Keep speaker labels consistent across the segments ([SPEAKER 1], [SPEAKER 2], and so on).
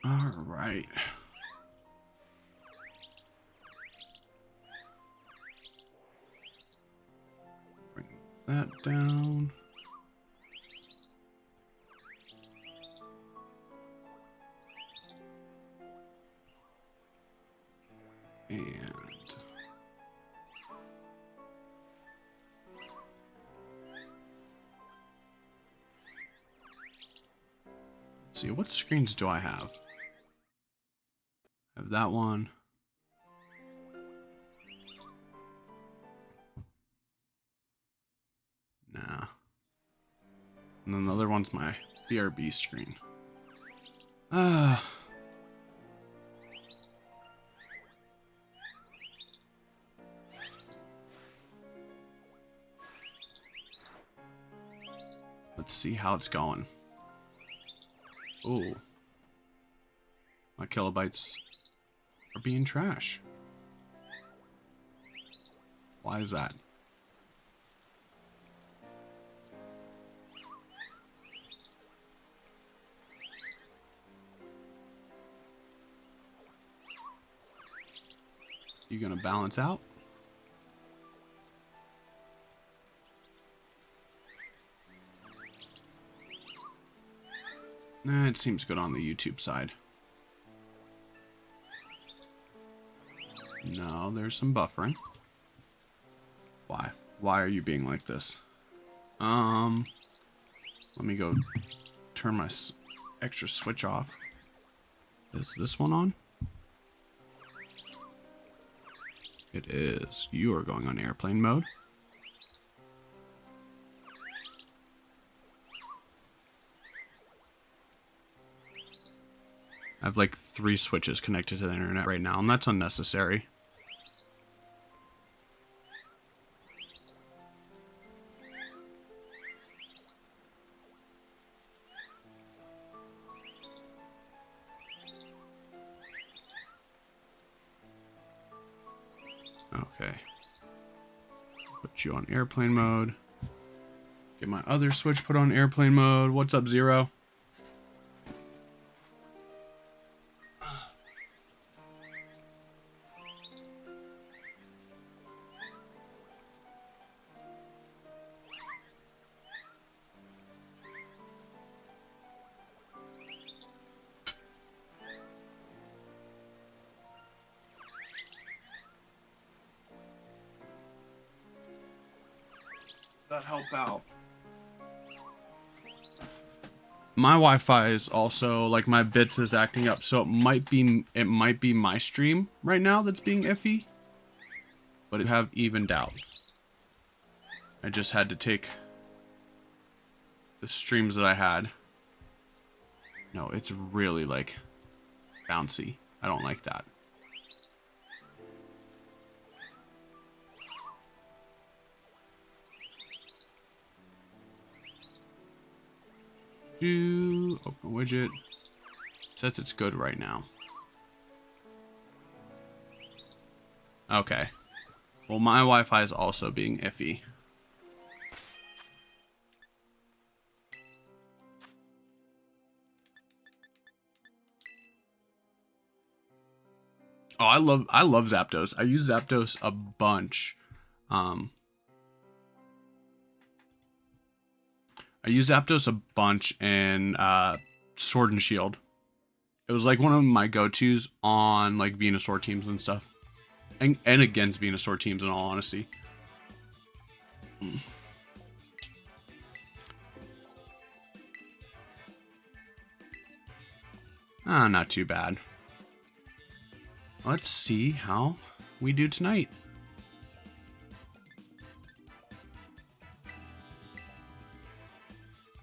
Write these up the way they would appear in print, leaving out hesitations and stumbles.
[SPEAKER 1] All right. Bring that down. And let's see, what screens do I have? I have that one. Nah. And then the other one's my BRB screen. Let's see how it's going. Ooh. My kilobytes are being trash. Why is that? You gonna balance out? Nah, it seems good on the YouTube side. No, there's some buffering. Why? Why are you being like this? Let me go turn my extra switch off. Is this one on? It is. You are going on airplane mode. I have like 3 switches connected to the internet right now, and that's unnecessary. Okay. Put you on airplane mode. Get my other switch put on airplane mode. What's up, Zero? That help out? My Wi-Fi is also like my bits is acting up, so it might be my stream right now that's being iffy, but it have evened out. I just had to take the streams that I had. No, it's really like bouncy. I don't like that. Open widget. Says it's good right now. Okay. Well, my Wi-Fi is also being iffy. Oh, I love Zapdos. I use Zapdos a bunch. I use Zapdos a bunch in Sword and Shield. It was like one of my go-tos on like Venusaur teams and stuff. And against Venusaur teams in all honesty. Ah, not too bad. Let's see how we do tonight.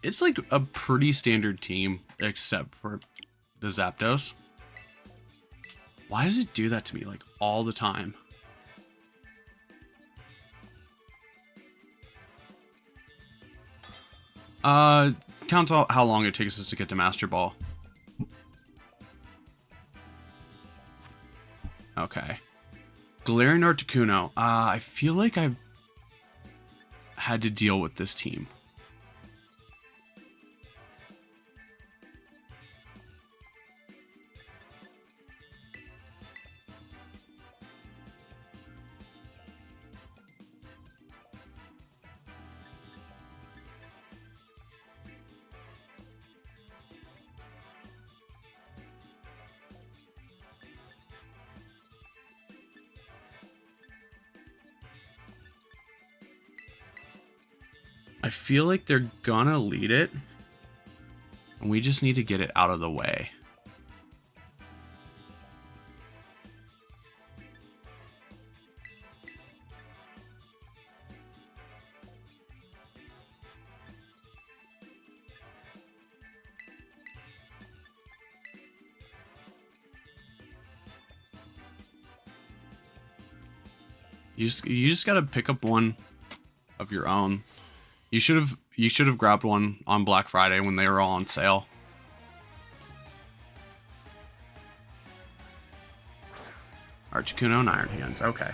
[SPEAKER 1] It's like a pretty standard team, except for the Zapdos. Why does it do that to me, like, all the time? Counts out how long it takes us to get to Masterball. Okay. Galarian Articuno. I feel like I've had to deal with this team. I feel like they're gonna lead it. And we just need to get it out of the way. You just gotta pick up one of your own. You should have grabbed one on Black Friday when they were all on sale. Articuno and Iron Hands, okay.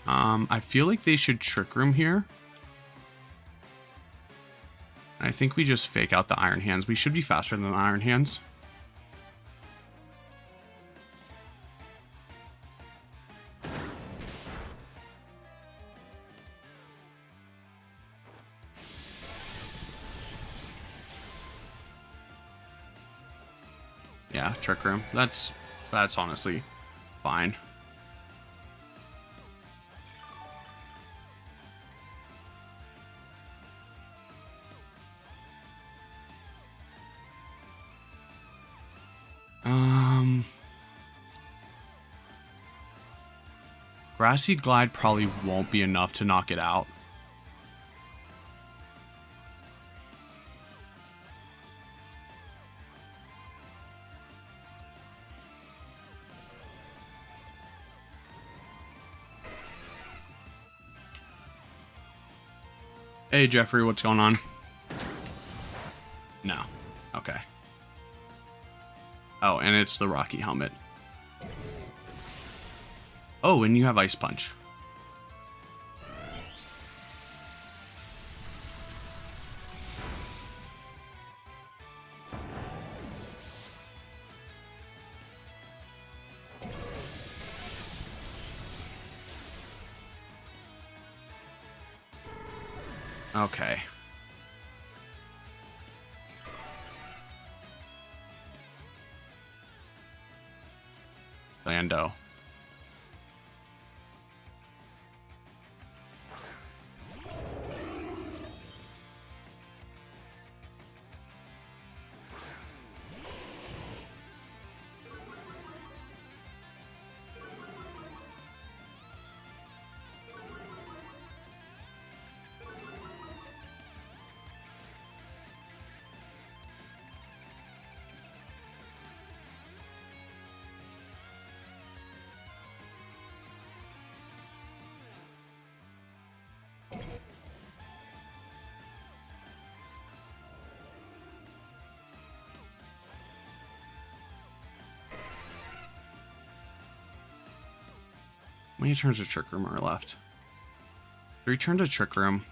[SPEAKER 1] I feel like they should Trick Room here. I think we just fake out the Iron Hands. We should be faster than the Iron Hands. Yeah, Trick Room. That's honestly fine. Grassy Glide probably won't be enough to knock it out. Hey Jeffrey, what's going on? No. Okay. Oh, and it's the Rocky helmet. Oh, and you have Ice Punch. Okay. Lando. How many turns of Trick Room are left? 3 turns of Trick Room.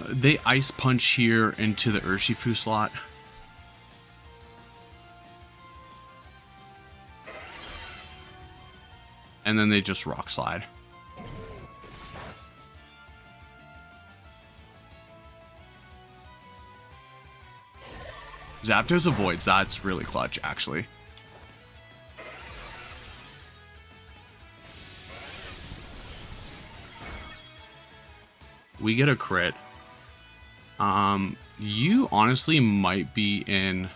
[SPEAKER 1] They Ice Punch here into the Urshifu slot. And then they just Rock Slide. Zapdos avoids. That's really clutch, actually. We get a crit. You honestly might be in...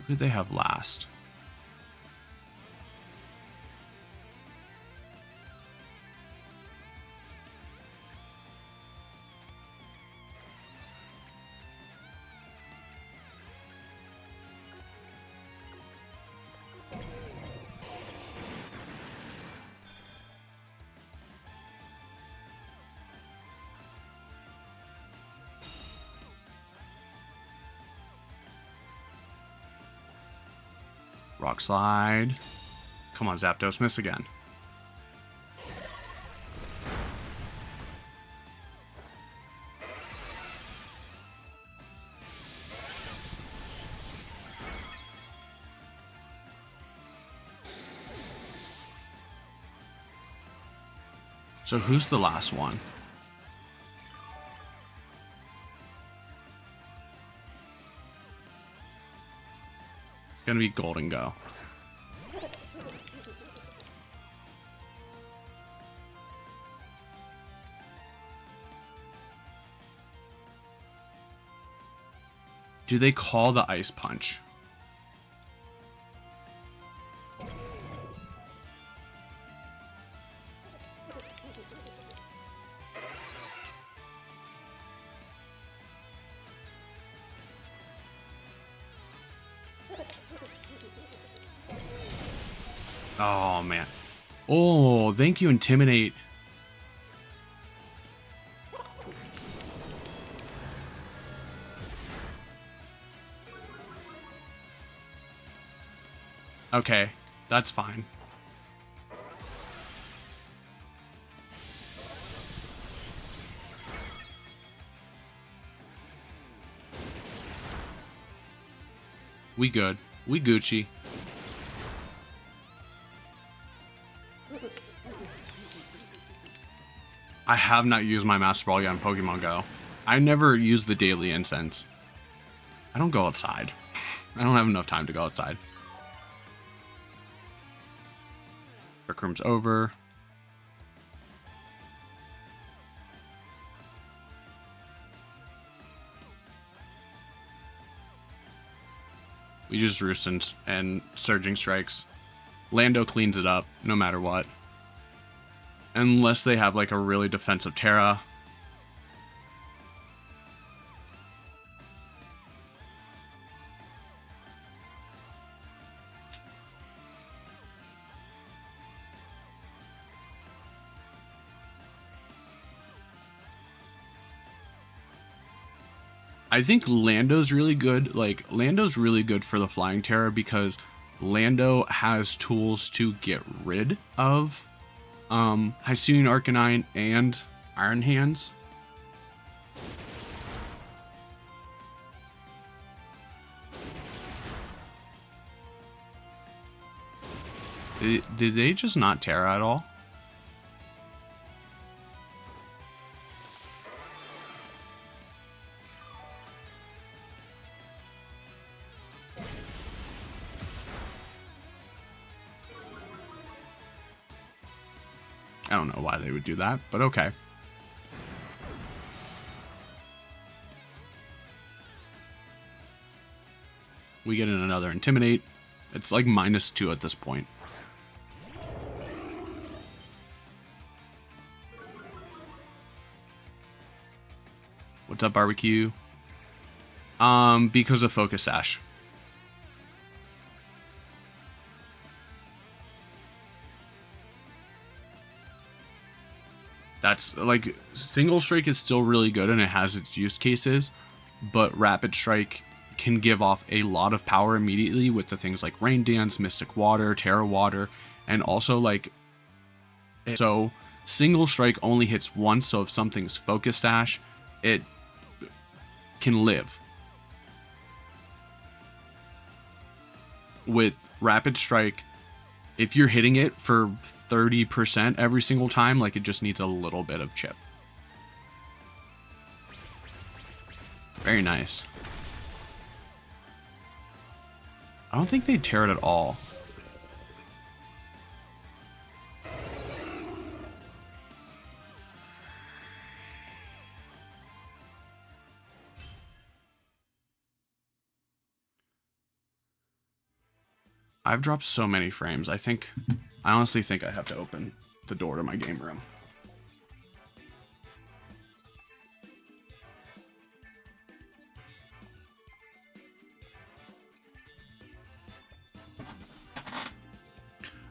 [SPEAKER 1] Who did they have last? Rock Slide. Come on, Zapdos, miss again. So who's the last one? It's gonna be Golden Go. Do they call the Ice Punch? Oh, man. Oh, thank you, Intimidate. Okay, that's fine. We good. We Gucci. I have not used my Masterball yet on Pokemon Go. I never use the daily incense. I don't go outside. I don't have enough time to go outside. Trick Room's over. We just Roost and Surging Strikes. Lando cleans it up no matter what. Unless they have like a really defensive Terra. I think Lando's really good. Like, Lando's really good for the Flying Terra because Lando has tools to get rid of Hisuian Arcanine and Iron Hands. Did they just not Terra at all? I don't know why they would do that, but okay. We get in another Intimidate. It's like -2 at this point. What's up, Barbecue? Because of Focus Sash. That's like, Single Strike is still really good and it has its use cases, but Rapid Strike can give off a lot of power immediately with the things like Rain Dance, Mystic Water, Terra Water, and also like, so Single Strike only hits once, so if something's Focus Sash, it can live. With Rapid Strike, if you're hitting it for 30% every single time, like, it just needs a little bit of chip. Very nice. I don't think they tear it at all. I've dropped so many frames. I honestly think I have to open the door to my game room.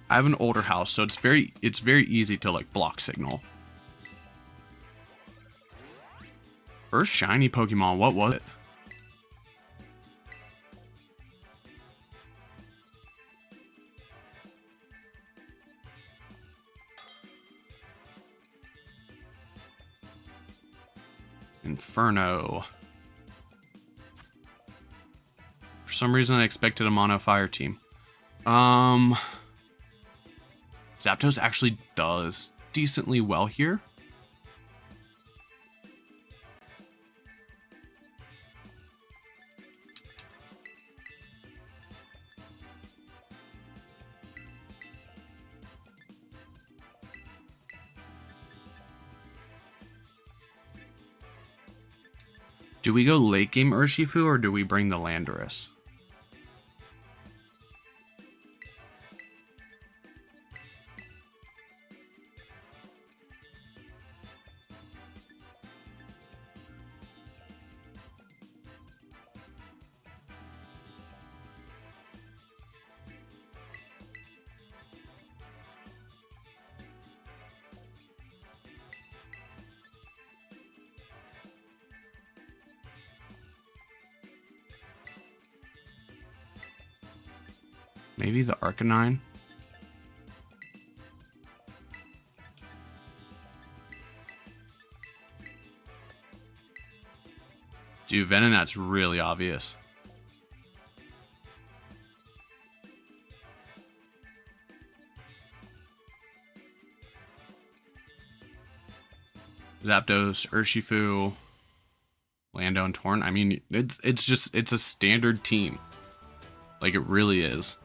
[SPEAKER 1] I have an older house, so it's very easy to like block signal. First shiny Pokemon, what was it? Inferno. For some reason, I expected a mono fire team. Zapdos actually does decently well here. Do we go late game Urshifu or do we bring the Landorus? Maybe the Arcanine? Dude, Venonat's really obvious. Zapdos, Urshifu, Lando, and Torn. I mean, it's a standard team. Like, it really is.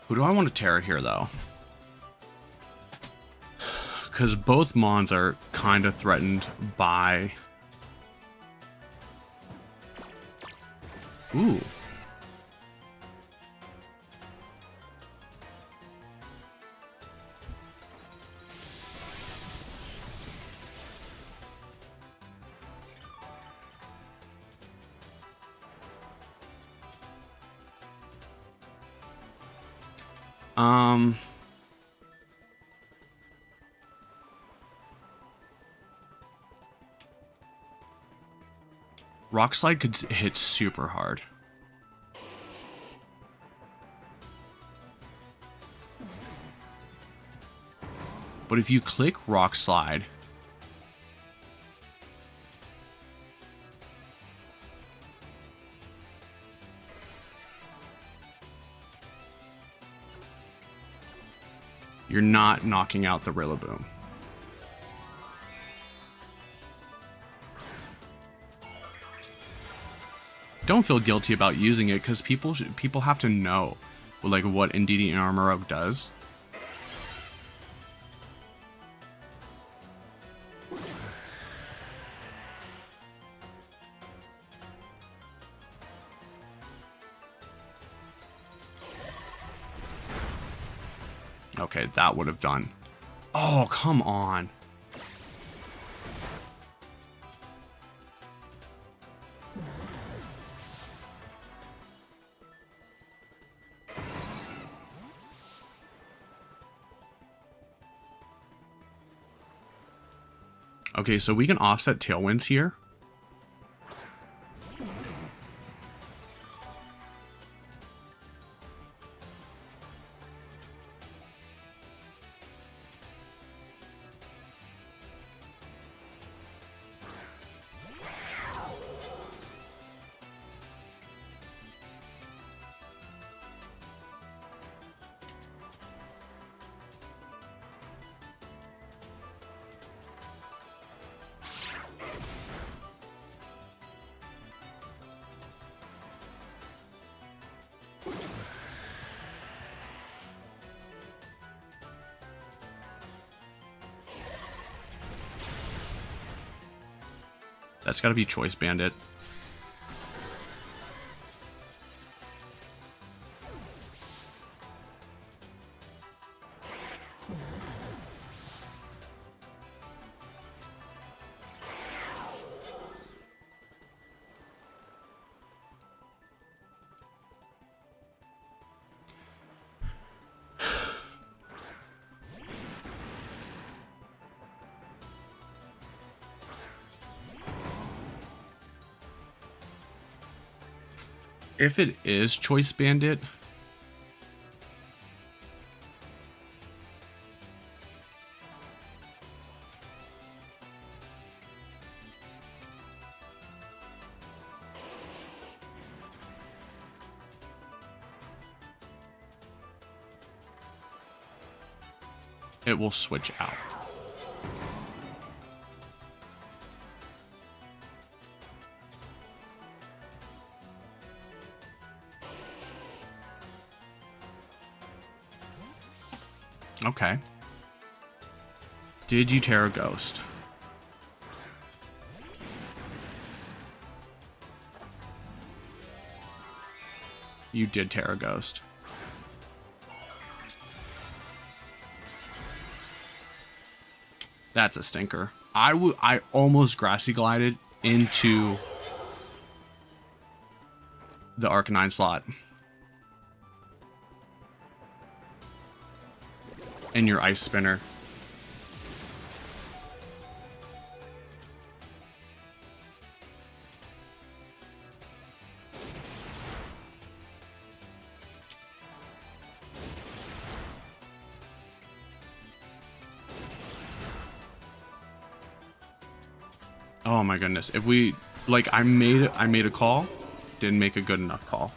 [SPEAKER 1] Who do I want to Terra here, though? Because both Mons are kind of threatened by... Ooh. Rock Slide could hit super hard. But if you click Rock Slide, you're not knocking out the Rillaboom. Don't feel guilty about using it, because people have to know like what Indeedee and Armor does. Okay, that would have done. Oh, come on. Okay, so we can offset Tailwinds here. That's gotta be Choice Bandit. If it is Choice Bandit, it will switch out. Okay. Did you Terra Ghost? You did Terra Ghost. That's a stinker. I almost Grassy Glided into the Arcanine slot. And your Ice Spinner. Oh my goodness. If we like I made a call, didn't make a good enough call.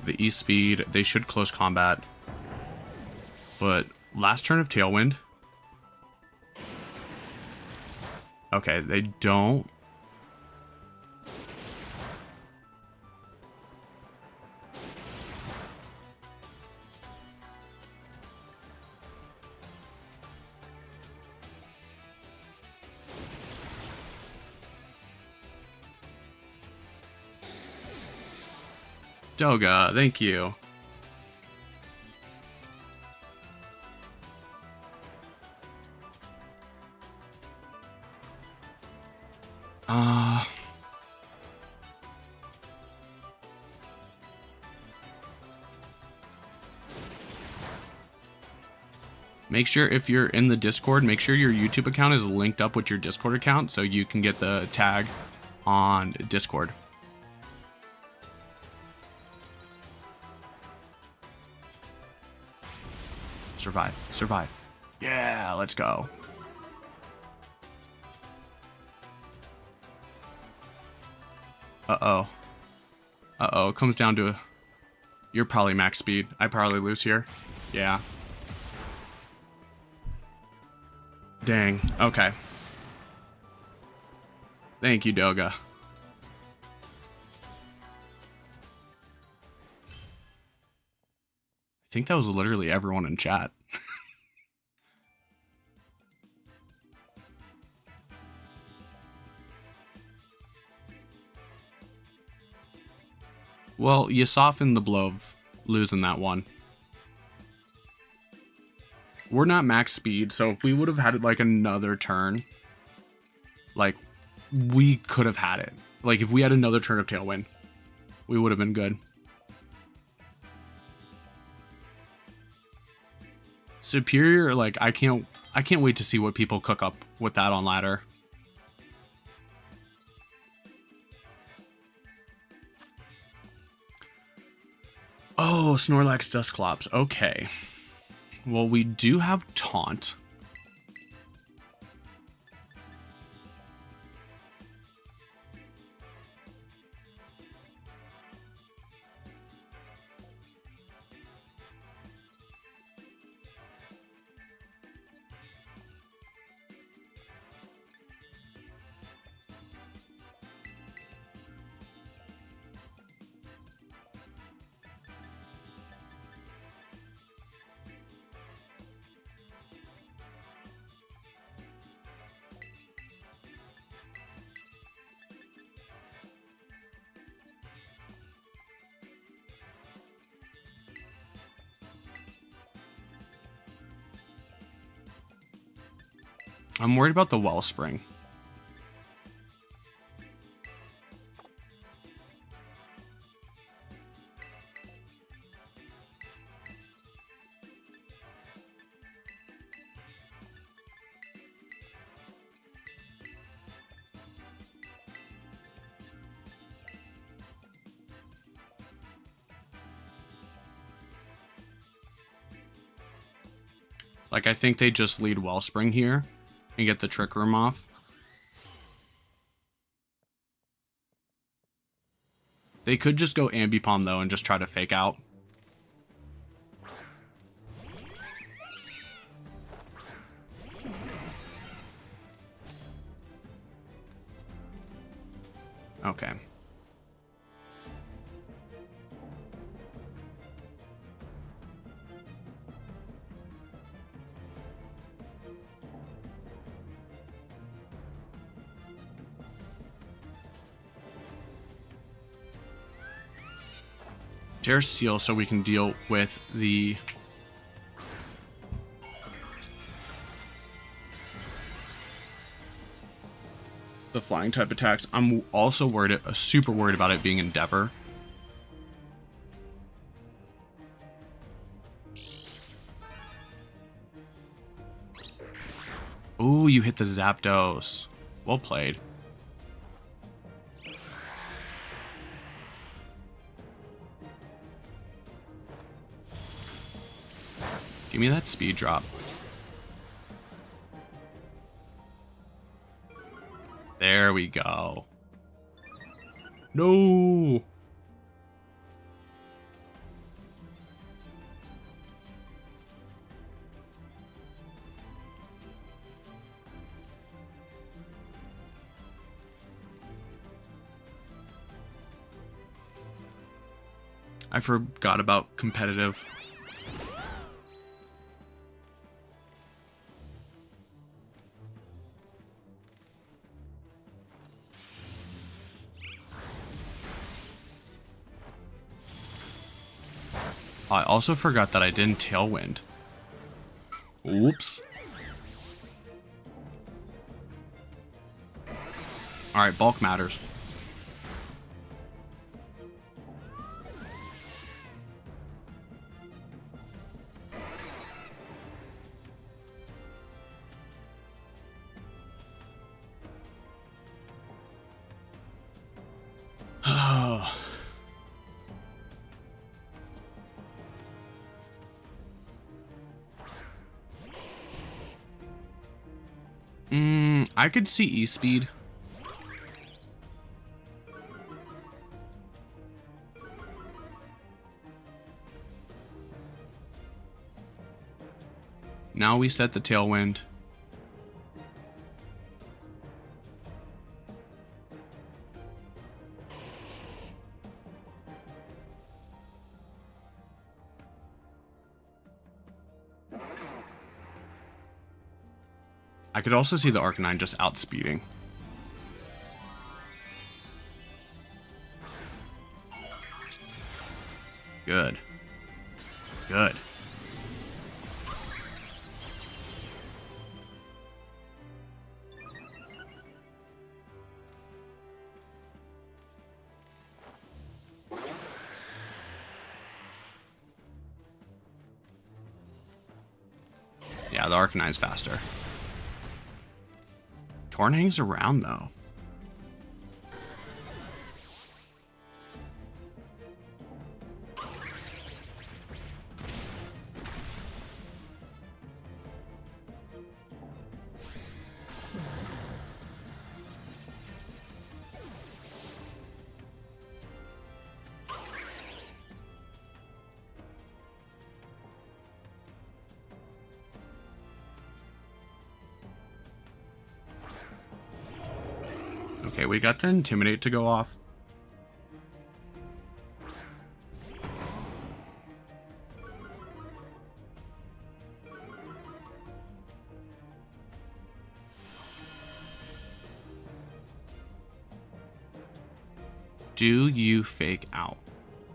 [SPEAKER 1] The E-Speed, they should close combat. But last turn of Tailwind. Okay, they don't. Doga, thank you. Make sure if you're in the Discord, make sure your YouTube account is linked up with your Discord account so you can get the tag on Discord. Survive, survive. Yeah, let's go. Uh-oh. Uh-oh, it comes down to... You're probably max speed. I probably lose here. Yeah. Dang, okay. Thank you, Doga. I think that was literally everyone in chat. Well, you softened the blow of losing that one. We're not max speed, so if we would have had like another turn, like we could have had it. Like if we had another turn of Tailwind, we would have been good. Superior, like I can't wait to see what people cook up with that on ladder. Oh, Snorlax Dusclops. Okay. Well, we do have Taunt. I'm worried about the Wellspring. Like, I think they just lead Wellspring here and get the Trick Room off. They could just go Ambipom, though, and just try to fake out. Okay. There's Teal, so we can deal with the flying type attacks. I'm also worried, super worried about it being Endeavor. Ooh, you hit the Zapdos. Well played. Give me that speed drop. There we go. No. I forgot about competitive. I also forgot that I didn't Tailwind. Oops. Alright, bulk matters. I could see E-Speed. Now we set the Tailwind. I could also see the Arcanine just outspeeding. Good. Good. Yeah, the Arcanine's faster. Torn hangs around, though. Okay, we got the Intimidate to go off. Do you fake out?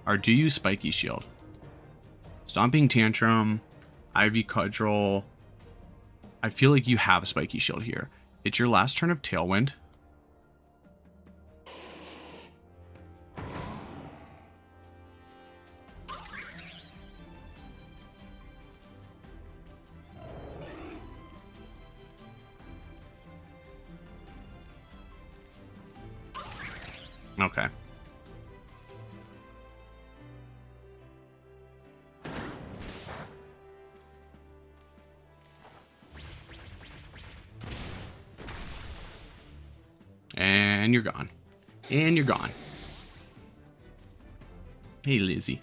[SPEAKER 1] Or do you Spiky Shield? Stomping Tantrum, Ivy Cudgel. I feel like you have a spiky shield here. It's your last turn of Tailwind. Okay. And you're gone. And you're gone. Hey, Lizzie.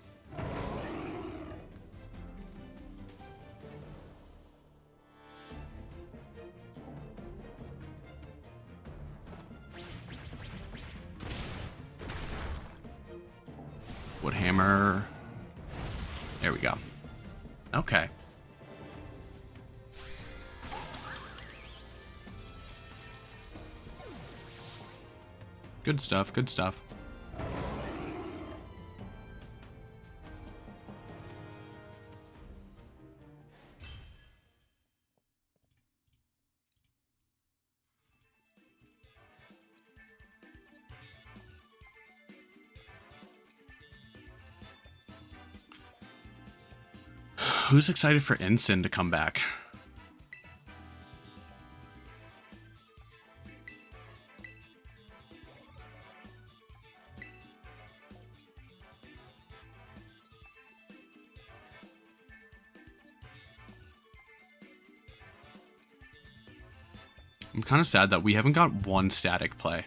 [SPEAKER 1] Woodhammer. There we go. Okay. Good stuff, good stuff. Who's excited for Ensign to come back? I'm kind of sad that we haven't got one static play.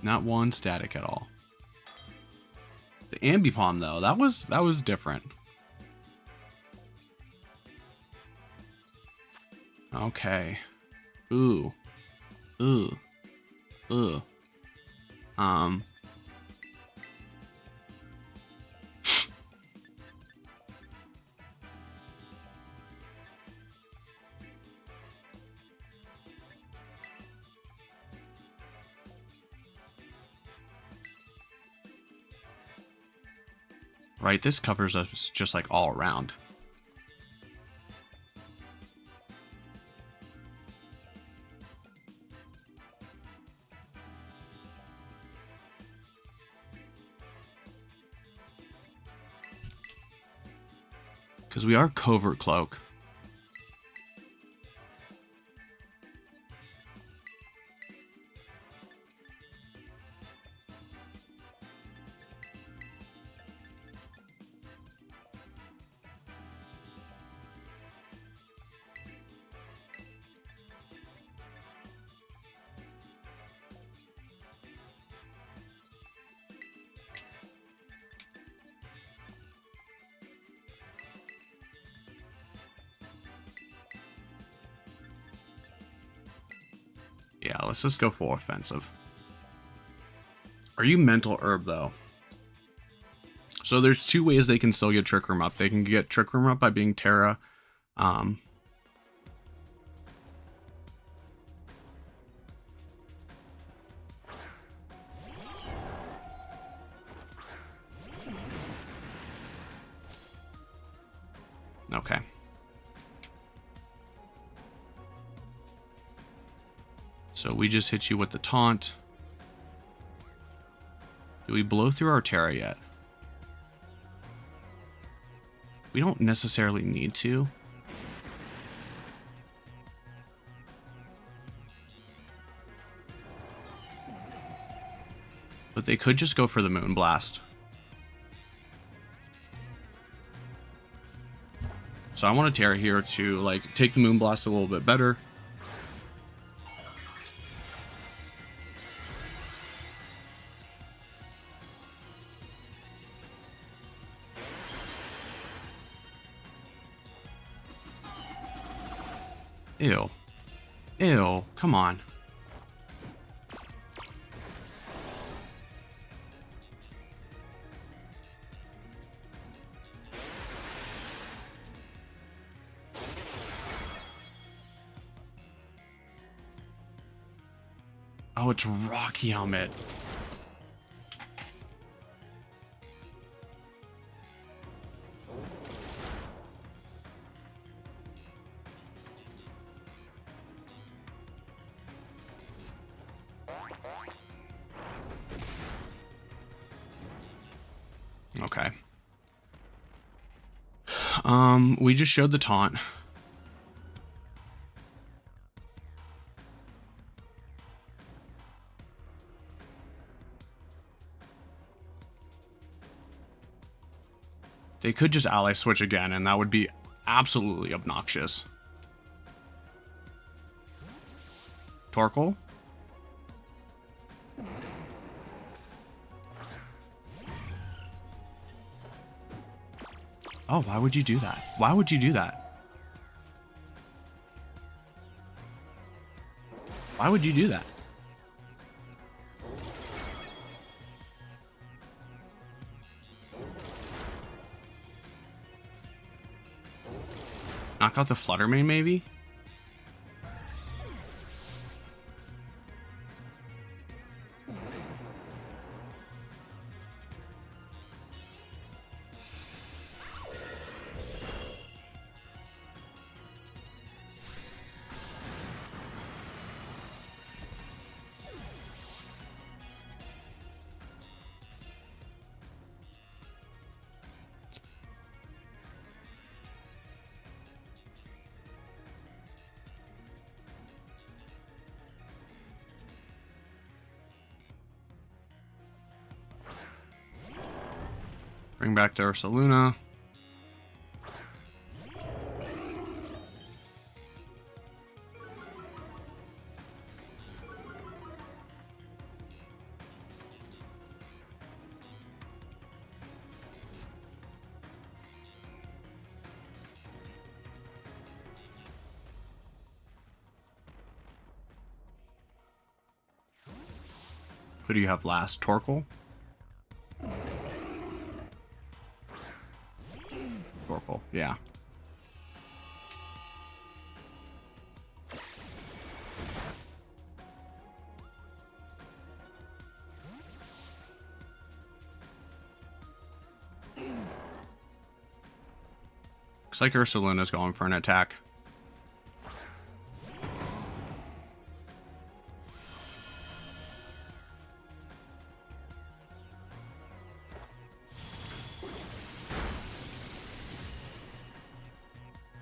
[SPEAKER 1] Not one static at all. The Ambipom though, that was different. Okay. Ooh. Ooh. Ooh. Right, this covers us just like all around. Because we are Covert Cloak. Yeah, let's just go full offensive. Are you Mental Herb, though? So there's two ways they can still get Trick Room up. They can get Trick Room up by being Terra. Okay. So we just hit you with the taunt. Do we blow through our Terra yet? We don't necessarily need to. But they could just go for the Moonblast. So I want a Terra here to like take the Moonblast a little bit better. Ew. Ew. Come on. Oh, it's Rocky Helmet. Okay. We just showed the taunt. They could just ally switch again, and that would be absolutely obnoxious. Torkoal? Oh, why would you do that? Why would you do that? Why would you do that? Knock out the Flutter Mane, maybe? Bring back to Ursaluna. Who do you have last? Torkoal? Torkoal, yeah. Looks like Ursaluna's going for an attack.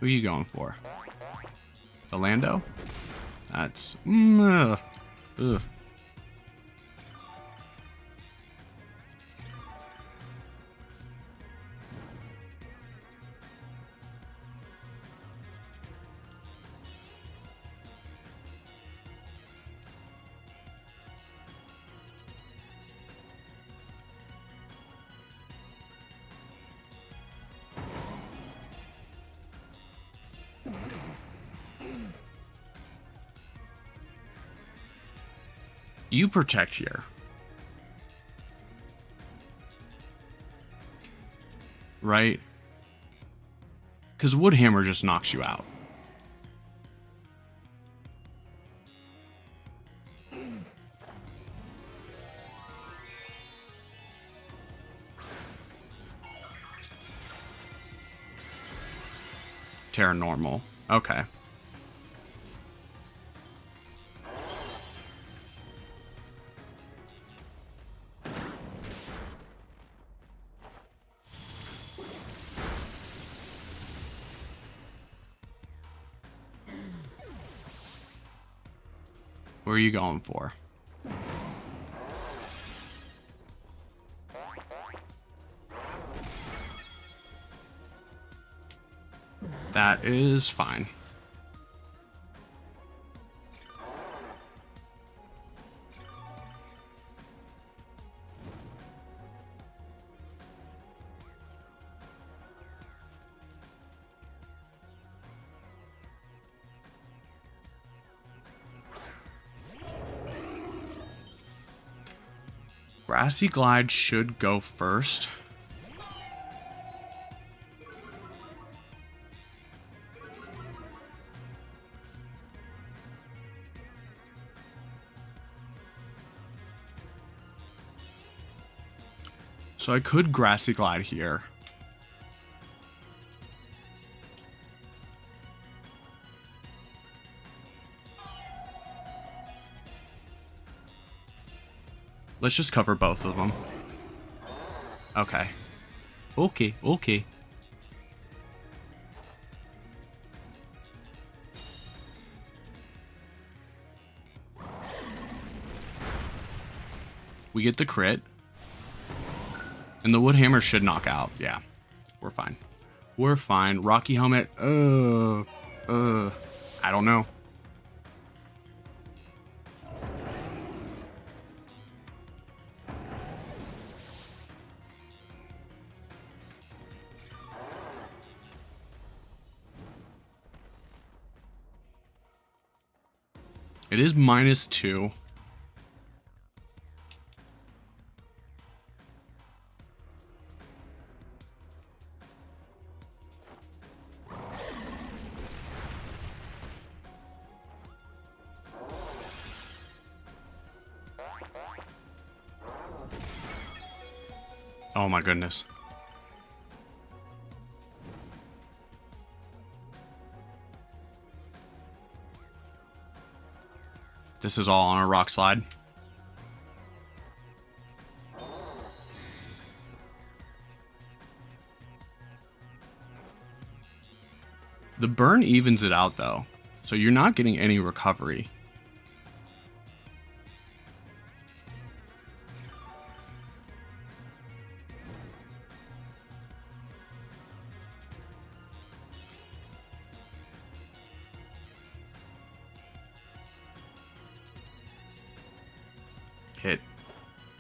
[SPEAKER 1] Who are you going for? The Lando? That's... ugh. You protect here. Right? Because Woodhammer just knocks you out. Terra normal. Okay. Where are you going for? That is fine. Grassy Glide should go first. So I could Grassy Glide here. Let's just cover both of them. Okay. Okay, okay. We get the crit. And the wood hammer should knock out. Yeah, we're fine. We're fine. Rocky helmet. I don't know. It is -2. Oh my goodness. This is all on a rock slide. The burn evens it out though, so you're not getting any recovery.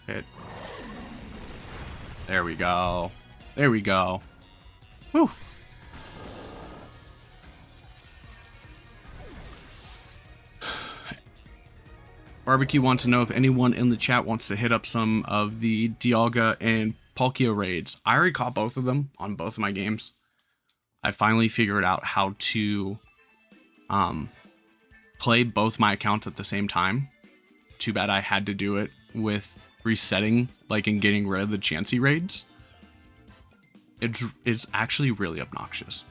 [SPEAKER 1] Hit. There we go. There we go. Whew. Barbecue wants to know if anyone in the chat wants to hit up some of the Dialga and Palkia raids. I already caught both of them on both of my games. I finally figured out how to play both my accounts at the same time. Too bad I had to do it with resetting, like, and getting rid of the Chansey raids. It's actually really obnoxious.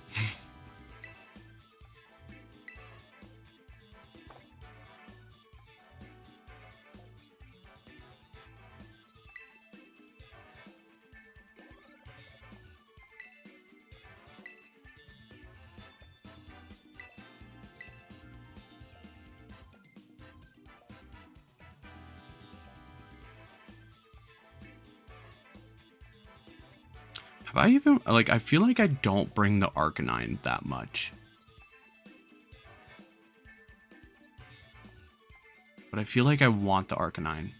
[SPEAKER 1] Have I even, like, I feel like I don't bring the Arcanine that much. But I feel like I want the Arcanine.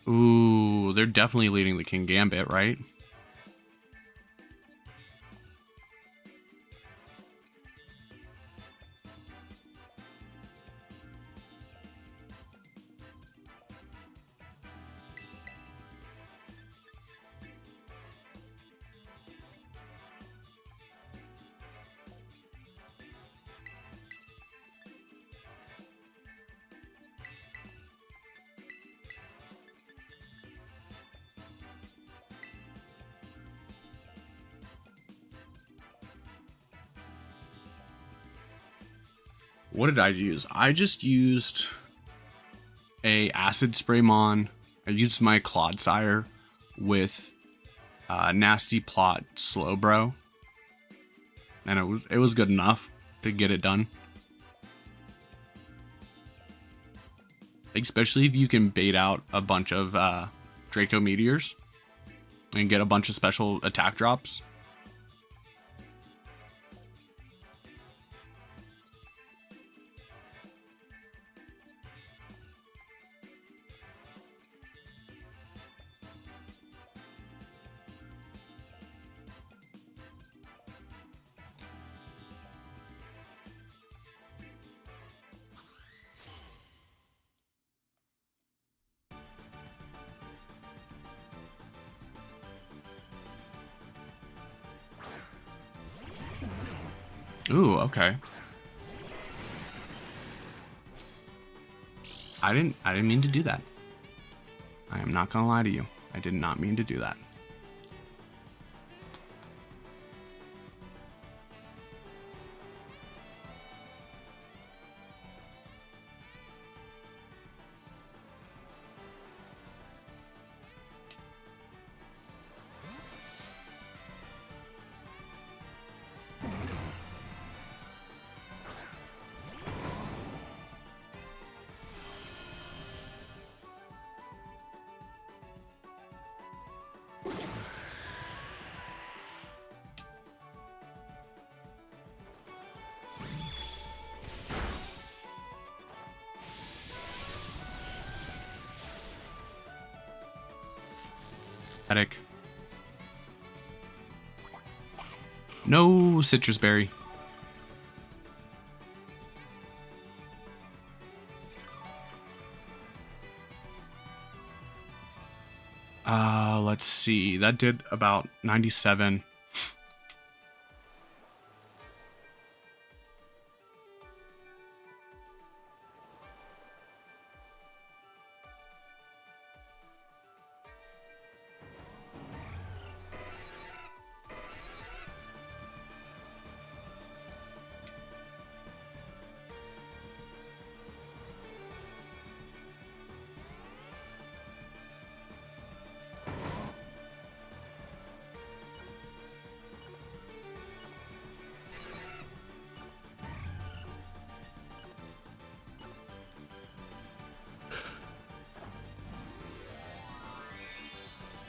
[SPEAKER 1] Ooh, they're definitely leading the King Gambit, right? What did I use? I just used a Acid Spraymon. I used my Clodsire with Nasty Plot Slowbro. And it was good enough to get it done. Especially if you can bait out a bunch of Draco Meteors and get a bunch of special attack drops. Ooh, okay. I didn't mean to do that. I am not gonna lie to you. I did not mean to do that. Attic. No citrus berry. Let's see. That did about 97.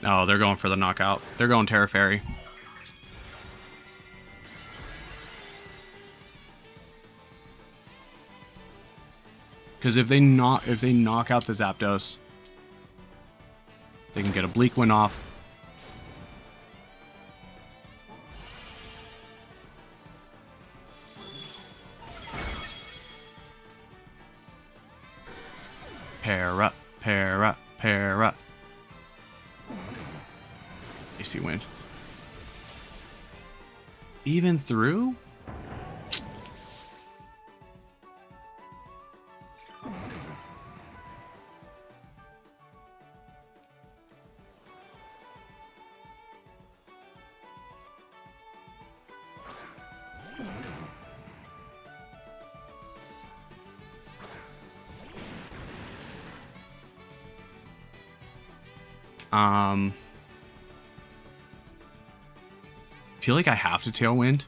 [SPEAKER 1] Oh, they're going for the knockout. They're going Terra Fairy. Because if they knock out the Zapdos, they can get a Bleak Wind off. Para, para, para. AC Wind. Even through? I feel like I have to Tailwind.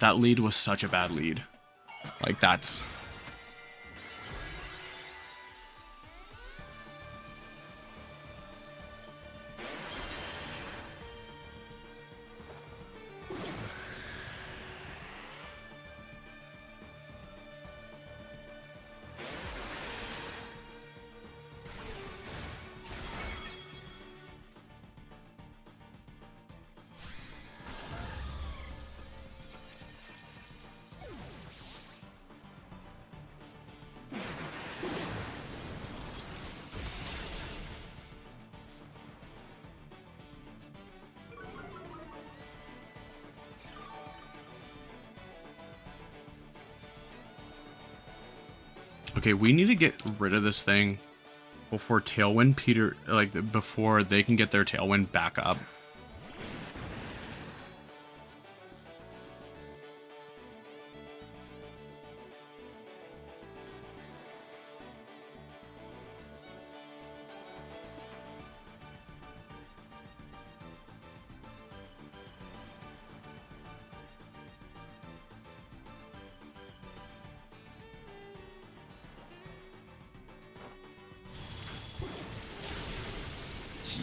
[SPEAKER 1] That lead was such a bad lead. Like, that's... Okay, we need to get rid of this thing before Tailwind before they can get their Tailwind back up.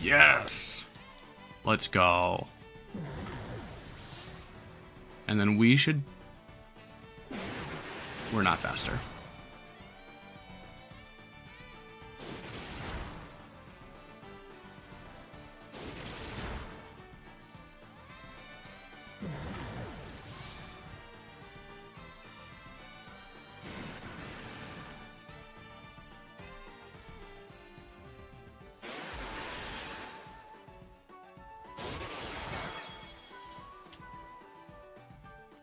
[SPEAKER 1] Yes! Let's go. And then we should... We're not faster.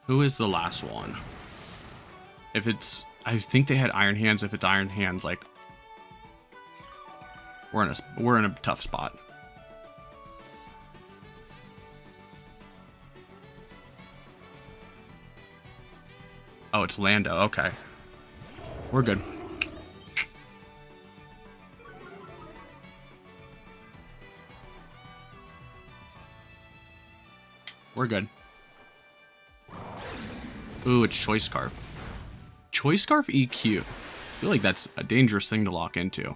[SPEAKER 1] Who is the last one? If it's... I think they had Iron Hands. If it's Iron Hands, like... We're in a tough spot. Oh, it's Lando. Okay. We're good. We're good. Ooh, it's Choice Scarf. Choice Scarf EQ. I feel like that's a dangerous thing to lock into.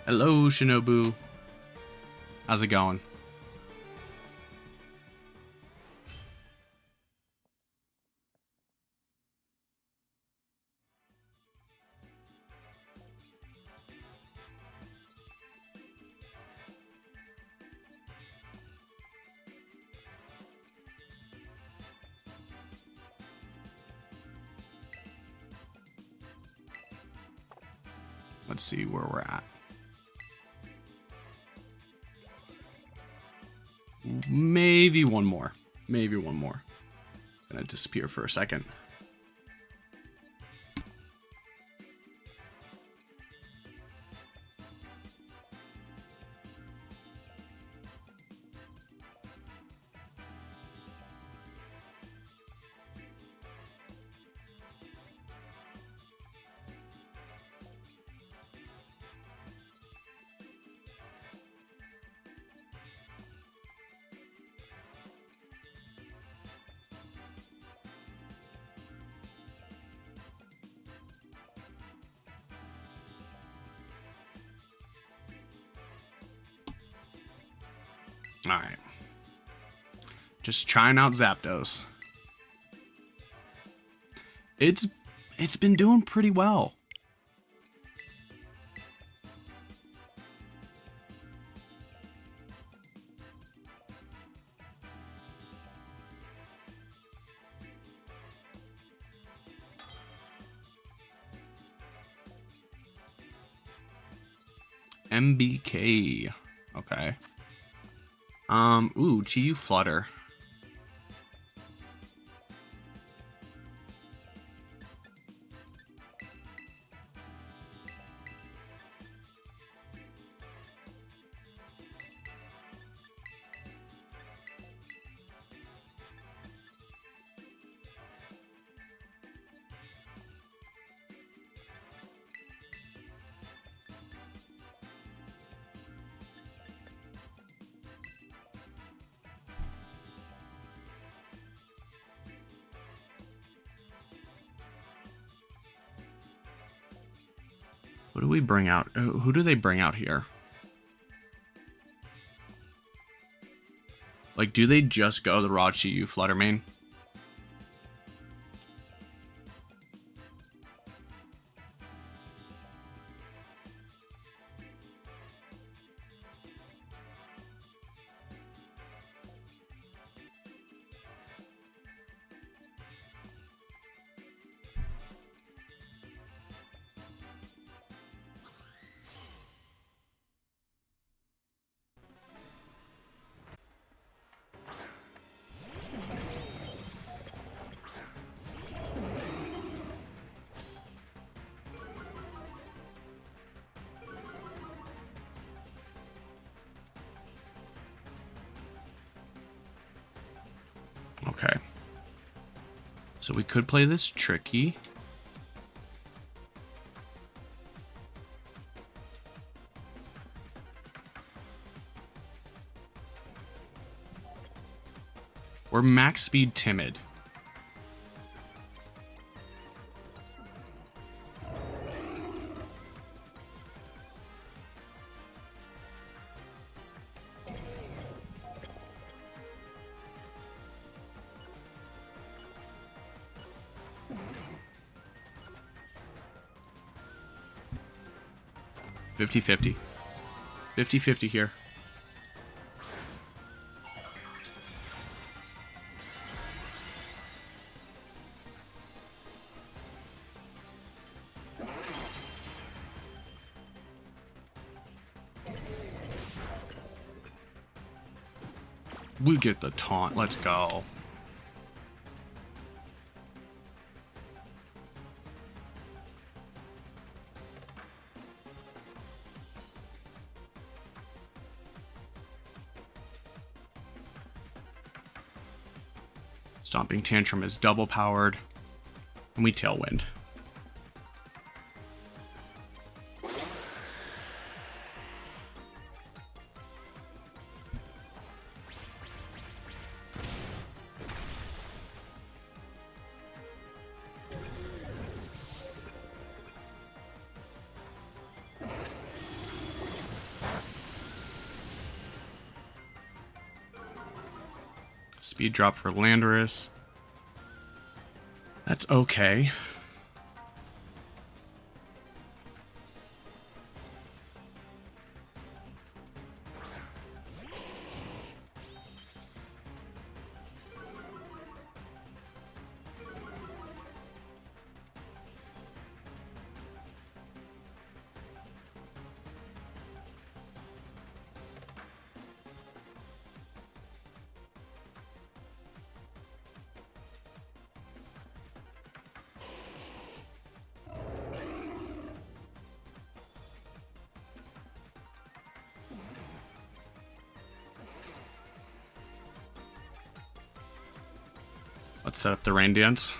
[SPEAKER 1] Hello, Shinobu. How's it going? Let's see where we're at. Maybe one more. Maybe one more. Gonna disappear for a second. All right. Just trying out Zapdos. It's been doing pretty well. MBK. Okay. Ooh, Teal Flutter. What do we bring out? Who do they bring out here? Like, do they just go the raw Chi-Yu Flutter main? Okay. So we could play this tricky. Or max speed timid. $50-50. 50-50 here. We get the taunt. Let's go. Stomping Tantrum is double powered, and we Tailwind. Speed drop for Landorus. That's okay. Let's set up the rain dance.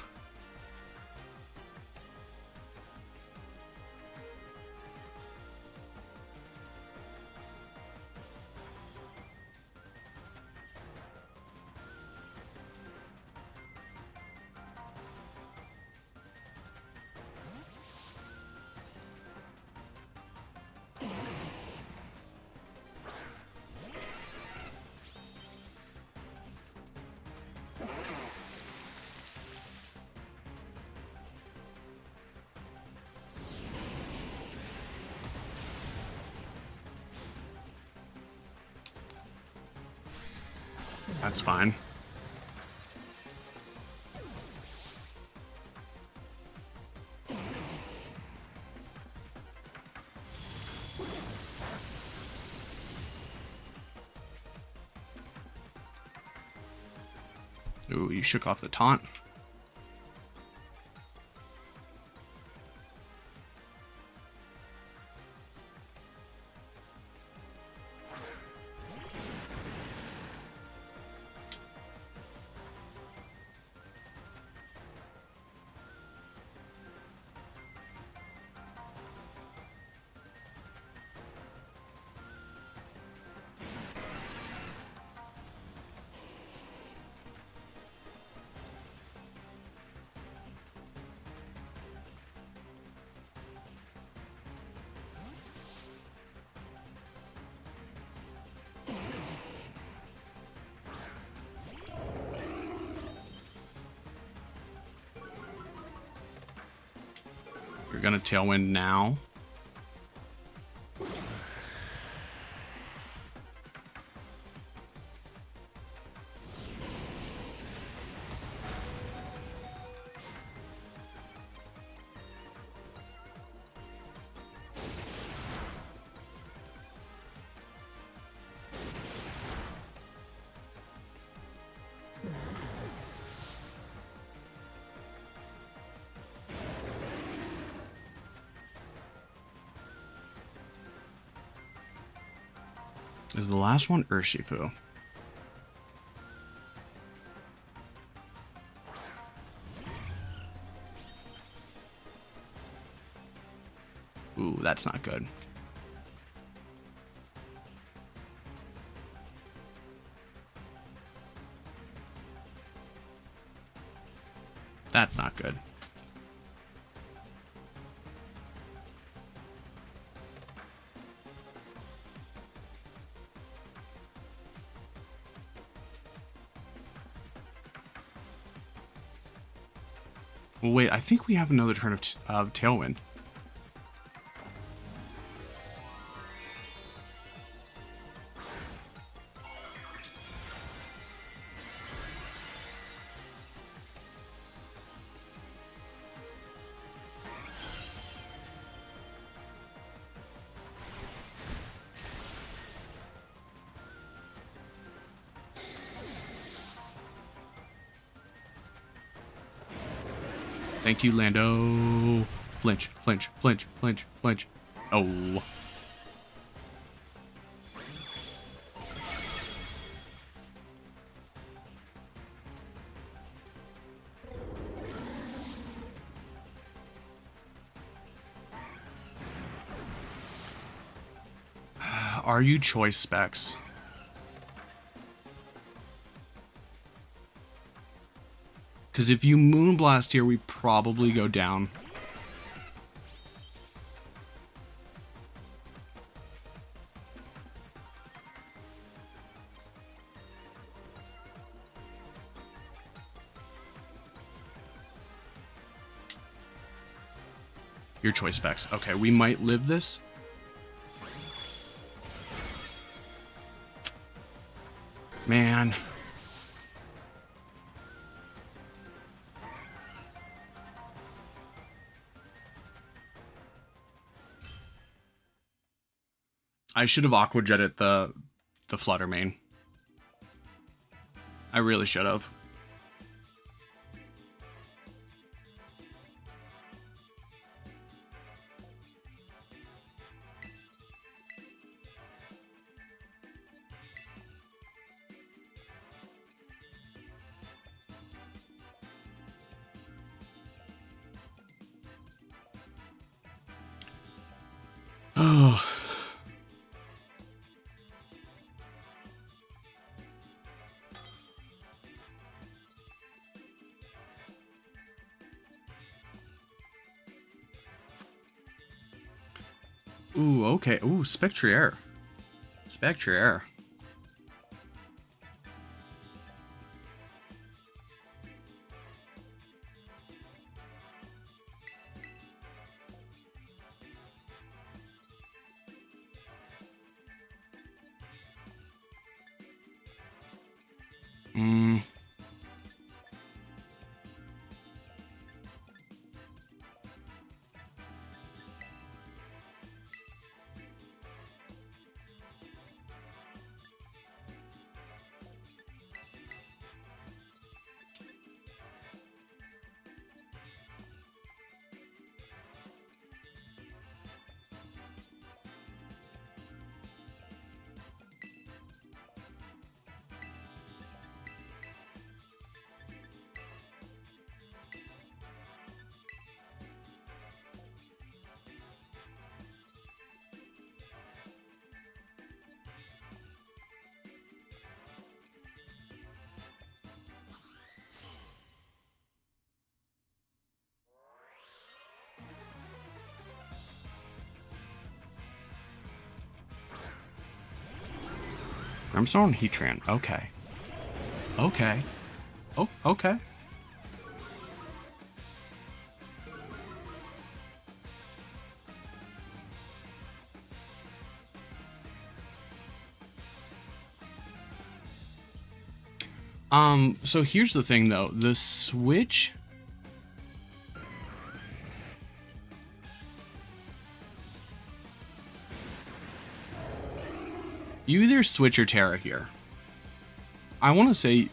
[SPEAKER 1] That's fine. Ooh, you shook off the taunt. You're gonna Tailwind now. Is the last one Urshifu? Ooh, that's not good. That's not good. Well, wait, I think we have another turn of Tailwind. Thank you, Lando. Flinch, flinch, flinch, flinch, flinch. Oh. Are you choice specs? Because if you Moonblast here, we probably go down. Your choice specs. Okay, we might live this. Man. I should have aqua jetted the Flutter Mane. I really should have. Oh. Ooh, okay. Ooh, Spectrier. Spectrier. I'm still on Heatran. Okay. Okay. Oh, okay. So here's the thing though. The Switch... You either switch or Terra here. I want to say...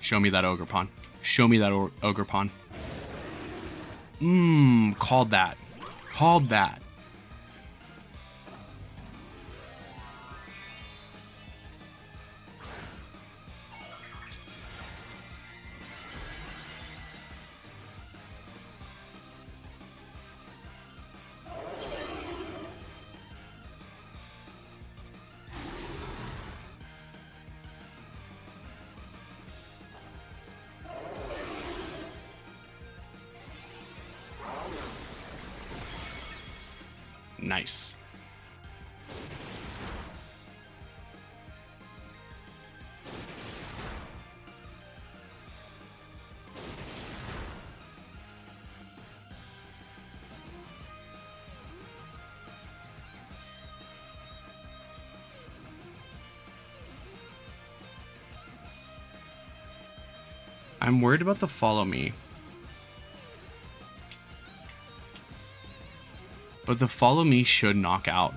[SPEAKER 1] Show me that Ogerpon. Show me that Ogerpon. Called that. Called that. Nice. I'm worried about the follow me. But the follow me should knock out.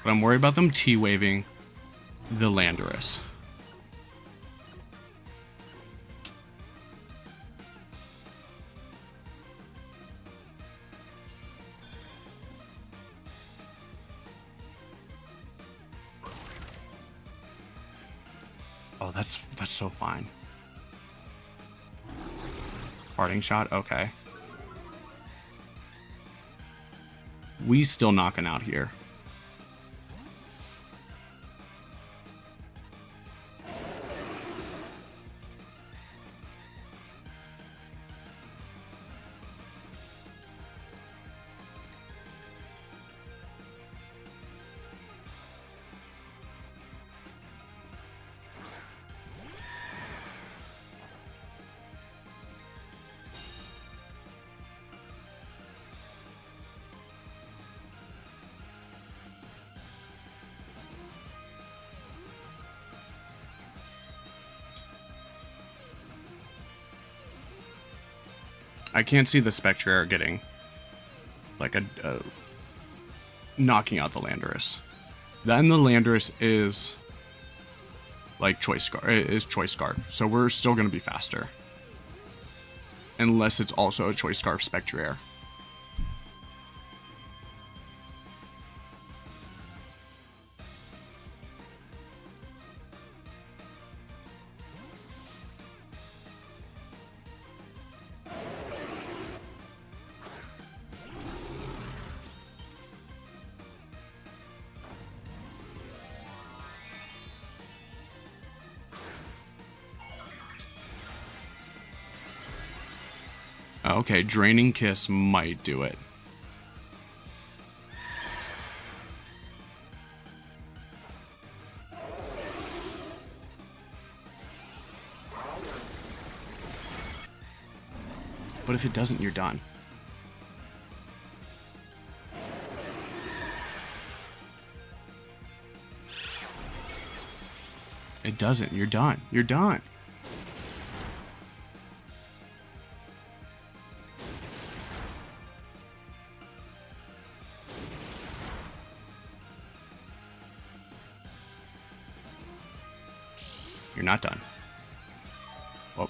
[SPEAKER 1] But I'm worried about them T-waving the Landorus. Oh, that's so fine. Farting shot? Okay. We still knocking out here. I can't see the Spectre getting like a knocking out the Landorus. Then the Landorus is like Choice Scarf, so we're still going to be faster. Unless it's also a Choice Scarf Spectre. Okay, Draining Kiss might do it. But if it doesn't, you're done. It doesn't, you're done. You're done. You're not done. Oh.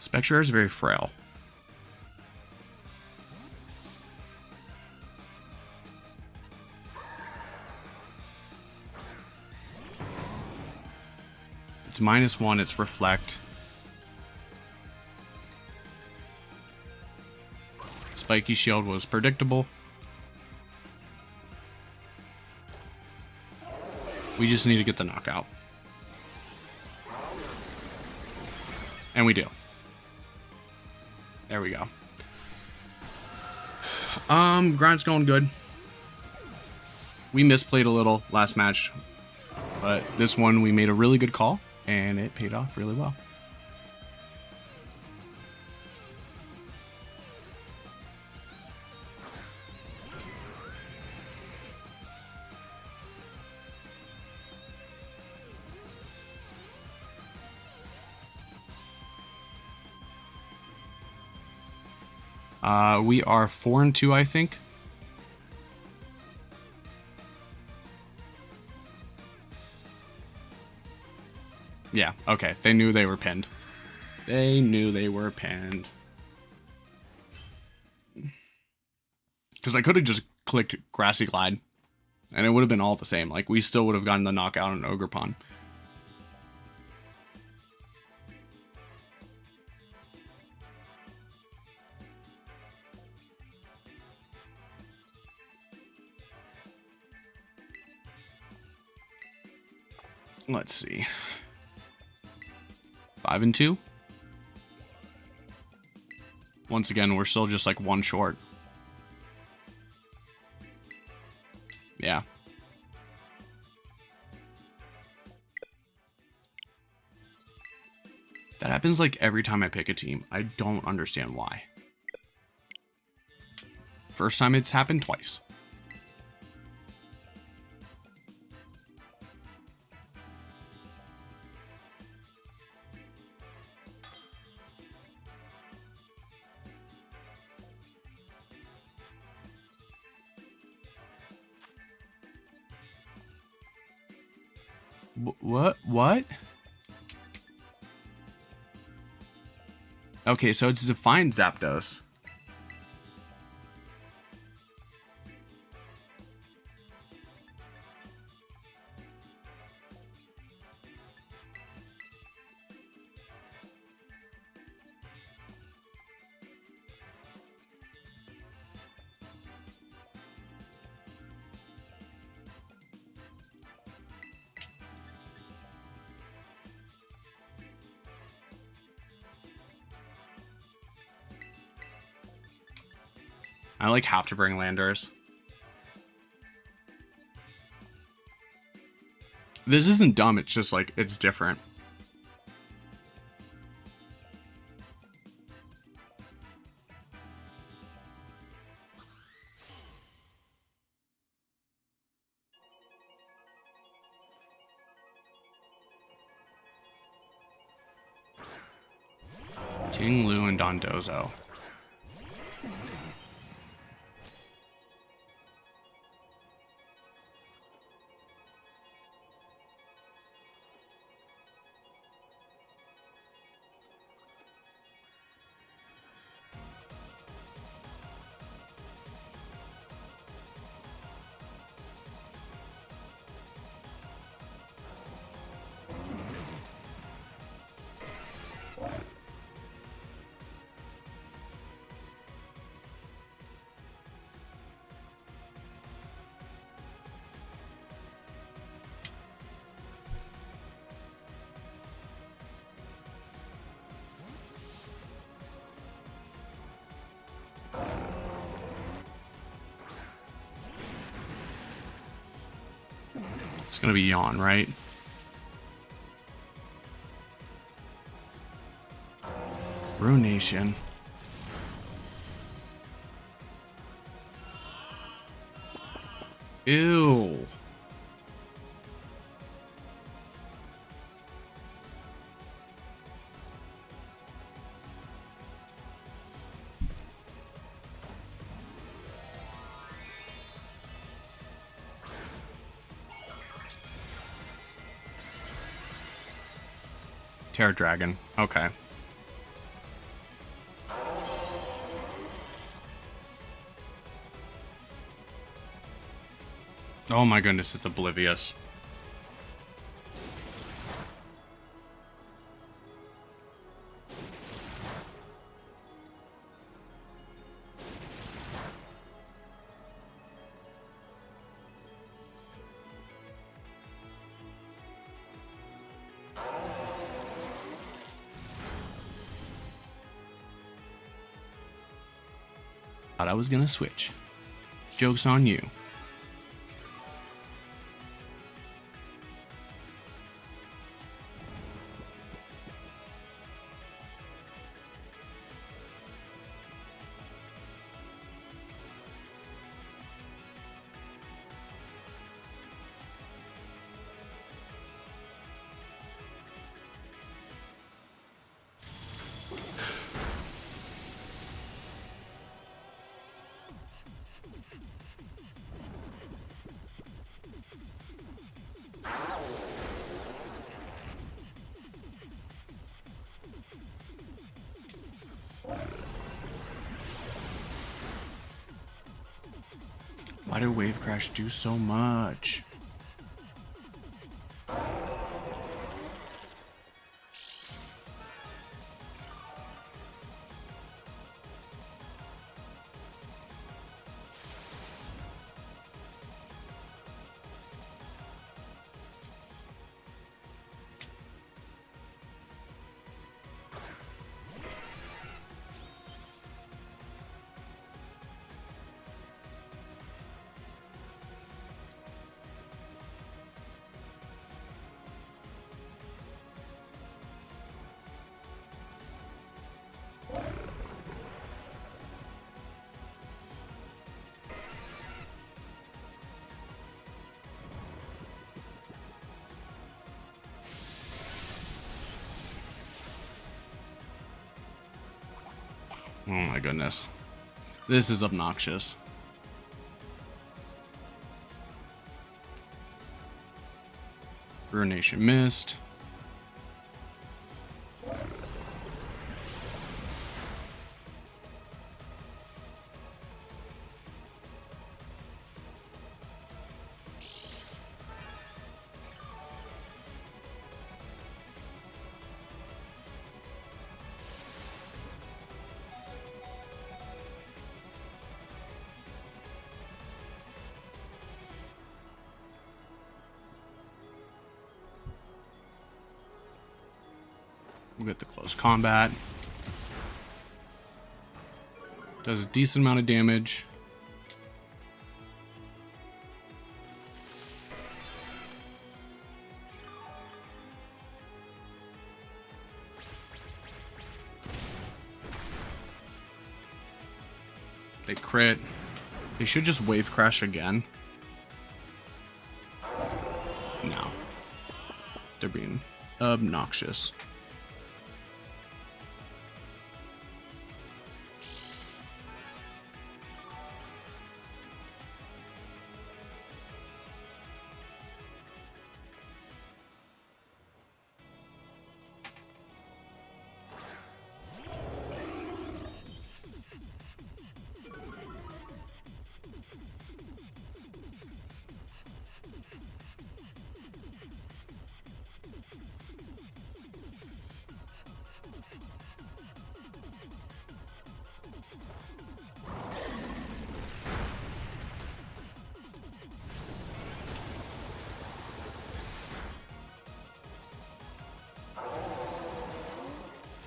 [SPEAKER 1] Spectre is very frail. It's -1, it's Reflect. Spiky Shield was predictable. We just need to get the knockout. And we do. There we go. Grind's going good. We misplayed a little last match, but this one we made a really good call, and it paid off really well. We are 4-2, I think. Yeah, okay. They knew they were pinned. They knew they were pinned. Because I could have just clicked Grassy Glide, and it would have been all the same. Like, we still would have gotten the knockout on Ogerpon. Let's see. 5-2. Once again, we're still just like one short. Yeah. That happens like every time I pick a team. I don't understand why. First time it's happened twice. What? Okay, so it's defined Zapdos. I like have to bring landers. This isn't dumb, it's just like, it's different. Ting Lu and Dondozo. It's gonna be Yawn, right? Ruination. Ew. Terror Dragon. Okay. Oh my goodness, it's oblivious. Thought I was gonna switch. Joke's on you. Why did Wave Crash do so much? Oh my goodness. This is obnoxious. Ruination missed. We'll get the close combat. Does a decent amount of damage. They crit. They should just wave crash again. No. They're being obnoxious.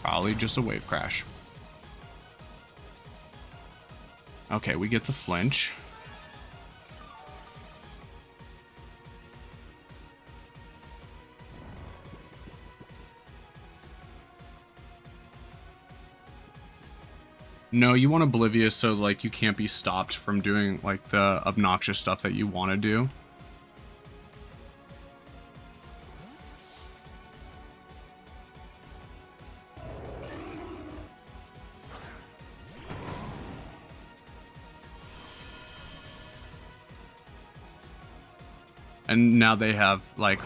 [SPEAKER 1] Probably just a wave crash. Okay, we get the flinch. No, you want Oblivious so like you can't be stopped from doing like the obnoxious stuff that you want to do. And now they have, like,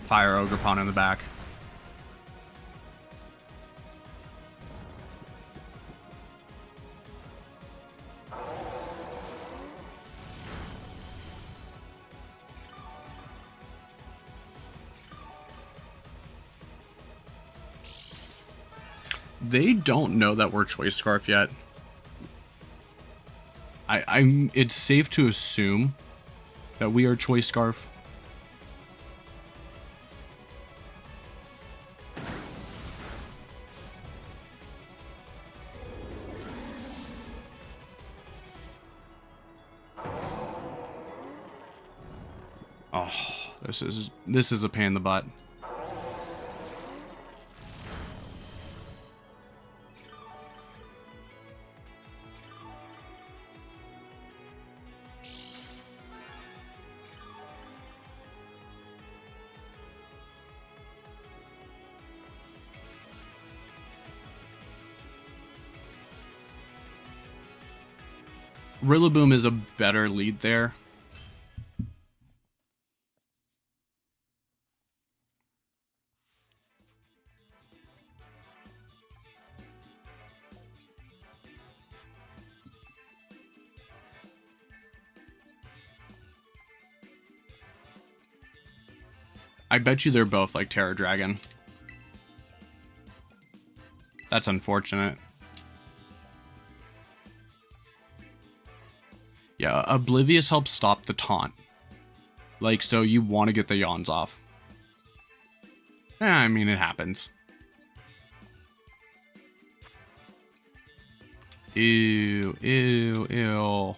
[SPEAKER 1] Fire Ogerpon in the back. They don't know that we're Choice Scarf yet. It's safe to assume that we are Choice Scarf. Oh, this is a pain in the butt. Rillaboom is a better lead there. I bet you they're both like Terra Dragon. That's unfortunate. Yeah, Oblivious helps stop the taunt. Like, so you want to get the yawns off. I mean, it happens. Ew, ew, ew.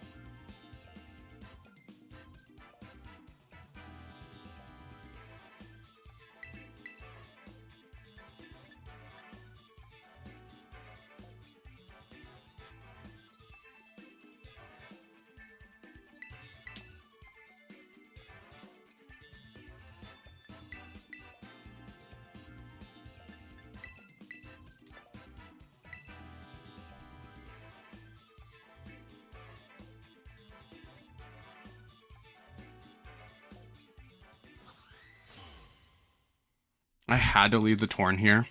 [SPEAKER 1] I had to leave the Torn here.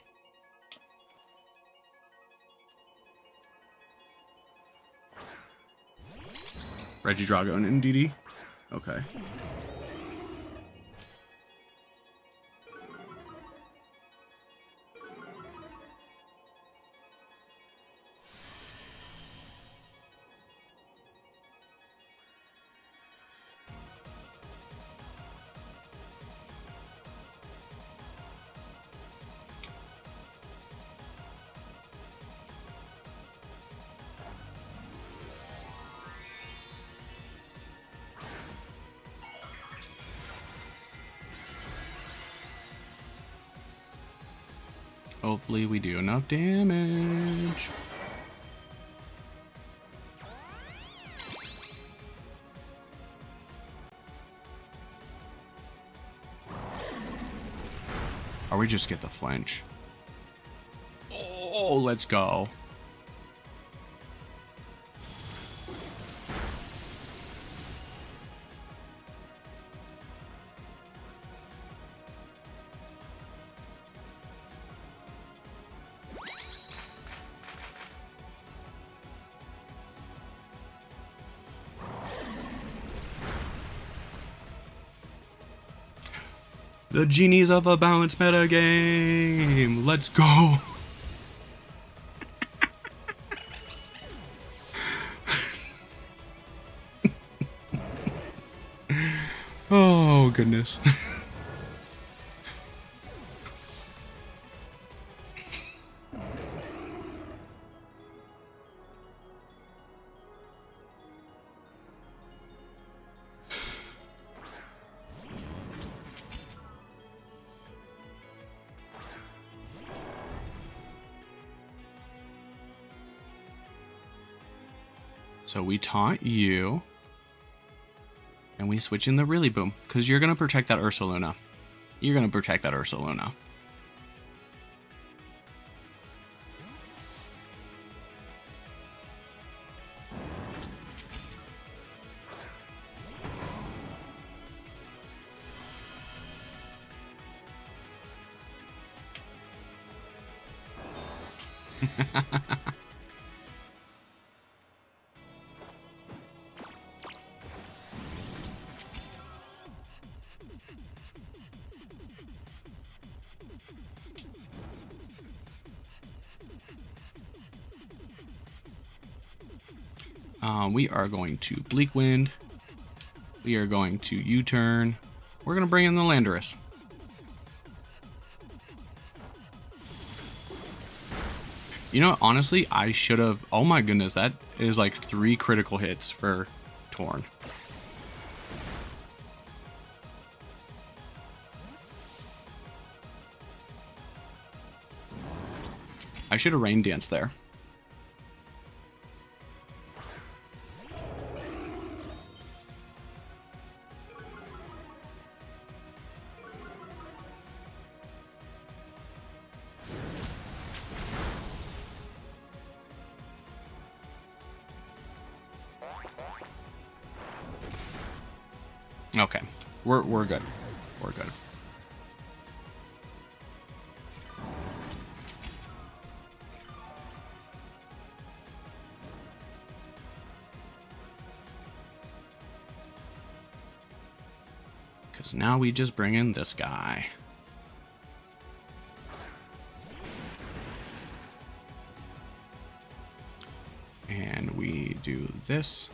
[SPEAKER 1] Regidrago and NDD? Okay. Hopefully we do enough damage. Or we just get the flinch. Oh, let's go. The genies of a balanced meta game. Let's go. Oh, goodness. So we taunt you. And we switch in the really boom. Because you're going to protect that Ursaluna. You're going to protect that Ursaluna. We are going to Bleak Wind. We are going to U-turn. We're going to bring in the Landorus. You know, honestly, I should have... Oh my goodness, that is like 3 critical hits for Torn. I should have Rain Danced there. Okay, we're good. We're good. Because now we just bring in this guy. And we do this.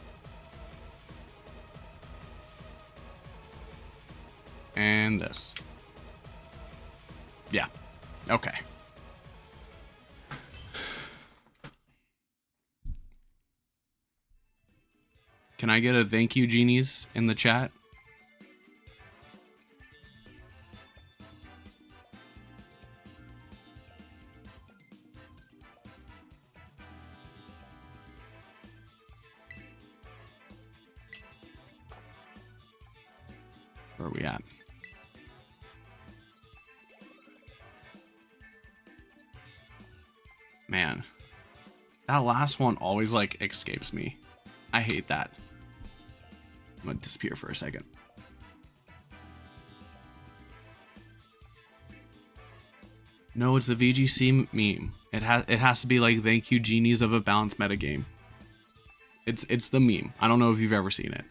[SPEAKER 1] And this. Yeah. Okay. Can I get a thank you, genies, in the chat? Where are we at? Man, that last one always like escapes me. I hate that. I'm gonna disappear for a second. No, it's the VGC meme. It has to be like thank you genies of a balanced metagame. It's the meme. I don't know if you've ever seen it.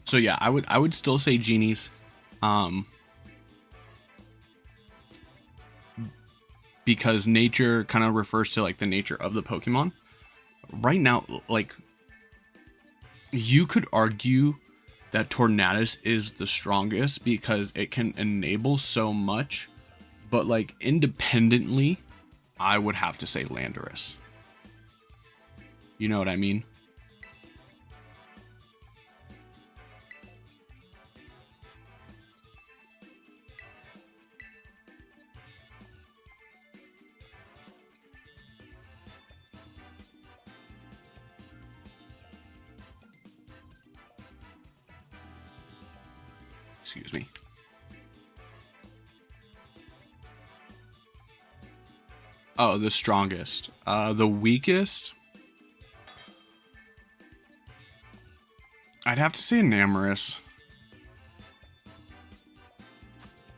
[SPEAKER 1] So yeah, I would still say genies. Um, because nature kind of refers to like the nature of the Pokemon. Right now, like you could argue that Tornadus is the strongest because it can enable so much, but like independently, I would have to say Landorus. You know what I mean? Excuse me. Oh, the strongest. The weakest. I'd have to say Enamorus.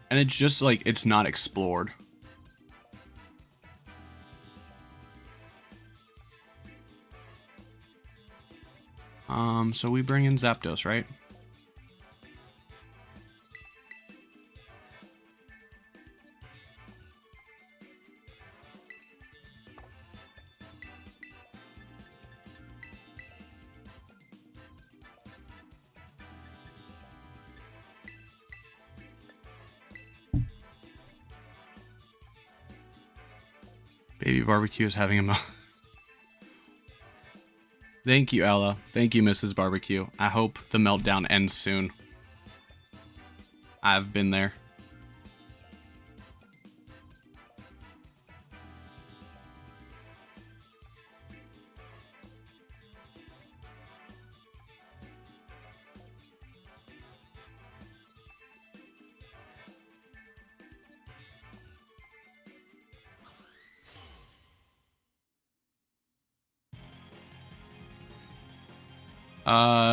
[SPEAKER 1] And it's just like, it's not explored. So we bring in Zapdos, right? Baby Barbecue is having a Thank you, Ella. Thank you, Mrs. Barbecue. I hope the meltdown ends soon. I've been there.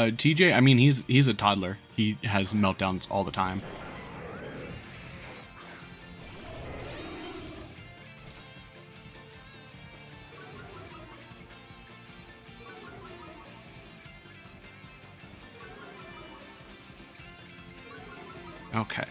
[SPEAKER 1] TJ, I mean, he's a toddler. He has meltdowns all the time. Okay.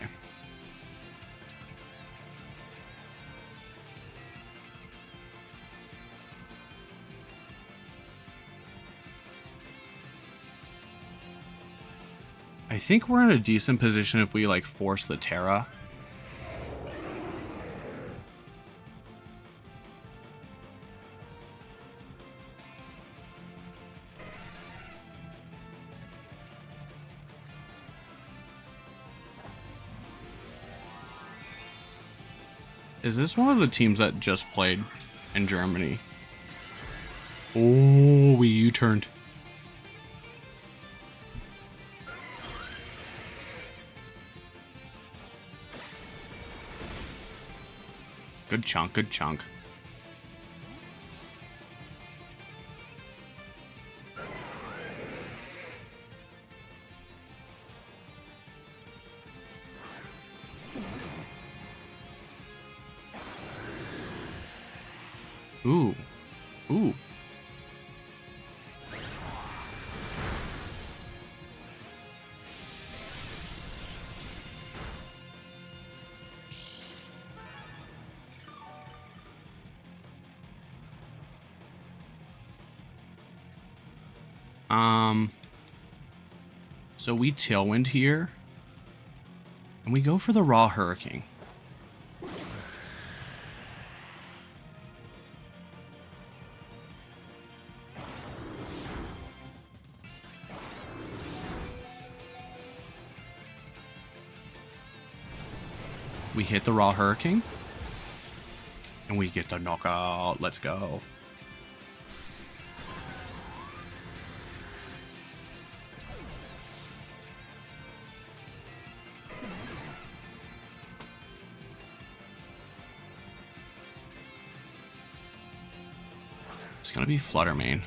[SPEAKER 1] I think we're in a decent position if we like force the Terra. Is this one of the teams that just played in Germany? Oh, we U-turned. Good chunk, good chunk. Ooh. Ooh. So we Tailwind here. And we go for the Raw Hurricane. We hit the Raw Hurricane. And we get the knockout. Let's go. It's gonna be Flutter Mane.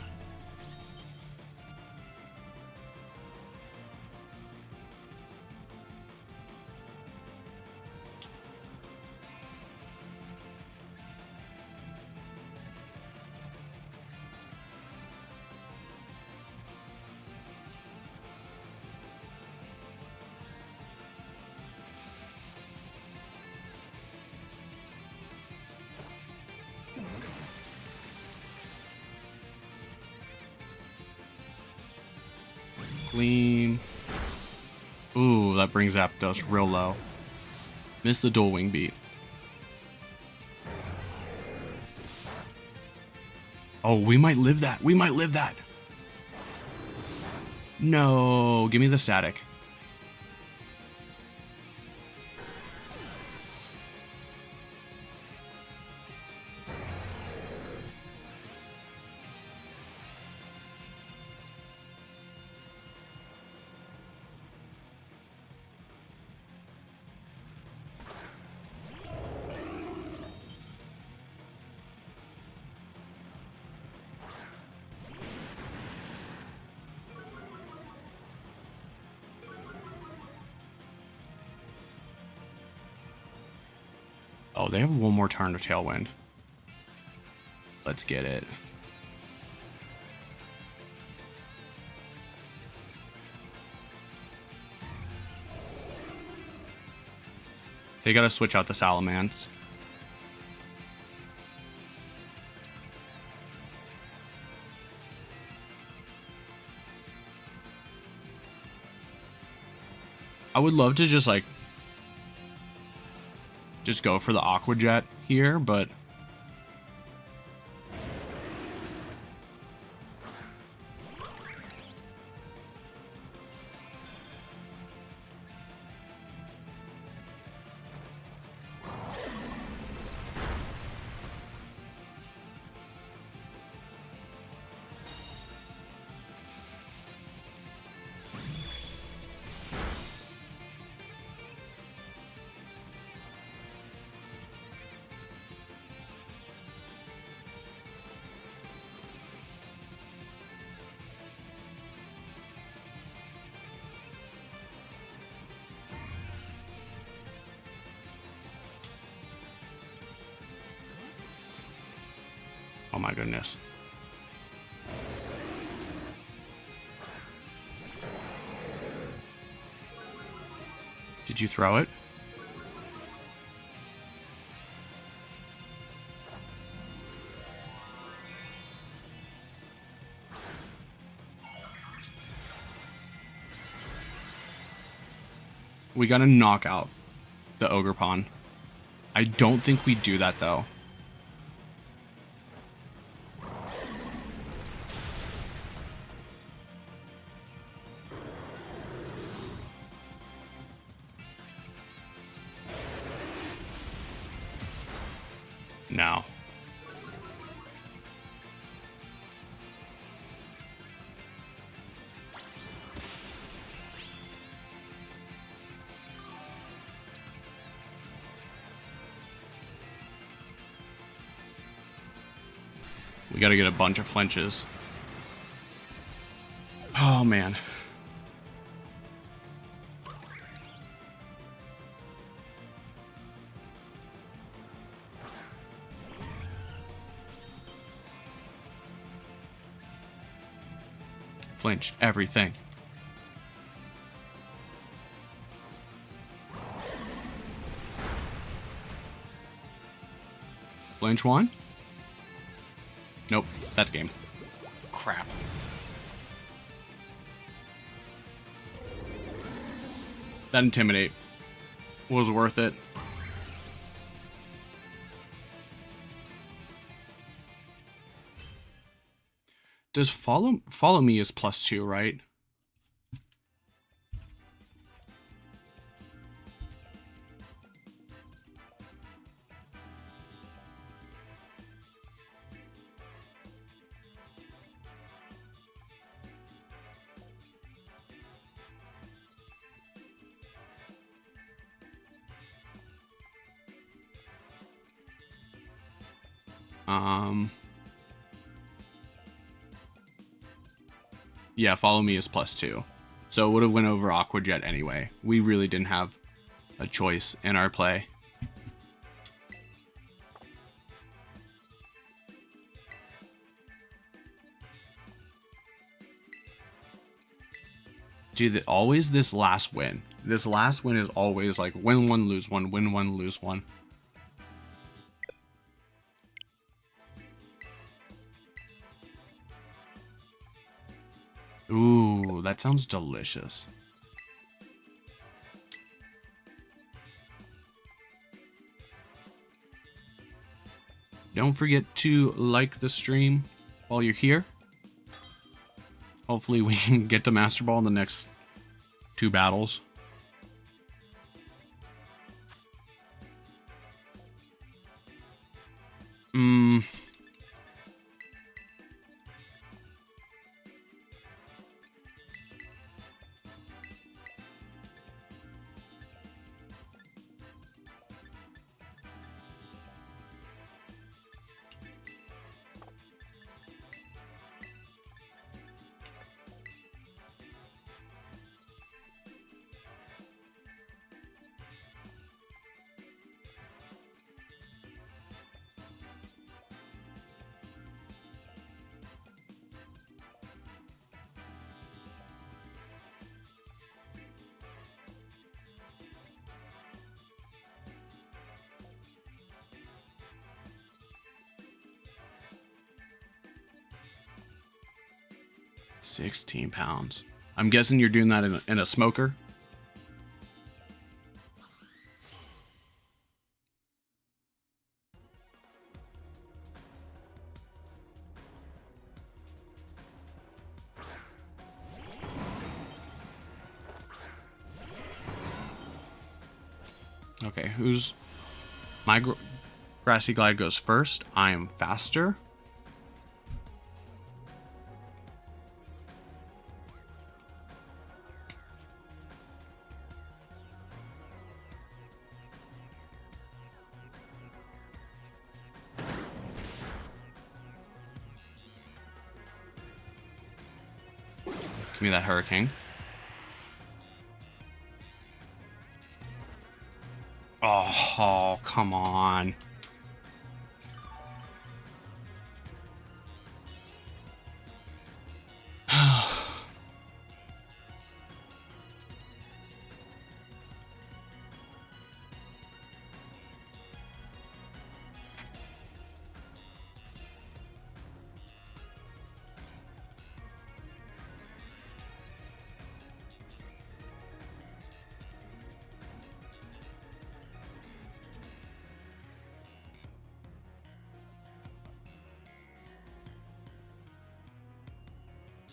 [SPEAKER 1] Gleam. Ooh, that brings Zapdos real low. Missed the dual wing beat. Oh, we might live that. We might live that. No, give me the static. Oh, they have one more turn of Tailwind. Let's get it. They gotta switch out the Salamence. I would love to just go for the Aqua Jet here, but oh my goodness. Did you throw it? We gotta knock out the Ogerpon. I don't think we do that though. No. We gotta get a bunch of flinches. Oh man. Flinch everything. Flinch one? Nope, that's game. Crap. That Intimidate was worth it. Does follow me is +2, right? Yeah, follow me is +2. So it would have went over Aqua Jet anyway. We really didn't have a choice in our play. Dude, always this last win. This last win is always like win one, lose one, win one, lose one. Ooh, that sounds delicious. Don't forget to like the stream while you're here. Hopefully we can get to Master Ball in the next 2 battles. Hmm. £16. I'm guessing you're doing that in a smoker. Okay, who's my Grassy Glide goes first. I am faster. Give me that Hurricane. Oh, come on.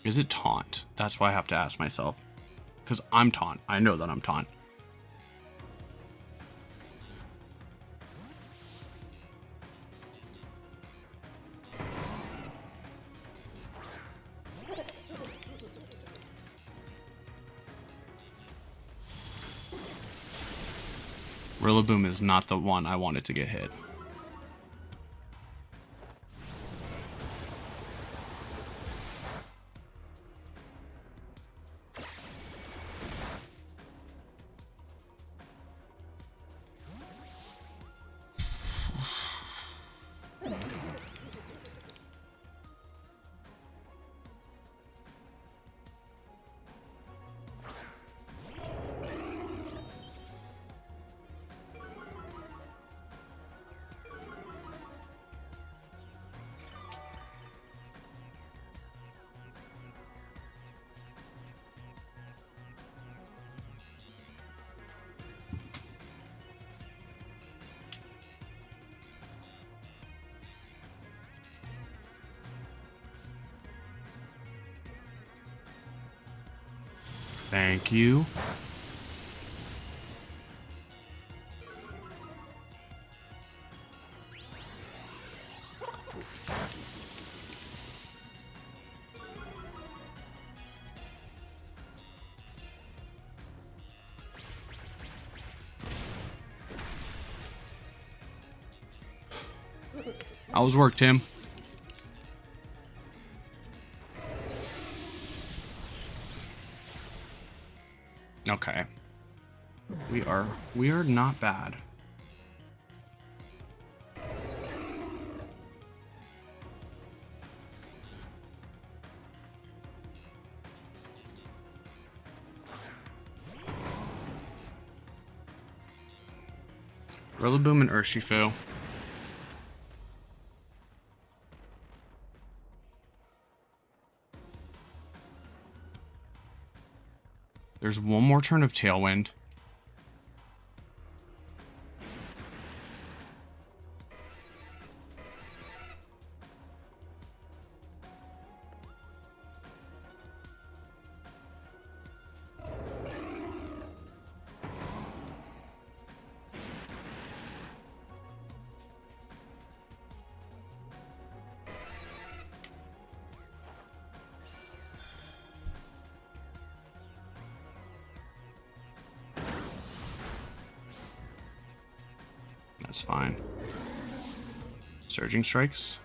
[SPEAKER 1] Is it taunt? That's why I have to ask myself. Because I'm taunt. I know that I'm taunt. Rillaboom is not the one I wanted to get hit. Thank you. How's work, Tim? Okay. We are not bad. Rillaboom and Urshifu. There's one more turn of Tailwind. That's fine. Surging Strikes.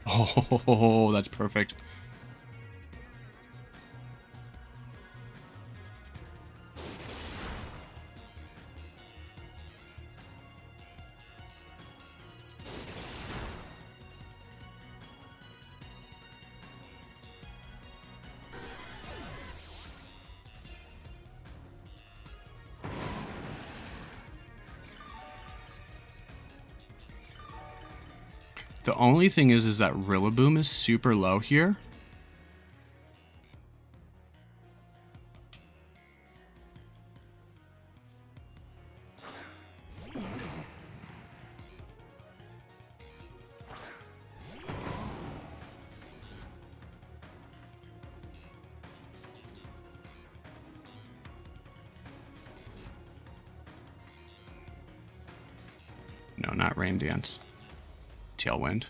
[SPEAKER 1] Oh, that's perfect. The only thing is that Rillaboom is super low here. No, not Rain Dance. Tailwind.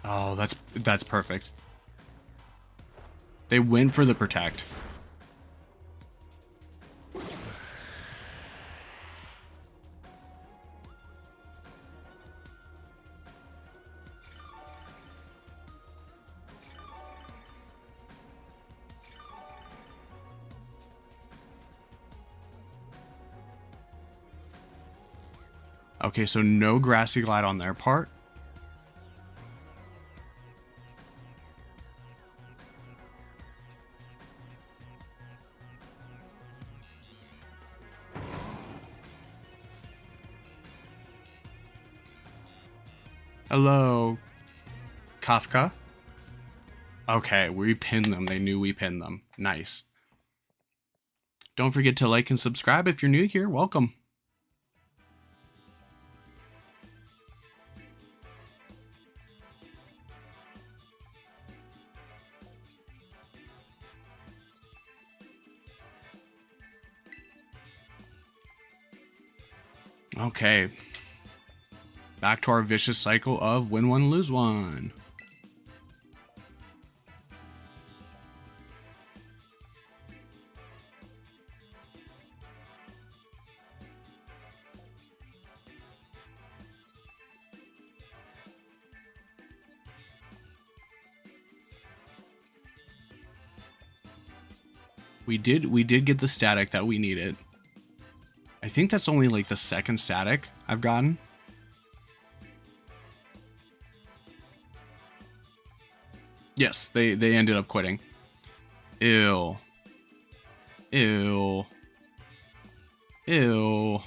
[SPEAKER 1] Oh, that's perfect. They win for the protect. Okay, so no Grassy Glide on their part. Hello, Kafka. Okay, we pinned them. They knew we pinned them. Nice. Don't forget to like and subscribe if you're new here. Welcome. Okay. Back to our vicious cycle of win one, lose one. We did get the static that we needed. I think that's only like the second static I've gotten. Yes, they ended up quitting. Ew. Ew. Ew.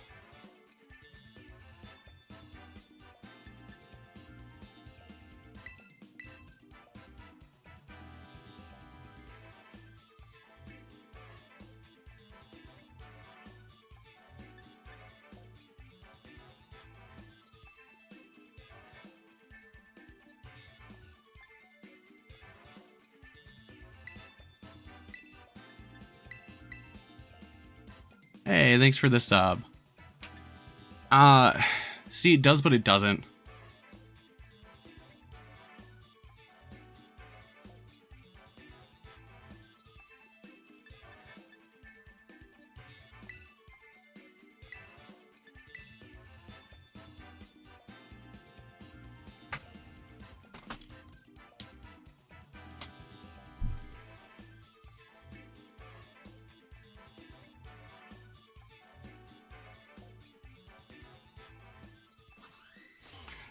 [SPEAKER 1] Hey, thanks for the sub. See, it does, but it doesn't.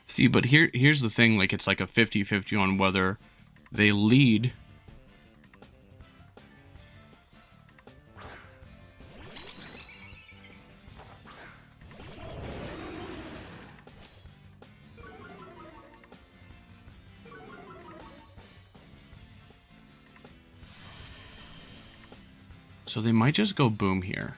[SPEAKER 1] See, but here's the thing, like it's like a 50-50 on whether they lead. So they might just go boom here.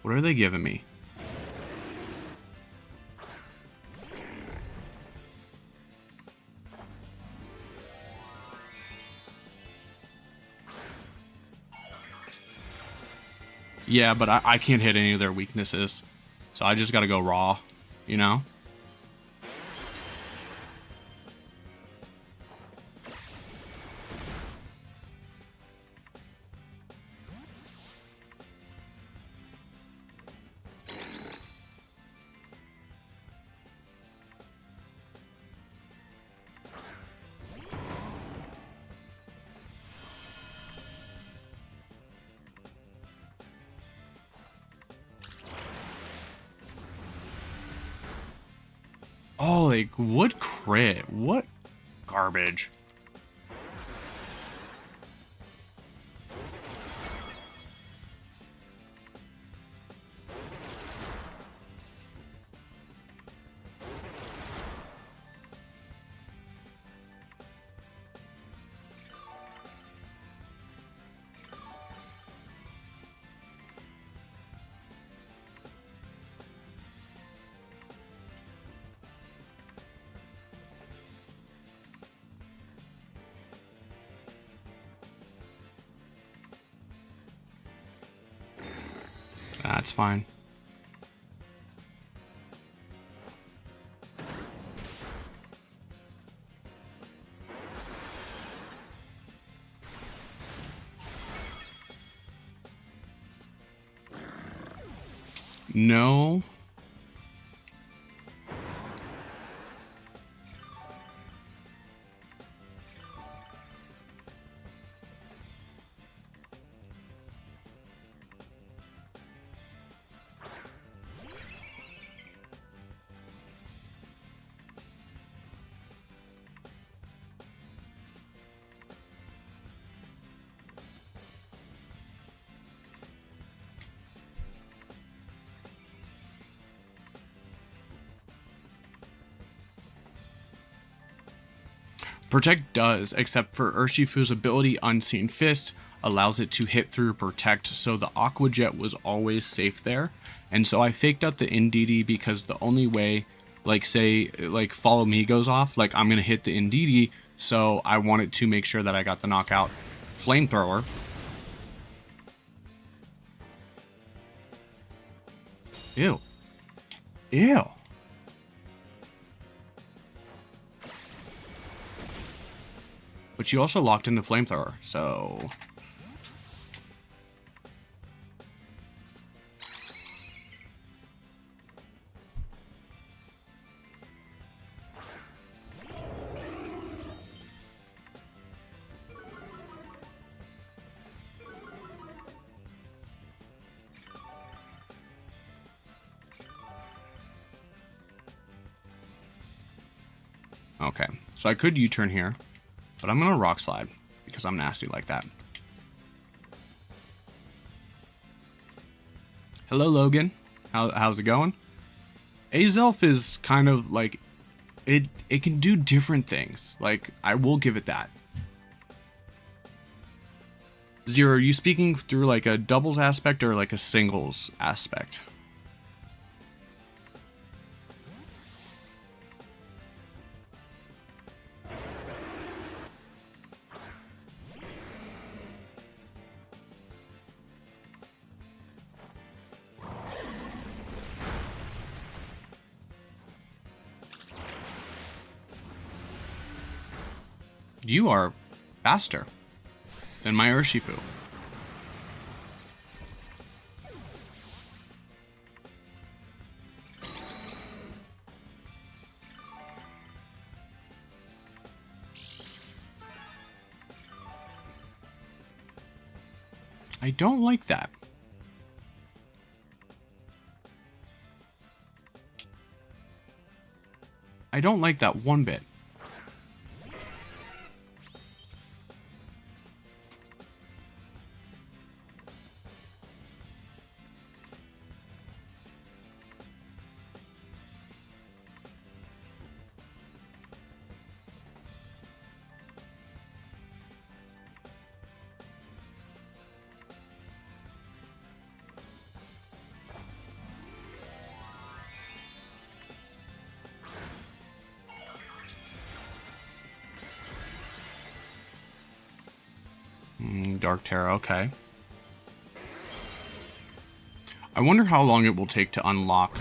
[SPEAKER 1] What are they giving me? Yeah, but I can't hit any of their weaknesses. So I just gotta go raw, you know? Oh, like, what crit? What garbage? That's fine. No. Protect does, except for Urshifu's ability Unseen Fist allows it to hit through Protect, so the Aqua Jet was always safe there. And so I faked out the Indeedee because the only way, like say, like Follow Me goes off, like I'm going to hit the Indeedee, so I wanted to make sure that I got the knockout. Flamethrower. Ew. Ew. But you also locked into Flamethrower, so... Okay, so I could U-turn here, but I'm going to Rock Slide, because I'm nasty like that. Hello, Logan. How's it going? Azelf is kind of like... It can do different things. Like, I will give it that. Zero, are you speaking through like a doubles aspect or like a singles aspect? You are faster than my Urshifu. I don't like that. I don't like that one bit. Dark Terra, okay. I wonder how long it will take to unlock.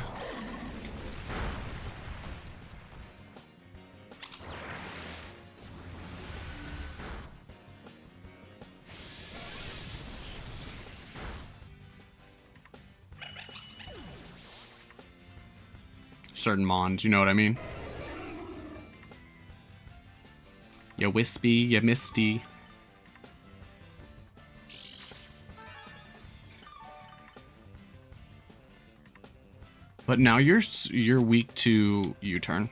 [SPEAKER 1] Certain mons, you know what I mean? You wispy, you misty. But now you're weak to U-turn.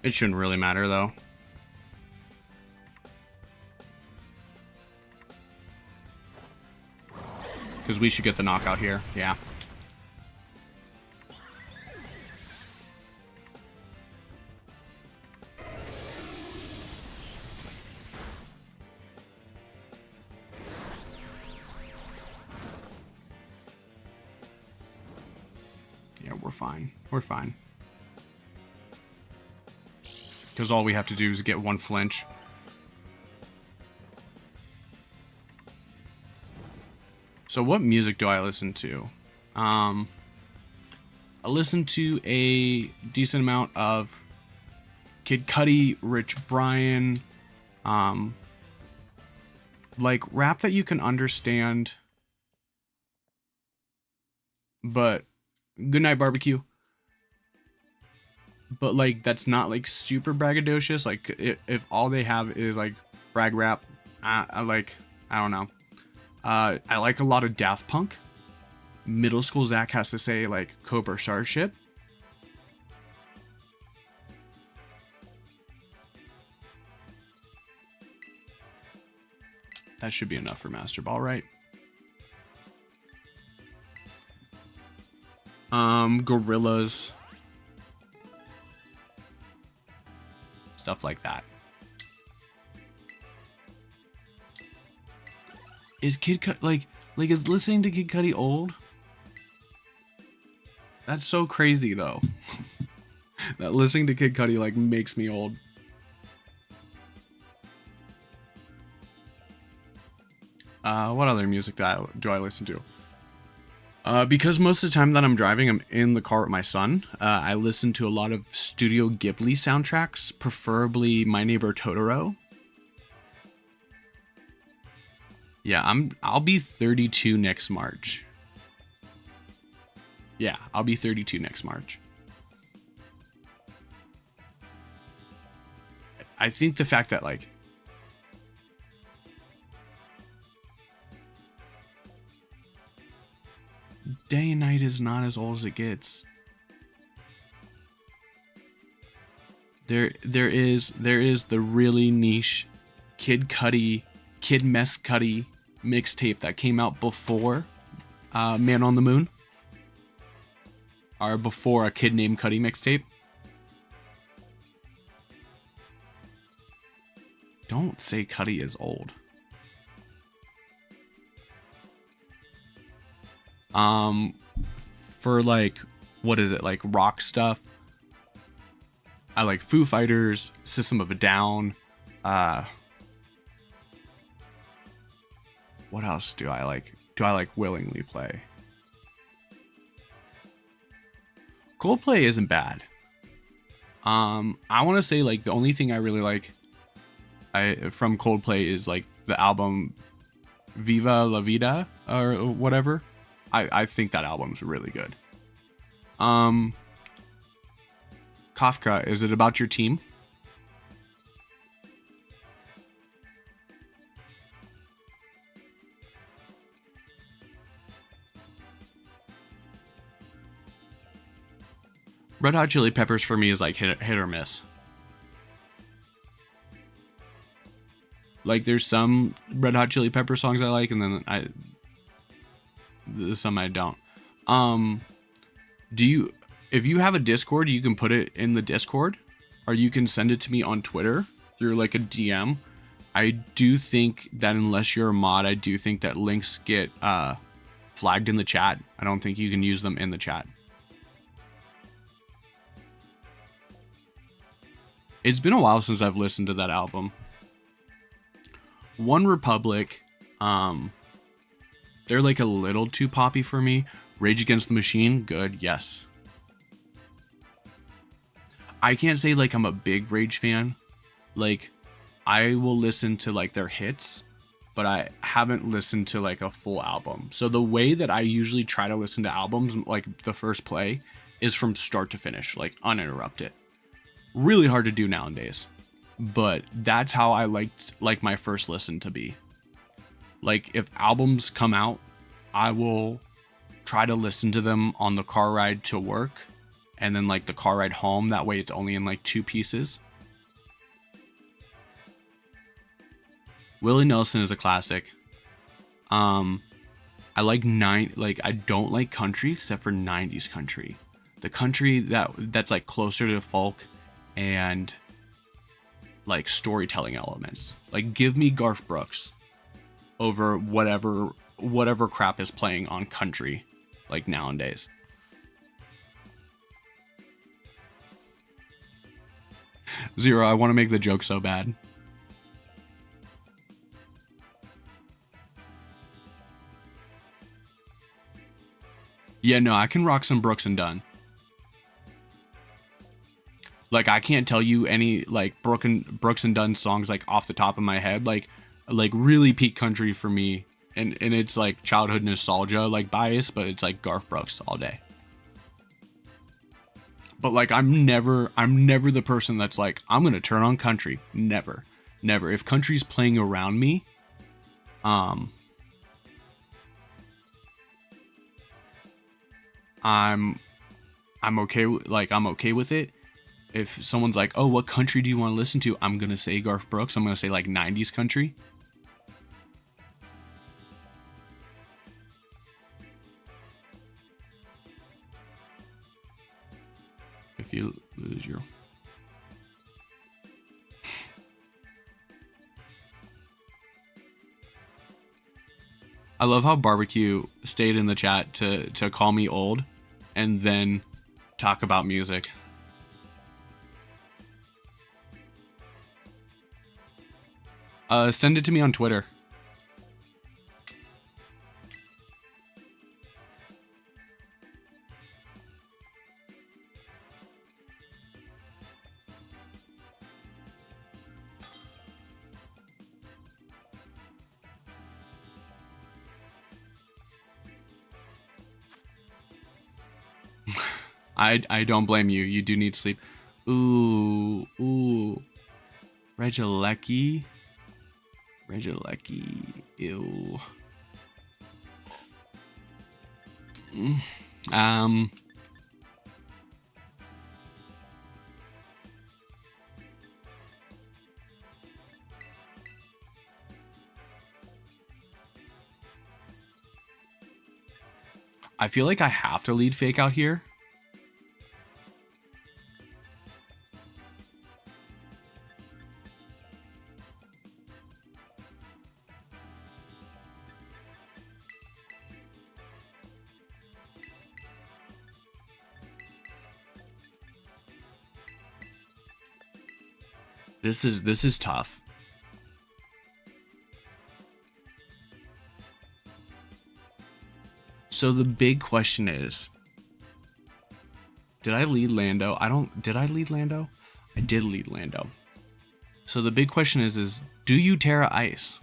[SPEAKER 1] It shouldn't really matter though. Because we should get the knockout here. Yeah. Yeah, we're fine. We're fine. Because all we have to do is get one flinch. So what music do I listen to? I listen to a decent amount of Kid Cudi, Rich Brian, like rap that you can understand. But Goodnight Barbecue. But like that's not like super braggadocious. Like if all they have is like brag rap, I don't know. I like a lot of Daft Punk. Middle school Zach has to say like Cobra Starship. That should be enough for Masterball, right? Gorillas. Stuff like that. Is Kid Cudi like is listening to Kid Cudi old? That's so crazy though. That listening to Kid Cudi like makes me old. What other music do I listen to? Because most of the time that I'm driving, I'm in the car with my son. I listen to a lot of Studio Ghibli soundtracks, preferably My Neighbor Totoro. Yeah, I'll be 32 next March. Yeah, I'll be 32 next March. I think the fact that like Day and Night is not as old as it gets. There is the really niche Kid Cudi, Kid Mess Cudi mixtape that came out before Man on the Moon. Or before a Kid Named Cudi mixtape. Don't say Cudi is old. For like, what is it, like rock stuff? I like Foo Fighters, System of a Down. What else do I like? Do I like willingly play? Coldplay isn't bad. I want to say like the only thing I really like from Coldplay is like the album Viva La Vida or whatever. I think that album's really good. Kafka, is it about your team? Red Hot Chili Peppers for me is like hit or miss. Like there's some Red Hot Chili Pepper songs I like, and then some I don't. If you have a Discord, you can put it in the Discord, or you can send it to me on Twitter through like a DM. I do think that unless you're a mod, I do think that links get flagged in the chat. I don't think you can use them in the chat. It's been a while since I've listened to that album. One Republic, they're like a little too poppy for me. Rage Against the Machine, good, yes. I can't say like I'm a big Rage fan. Like, I will listen to like their hits, but I haven't listened to like a full album. So the way that I usually try to listen to albums, like the first play, is from start to finish, like uninterrupted. Really hard to do nowadays, but that's how I liked like my first listen to be. Like if albums come out, I will try to listen to them on the car ride to work and then like the car ride home. That way it's only in like 2 pieces. Willie Nelson is a classic. I like I don't like country except for 90s country. The country that's like closer to folk and like storytelling elements. Like give me Garth Brooks over whatever crap is playing on country like nowadays. Zero, I want to make the joke so bad. Yeah, no, I can rock some Brooks and Dunn. Like I can't tell you any like Brooks and Dunn songs like off the top of my head. Like really peak country for me, and it's like childhood nostalgia like bias, but it's like Garth Brooks all day. But like I'm never the person that's like I'm gonna turn on country. Never. If country's playing around me, I'm okay. I'm okay with it. If someone's like, oh, what country do you want to listen to? I'm going to say Garth Brooks. I'm going to say like 90s country. If you lose your... I love how Barbecue stayed in the chat to call me old and then talk about music. Send it to me on Twitter. I don't blame you. You do need sleep. Ooh. Regilecki. Ew. I feel like I have to lead fake out here. This is tough. So the big question is, did I lead Lando? Did I lead Lando? I did lead Lando. So the big question is do you Terra Ice?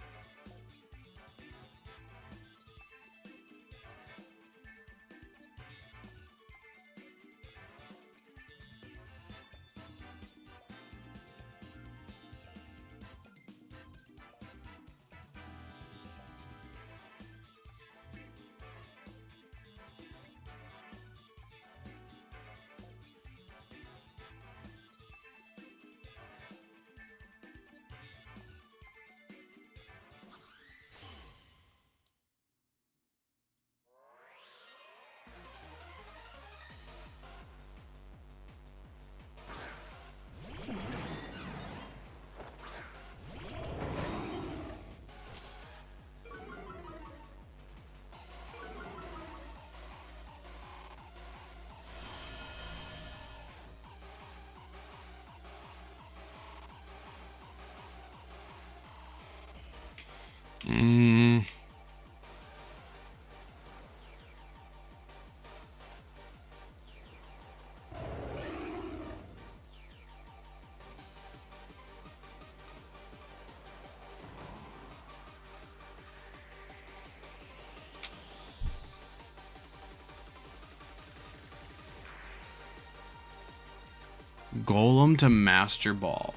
[SPEAKER 1] Golem to Masterball.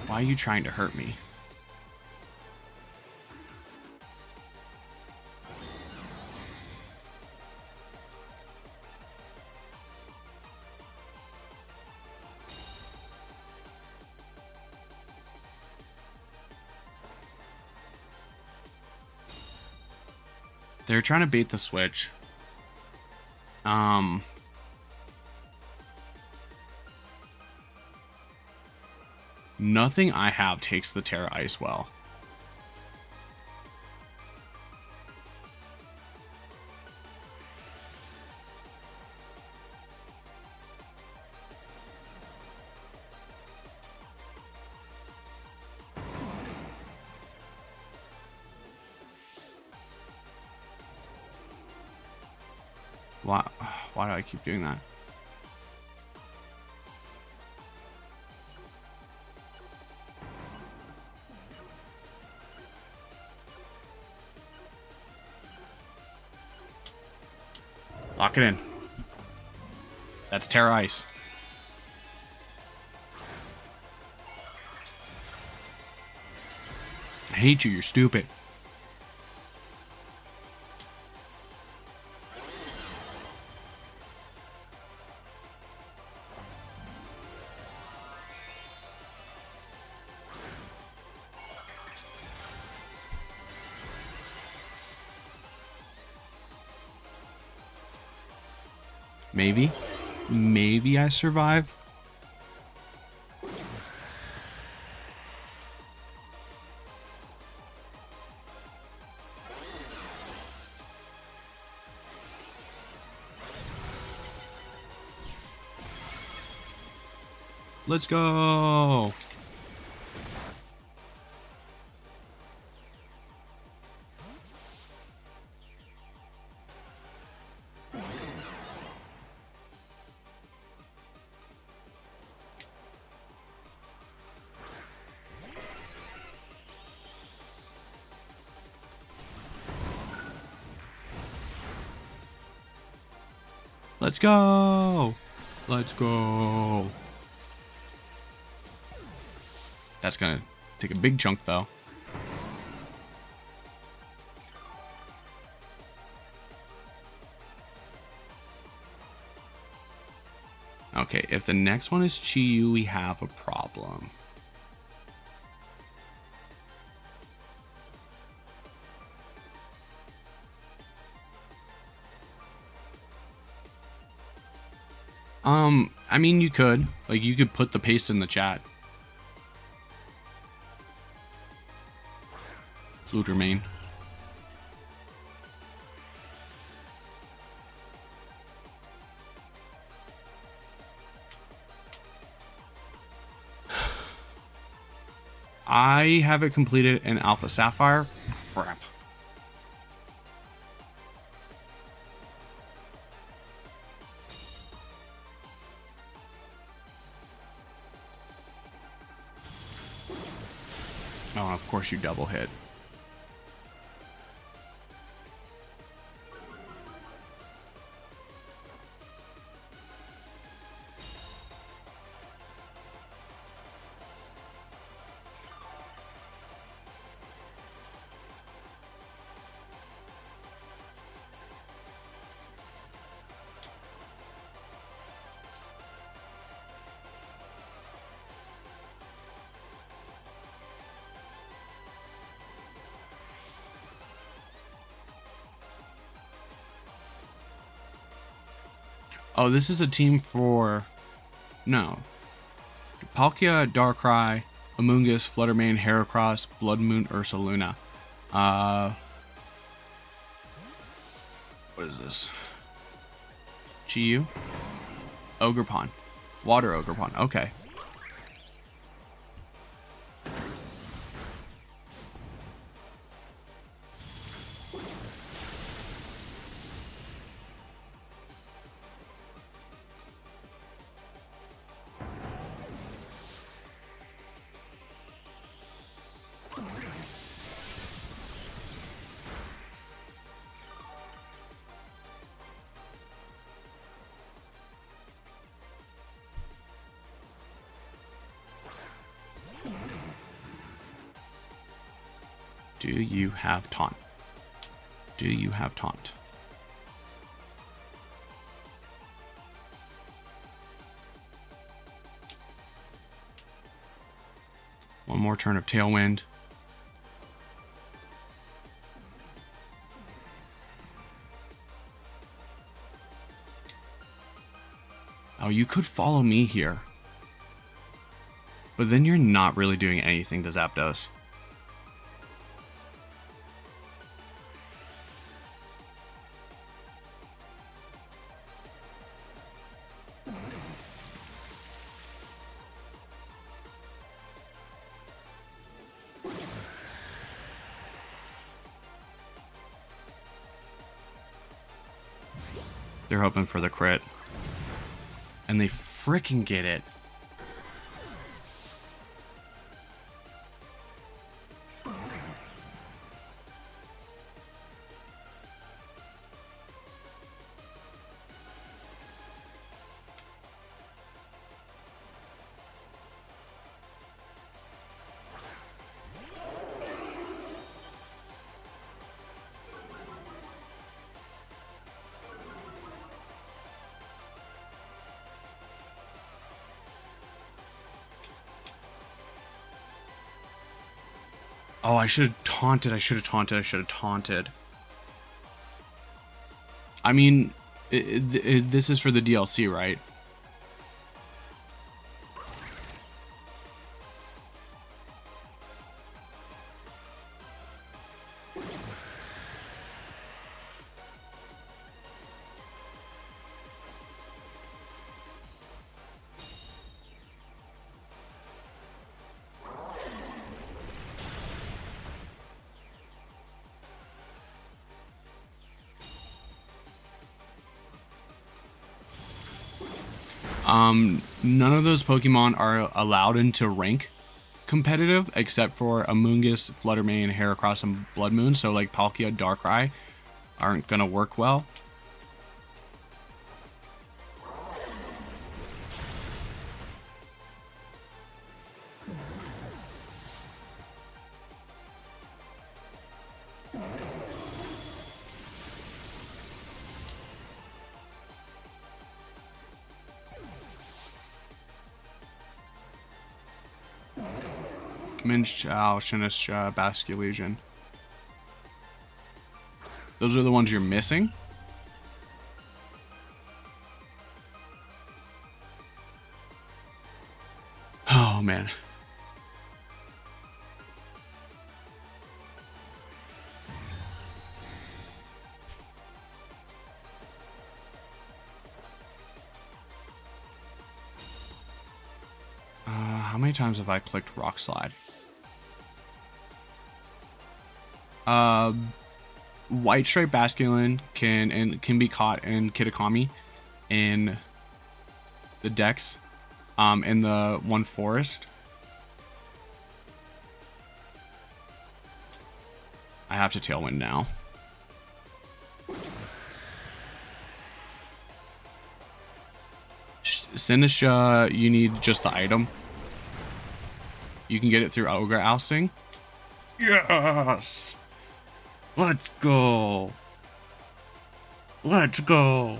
[SPEAKER 1] Why are you trying to hurt me? They're trying to bait the switch. Nothing I have takes the Terra Ice well. Why do I keep doing that? Lock it in. That's Terra Ice. I hate you, you're stupid. Maybe I survive. Let's go. Let's go. Let's go. That's gonna take a big chunk though. Okay, if the next one is Chi-Yu, we have a problem. I mean, you could. Like, you could put the paste in the chat. Fluid remain. I have it completed in Alpha Sapphire. Crap. Oh, of course you double hit. Oh, this is a team for... No. Palkia, Darkrai, Amoonguss, Fluttermane, Heracross, Blood Moon, Ursaluna. What is this? Chi-Yu? Ogerpon. Water Ogerpon. Okay. Do you have taunt? Do you have taunt? One more turn of Tailwind. Oh, you could follow me here. But then you're not really doing anything to Zapdos. They're hoping for the crit. And they freaking get it. Oh, I should have taunted. I should have taunted. I should have taunted. I mean, this is for the DLC, right? None of those Pokemon are allowed into rank competitive except for Amoonguss, Fluttermane, Heracross, and Blood Moon. So like Palkia, Darkrai aren't gonna work well. Minchao, Shinish, Basculegion. Those are the ones you're missing? Oh, man. How many times have I clicked Rock Slide? White Stripe Basculin can be caught in Kitakami in the Dex, in the one forest. I have to Tailwind now. Sinisha, you need just the item. You can get it through Ogre Ousting. Yes! Let's go! Let's go!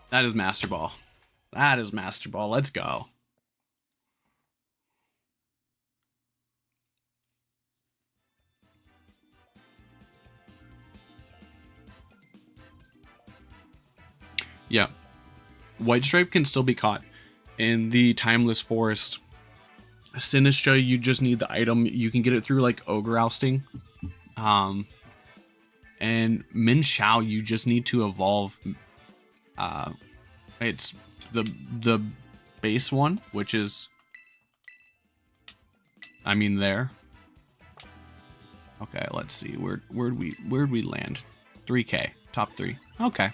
[SPEAKER 1] That is Masterball. That is Masterball. Let's go. Yeah. White Stripe can still be caught in the Timeless Forest. Sinistra, you just need the item. You can get it through like Ogre Ousting. And Minchao, you just need to evolve. It's the base one, which is, I mean, there. Okay, let's see. Where'd we land? 3K, top 3. Okay.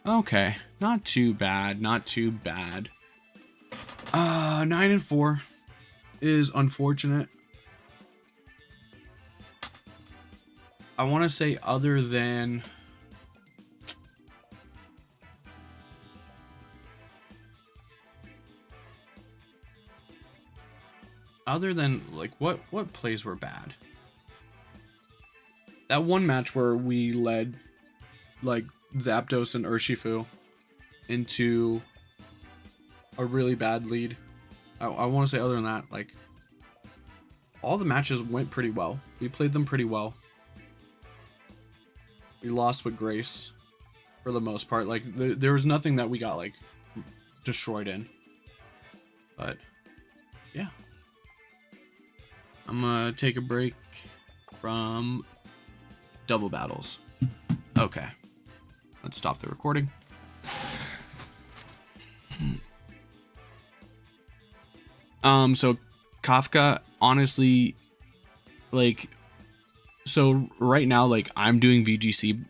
[SPEAKER 1] Okay, not too bad, not too bad. 9-4 is unfortunate. I want to say other than like what plays were bad. That one match where we led like Zapdos and Urshifu into a really bad lead. I want to say other than that, like all the matches went pretty well. We played them pretty well. We lost with grace for the most part. Like there was nothing that we got like destroyed in. But yeah. I'm gonna take a break from double battles. Okay. Let's stop the recording. So Kafka, honestly, like, so right now, like, I'm doing VGC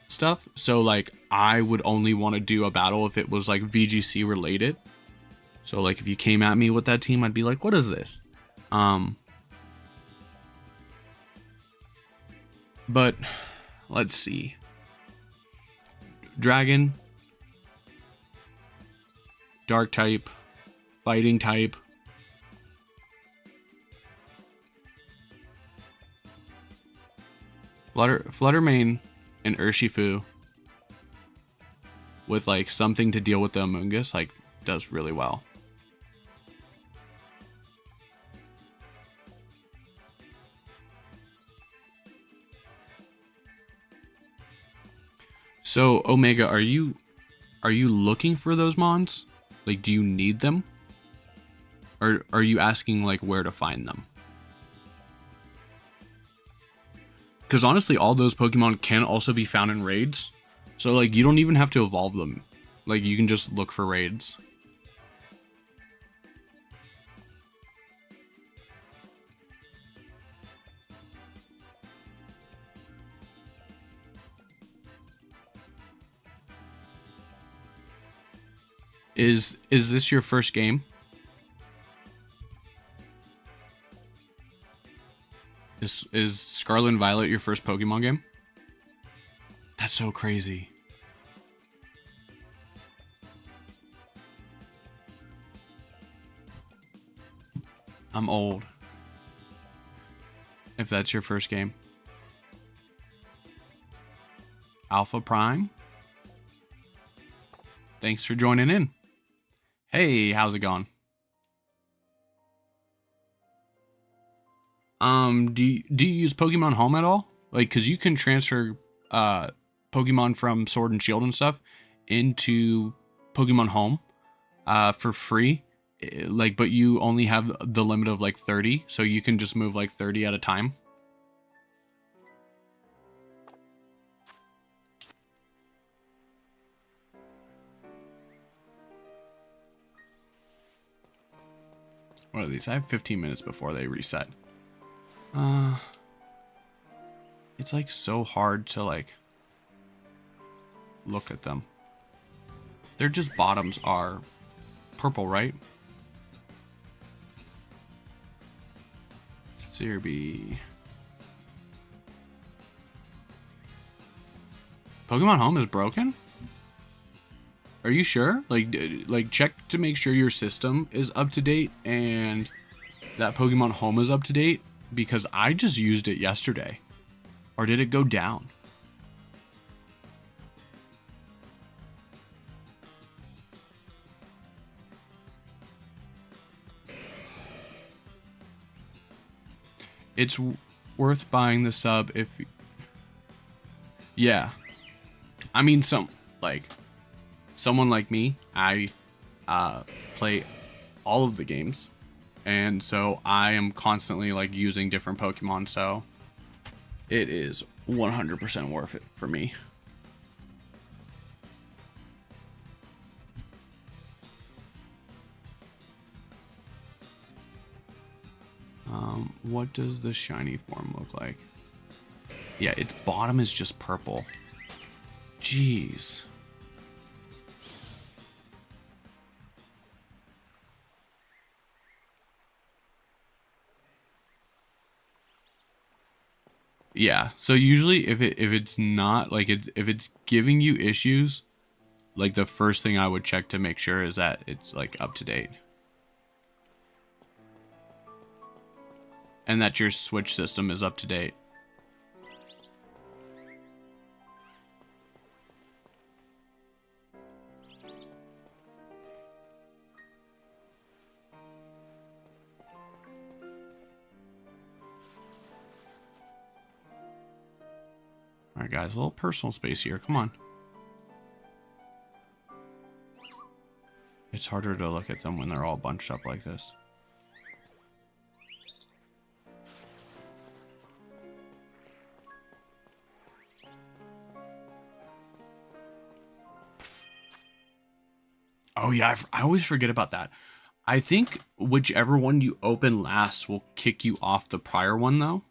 [SPEAKER 1] stuff. So, like, I would only want to do a battle if it was, like, VGC related. So, like, if you came at me with that team, I'd be like, what is this? But let's see. Dragon, dark type, fighting type. Fluttermane and Urshifu with like something to deal with the Amoonguss like does really well. So Omega, are you looking for those mons? Like, do you need them? Or are you asking like where to find them? Because honestly, all those Pokemon can also be found in raids. So like you don't even have to evolve them. Like you can just look for raids. Is this your first game? Is Scarlet and Violet your first Pokemon game? That's so crazy. I'm old. If that's your first game. Alpha Prime? Thanks for joining in. Hey, how's it going? Do you use Pokemon Home at all? Like, cause you can transfer Pokemon from Sword and Shield and stuff into Pokemon Home for free. Like, but you only have the limit of like 30, so you can just move like 30 at a time. What are these? I have 15 minutes before they reset. It's like so hard to like look at them. They're just bottoms are purple, right? Searby. Pokemon Home is broken? Are you sure? Like check to make sure your system is up to date and that Pokemon Home is up to date, because I just used it yesterday. Or did it go down? It's worth buying the sub if... Yeah. I mean, someone like me, I play all of the games. And so I am constantly like using different Pokemon, so it is 100% worth it for me. What does the shiny form look like? Yeah, its bottom is just purple. Jeez. Yeah. So usually if it's not like if it's giving you issues, like the first thing I would check to make sure is that it's like up to date. And that your switch system is up to date. All right, guys, a little personal space here. Come on. It's harder to look at them when they're all bunched up like this. Oh yeah, I always forget about that. I think whichever one you open last will kick you off the prior one, though.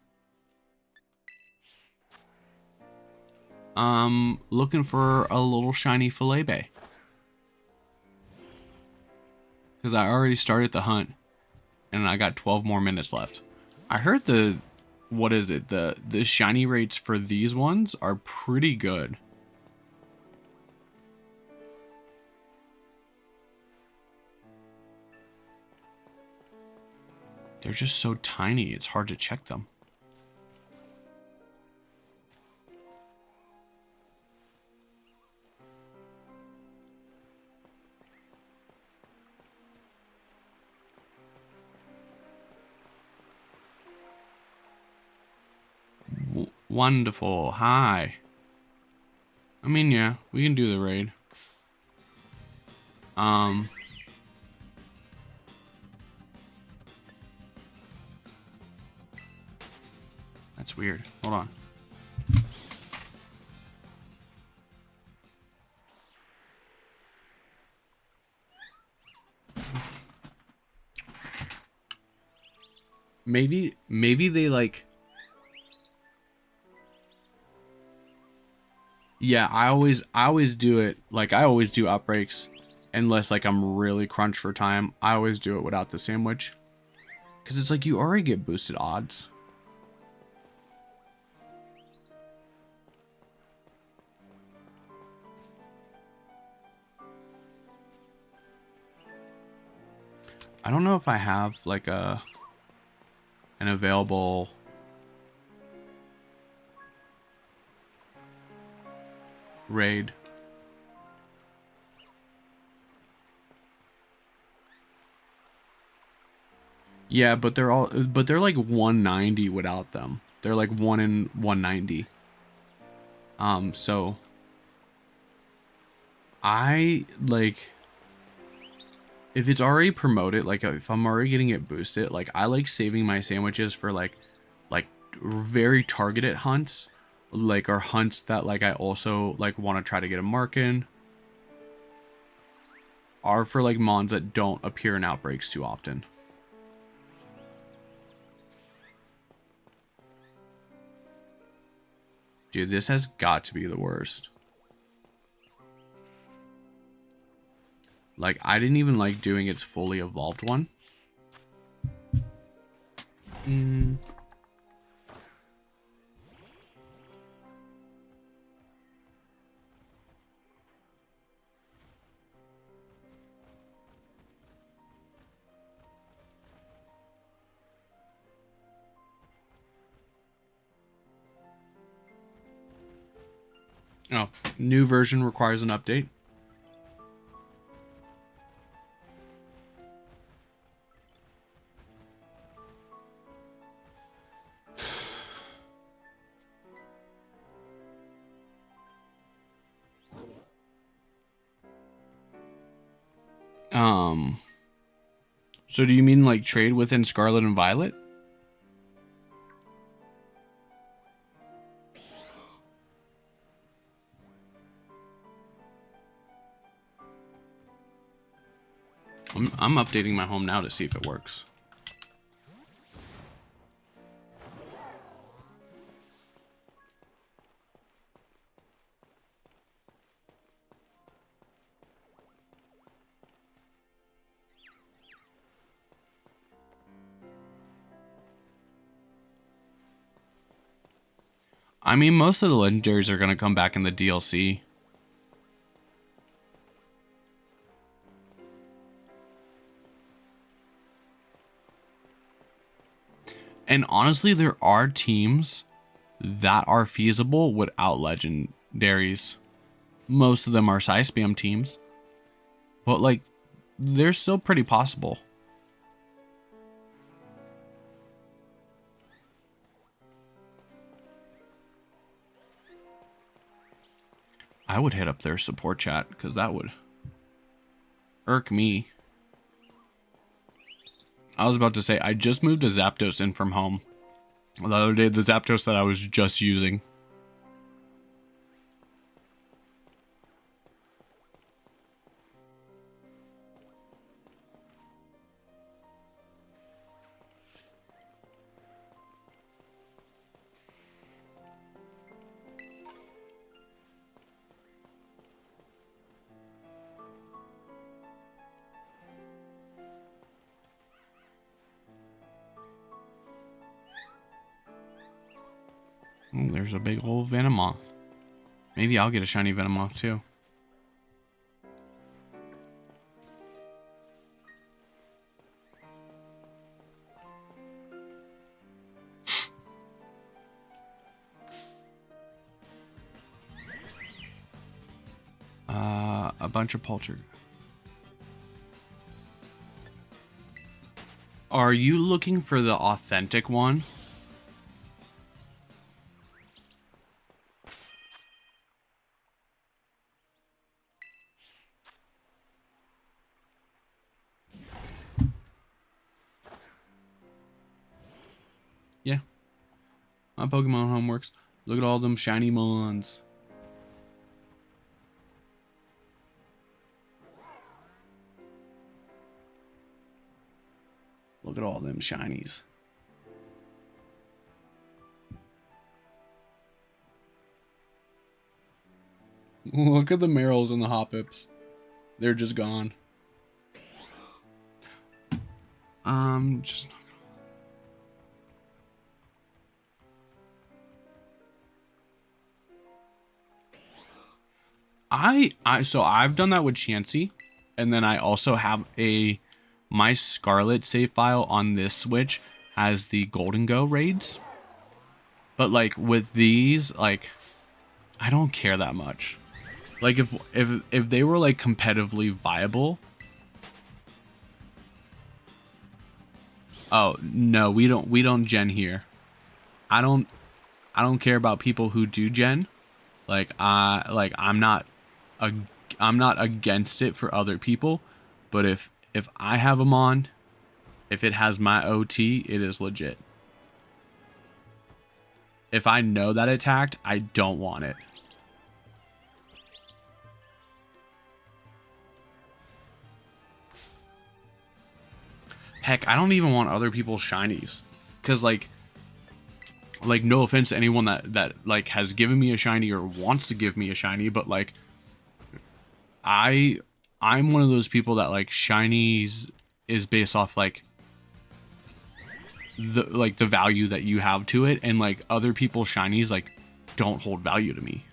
[SPEAKER 1] Looking for a little shiny fillet bay. Because I already started the hunt, and I got 12 more minutes left. I heard what is it? The shiny rates for these ones are pretty good. They're just so tiny, it's hard to check them. Wonderful. Hi. I mean, yeah, we can do the raid. That's weird. Hold on. Maybe they like. Yeah, I always do it. Like I always do outbreaks, unless like I'm really crunched for time. I always do it without the sandwich, because it's like you already get boosted odds. I don't know if I have like an available raid. Yeah, but they're like 190 without them. They're like 1 in 190. So I like if it's already promoted, like if I'm already getting it boosted, like I like saving my sandwiches for like very targeted hunts, like or hunts that like I also like want to try to get a mark in, are for like mons that don't appear in outbreaks too often. Dude, this has got to be the worst. Like, I didn't even like doing its fully evolved one. Oh, new version requires an update. So do you mean like trade within Scarlet and Violet? I'm updating my home now to see if it works. I mean, most of the legendaries are going to come back in the DLC. And honestly, there are teams that are feasible without legendaries. Most of them are size spam teams. But like, they're still pretty possible. I would hit up their support chat because that would irk me. I was about to say, I just moved a Zapdos in from home. The other day, the Zapdos that I was just using. Oh, there's a big old Venomoth. Maybe I'll get a shiny Venomoth too. A bunch of Polter. Are you looking for the authentic one? Yeah. My Pokemon home works. Look at all them shiny mons. Look at all them shinies. Look at the Merrills and the Hoppips. They're just gone. Just not gonna... So I've done that with Chansey, and then I also have my Scarlet save file on this Switch has the Golden Go raids. But like with these, like I don't care that much. Like if they were like competitively viable. Oh, no, we don't gen here. I don't care about people who do gen. I'm not against it for other people, but if I have them on, if it has my OT, it is legit. If I know that it tagged, I don't want it. Heck, I don't even want other people's shinies. Cause like no offense to anyone that like has given me a shiny or wants to give me a shiny, but like I'm one of those people that like shinies is based off like the value that you have to it, and like other people's shinies like don't hold value to me.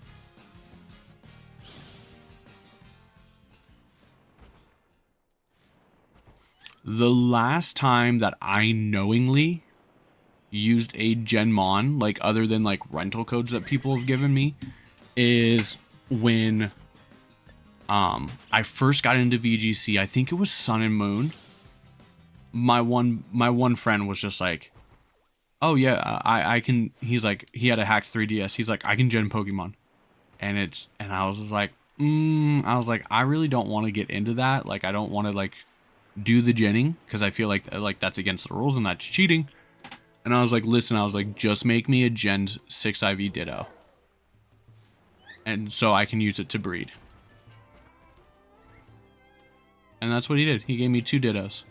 [SPEAKER 1] The last time that I knowingly used a Genmon, like other than like rental codes that people have given me, is when I first got into VGC. I think it was Sun and Moon. My one friend was just like, oh yeah, I can, he's like, he had a hacked 3DS. He's like, I can gen Pokemon. And I was just like, I really don't want to get into that. Like, I don't want to like do the genning because I feel like that's against the rules and that's cheating. And I was like, listen, I was like, just make me a Gen 6 IV Ditto. And so I can use it to breed. And that's what he did. He gave me 2 Dittos.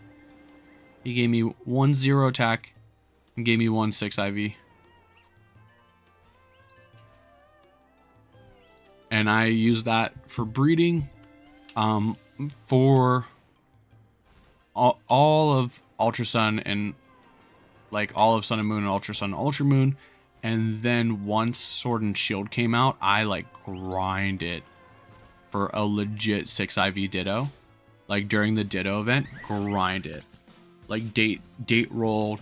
[SPEAKER 1] He gave me 1 0 attack and gave me 1 6 IV. And I used that for breeding, for all of Ultra Sun and like all of Sun and Moon and Ultra Sun and Ultra Moon. And then once Sword and Shield came out, I like grinded for a legit 6 IV Ditto. Like during the Ditto event, grind it. Like date rolled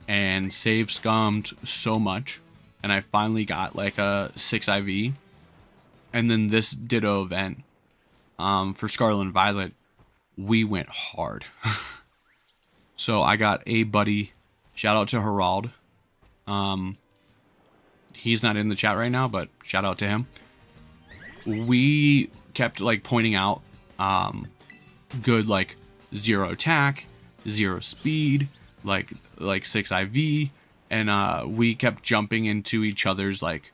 [SPEAKER 1] and save scummed so much. And I finally got like a 6 IV. And then this Ditto event, for Scarlet and Violet, we went hard. So I got a buddy, shout out to Herald. He's not in the chat right now, but shout out to him. We kept like pointing out good like 0 attack, 0 speed, like 6 IV, and we kept jumping into each other's like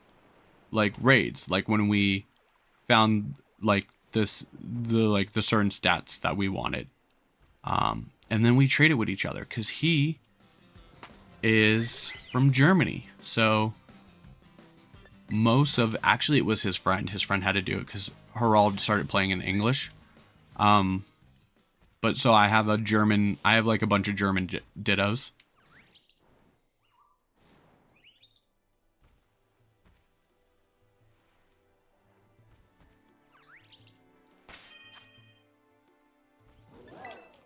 [SPEAKER 1] raids, like when we found like the certain stats that we wanted, and then we traded with each other because he is from Germany, so actually it was his friend had to do it because Herald started playing in English. But so I have like a bunch of German dittos.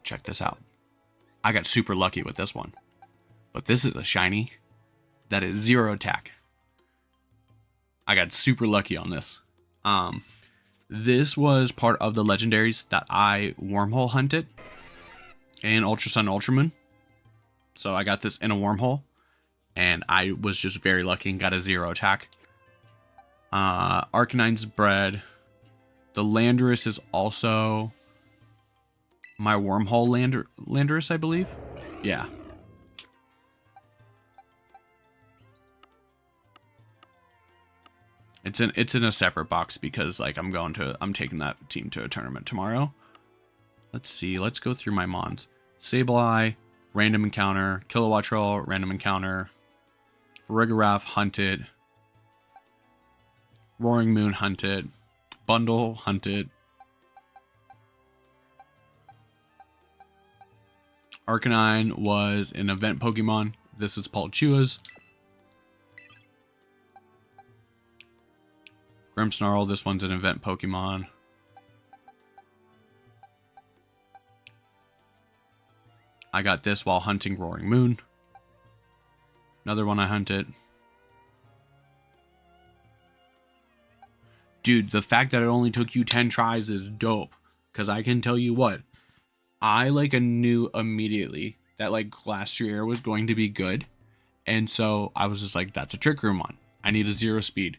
[SPEAKER 1] Check this out. I got super lucky with this one. But this is a shiny that is 0 attack. I got super lucky on this. This was part of the legendaries that I wormhole hunted in Ultra Sun Ultra Moon. So I got this in a wormhole, and I was just very lucky and got a 0 attack. Arcanine's bred. The Landorus is also my wormhole Landorus, I believe. Yeah. It's in a separate box because like I'm taking that team to a tournament tomorrow. Let's see. Let's go through my mons. Sableye, random encounter. Kilowattrel, random encounter. Farigiraf, hunted. Roaring Moon, hunted. Bundle, hunted. Arcanine was an event Pokemon. This is Palchua's. Grimmsnarl, this one's an event Pokemon. I got this while hunting Roaring Moon. Another one I hunted. Dude, the fact that it only took you 10 tries is dope. Because I can tell you what. I knew immediately that like Glastrier was going to be good. And so I was just like, that's a Trick Room one. I need a 0 speed.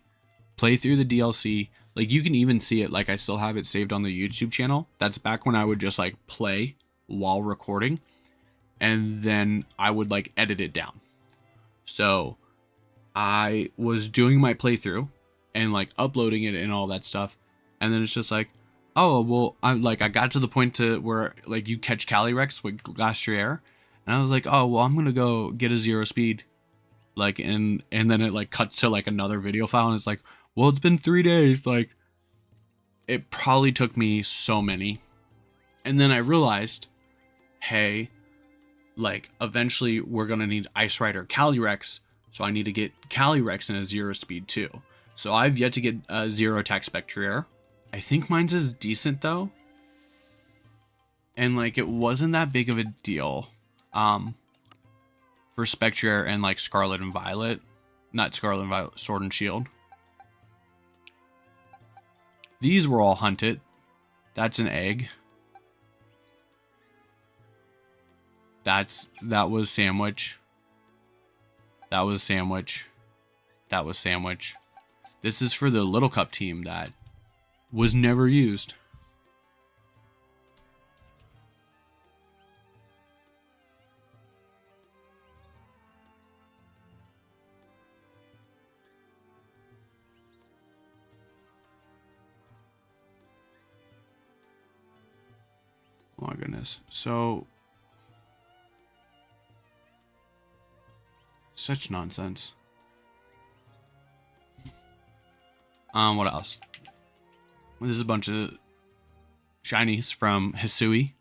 [SPEAKER 1] Play through the DLC. Like you can even see it. Like I still have it saved on the YouTube channel. That's back when I would just like play while recording. And then I would like edit it down. So I was doing my playthrough and like uploading it and all that stuff. And then it's just like, oh, well, I got to the point to where like you catch Calyrex with Glastrier. And I was like, oh, well, I'm going to go get a 0 speed. Like, and then it like cuts to like another video file. And it's like, well, it's been 3 days. Like, it probably took me so many. And then I realized, hey, like, eventually we're going to need Ice Rider Calyrex. So I need to get Calyrex in a 0 speed too. So I've yet to get a 0 attack Spectrier. I think mine's is decent though. And like, it wasn't that big of a deal. For Spectrier and like Scarlet and Violet. Not Scarlet and Violet, Sword and Shield. These were all hunted. That's an egg. That was Sandwich. That was Sandwich. That was Sandwich. This is for the Little Cup team that was never used. Oh my goodness. So such nonsense. What else? This is a bunch of shinies from Hisui.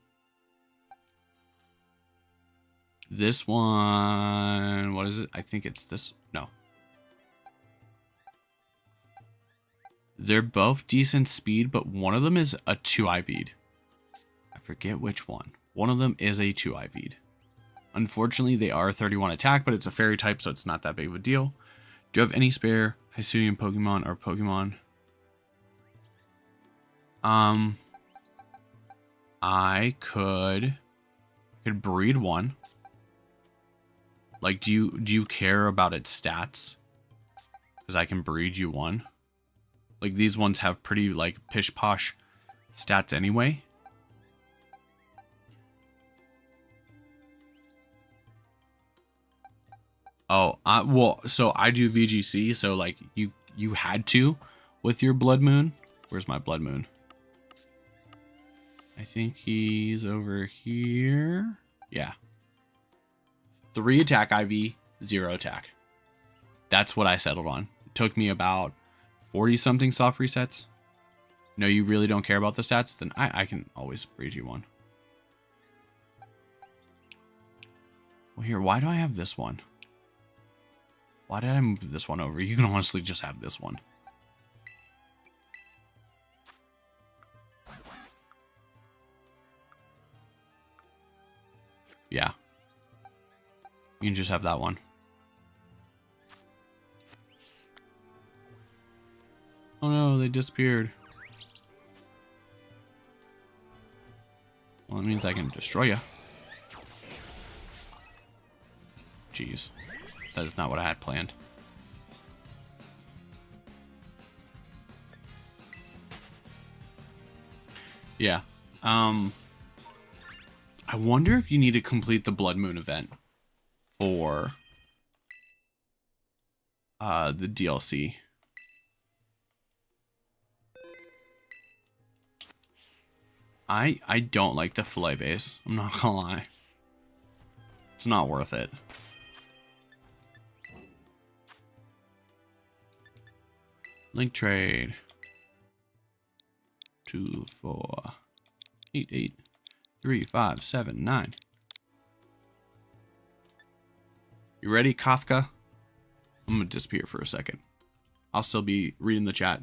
[SPEAKER 1] This one, what is it? I think it's this. No. They're both decent speed, but one of them is a 2 IV'd. I forget which one. One of them is a 2 IV'd. Unfortunately, they are 31 attack, but it's a fairy type, so it's not that big of a deal. Do you have any spare Hisuian Pokemon or Pokemon? I could breed one. Like, do you care about its stats? Because I can breed you one. Like, these ones have pretty, like, pish-posh stats anyway. Oh, well, so I do VGC, so, like, you had to with your Blood Moon. Where's my Blood Moon? I think he's over here. Yeah. 3 attack IV, 0 attack. That's what I settled on. It took me about 40-something soft resets. No, you really don't care about the stats? Then I can always breed you one. Well, here, why do I have this one? Why did I move this one over? You can honestly just have this one. Yeah. You can just have that one. Oh no, they disappeared. Well, it means I can destroy you. Jeez. That is not what I had planned. Yeah. I wonder if you need to complete the Blood Moon event for the DLC. I don't like the fillet base. I'm not gonna lie. It's not worth it. Link trade. 2, 4, 8, 8, 3, 5, 7, 9. You ready, Kafka? I'm gonna disappear for a second. I'll still be reading the chat.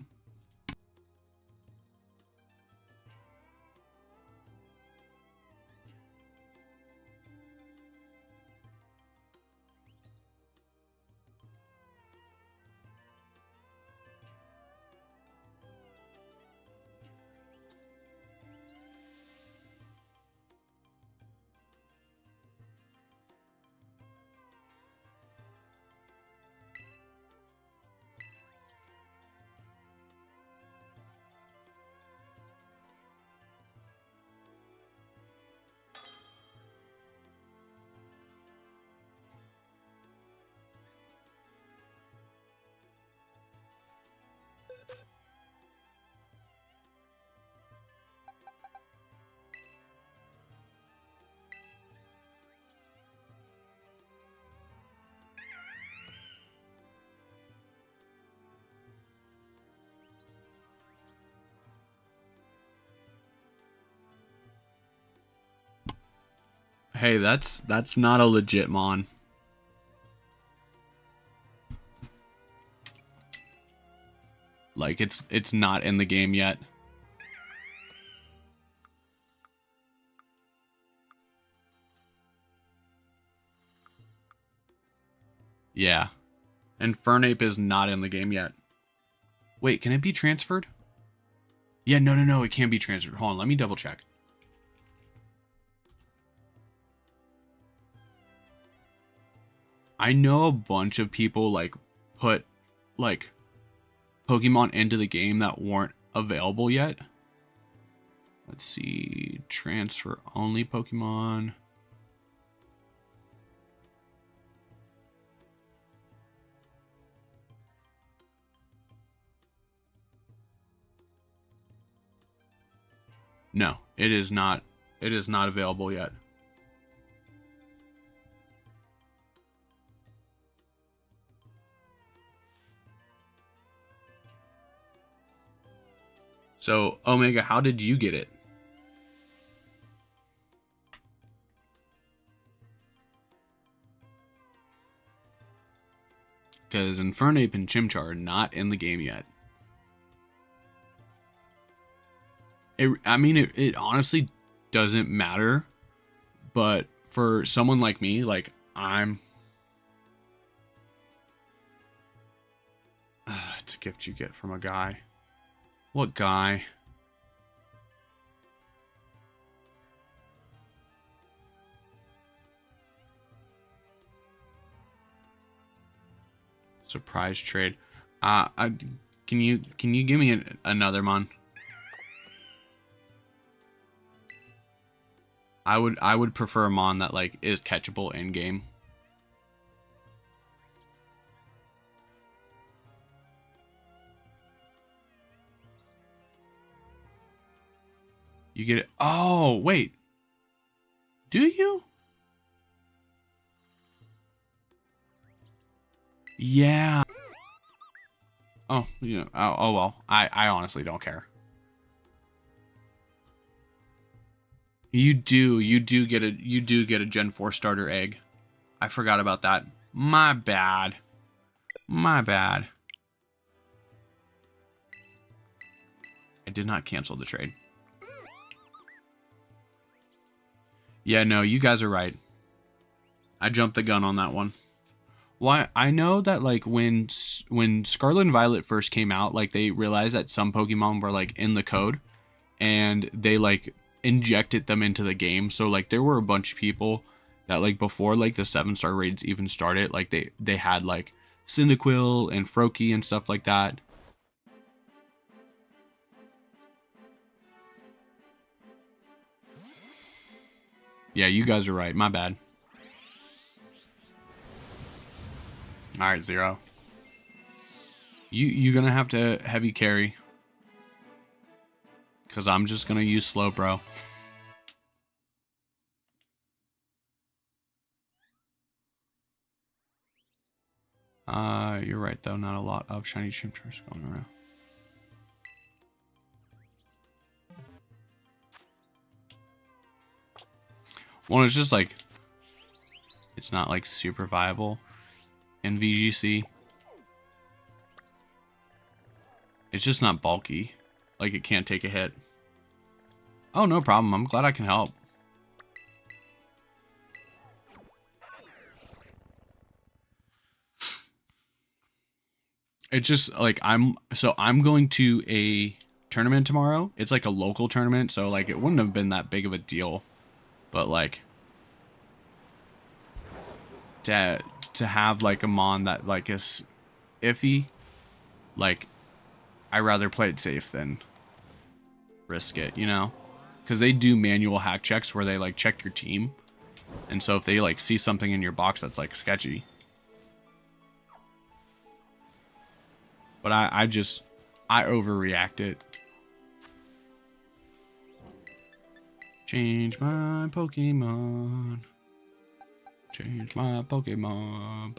[SPEAKER 1] Hey, that's not a legit mon. Like, it's not in the game yet. Yeah. And Fernape is not in the game yet. Wait, can it be transferred? Yeah, no, it can't be transferred. Hold on, let me double check. I know a bunch of people, like, put, like, Pokemon into the game that weren't available yet. Let's see. Transfer only Pokemon. No, it is not. It is not available yet. So, Omega, how did you get it? Because Infernape and Chimchar are not in the game yet. I mean, it honestly doesn't matter, but for someone like me, like it's a gift you get from a guy. What guy? Surprise trade. Can you give me another mon? I would prefer a mon that like is catchable in game. You get it. Oh, wait. Do you? Yeah. Oh, you know. Oh well. I honestly don't care. You do get a Gen 4 starter egg. I forgot about that. My bad. My bad. I did not cancel the trade. Yeah, no, you guys are right. I jumped the gun on that one. Why? I know that like when Scarlet and Violet first came out, like they realized that some Pokemon were like in the code, and they like injected them into the game. So like there were a bunch of people that like before like the 7-star raids even started, like they had like Cyndaquil and Froakie and stuff like that. Yeah, you guys are right. My bad. All right, Zero. You're gonna have to heavy carry, cause I'm just gonna use slow, bro. You're right though. Not a lot of shiny Chimchars going around. Well, it's just like it's not like super viable in VGC. It's just not bulky. Like it can't take a hit. Oh, no problem. I'm glad I can help. It's just like I'm going to a tournament tomorrow. It's like a local tournament, so like it wouldn't have been that big of a deal. But like to have like a mon that like is iffy, like I rather play it safe than risk it, you know? Because they do manual hack checks where they like check your team, and so if they like see something in your box that's like sketchy. But I overreact it. Change my Pokemon. Change my Pokemon.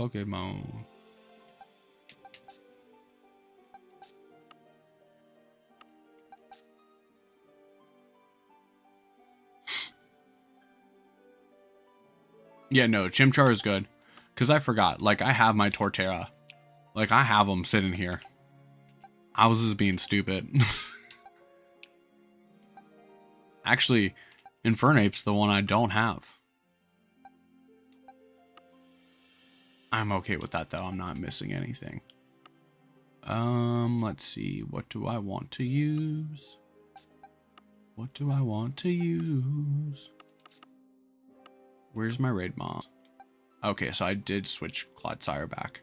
[SPEAKER 1] Yeah, no, Chimchar is good. Because I forgot. Like, I have my Torterra. Like, I have them sitting here. I was just being stupid. Actually, Infernape's the one I don't have. I'm okay with that, though. I'm not missing anything. Let's see. What do I want to use? What do I want to use? Where's my raid mom? Okay, so I did switch Clodsire back.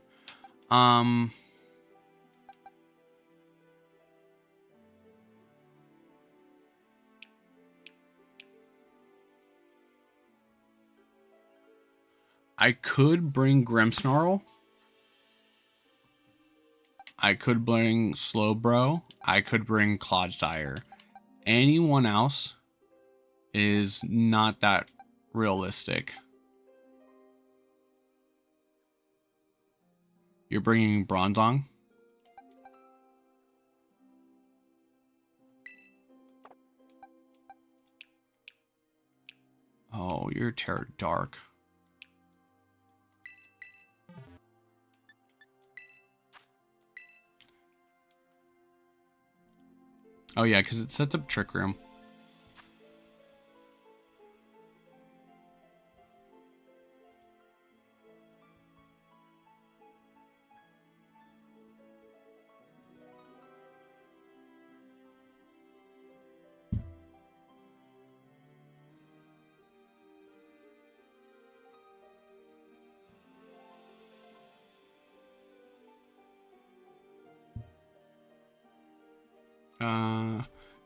[SPEAKER 1] I could bring Grimmsnarl. I could bring Slowbro. I could bring Clodsire. Anyone else is not that realistic. You're bringing Bronzong? Oh, you're Terra Dark. Oh yeah, because it sets up Trick Room.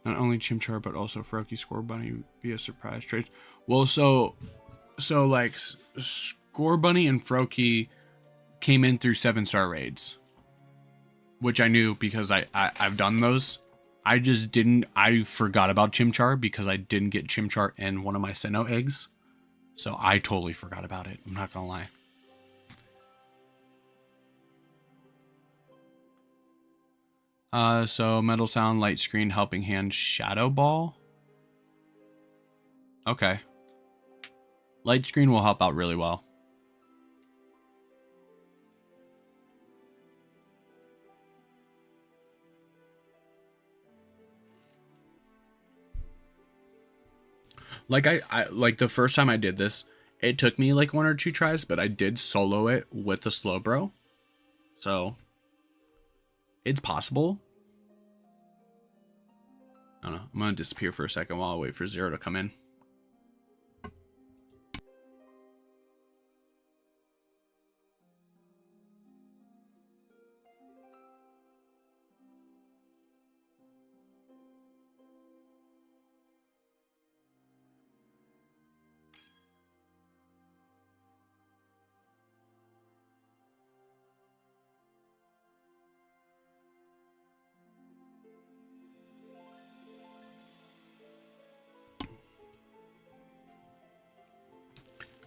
[SPEAKER 1] Not only Chimchar but also Froakie, Scorbunny via surprise trade. Well, so like Scorbunny and Froakie came in through 7-star raids, which I knew because I've done those. I forgot about Chimchar because I didn't get Chimchar in one of my Sinnoh eggs, so I totally forgot about it. I'm not gonna lie. So Metal Sound, Light Screen, Helping Hand, Shadow Ball. Okay. Light Screen will help out really well. Like like the first time I did this, it took me like 1 or 2 tries, but I did solo it with the Slowbro. So it's possible. I don't know. I'm gonna disappear for a second while I wait for Zero to come in.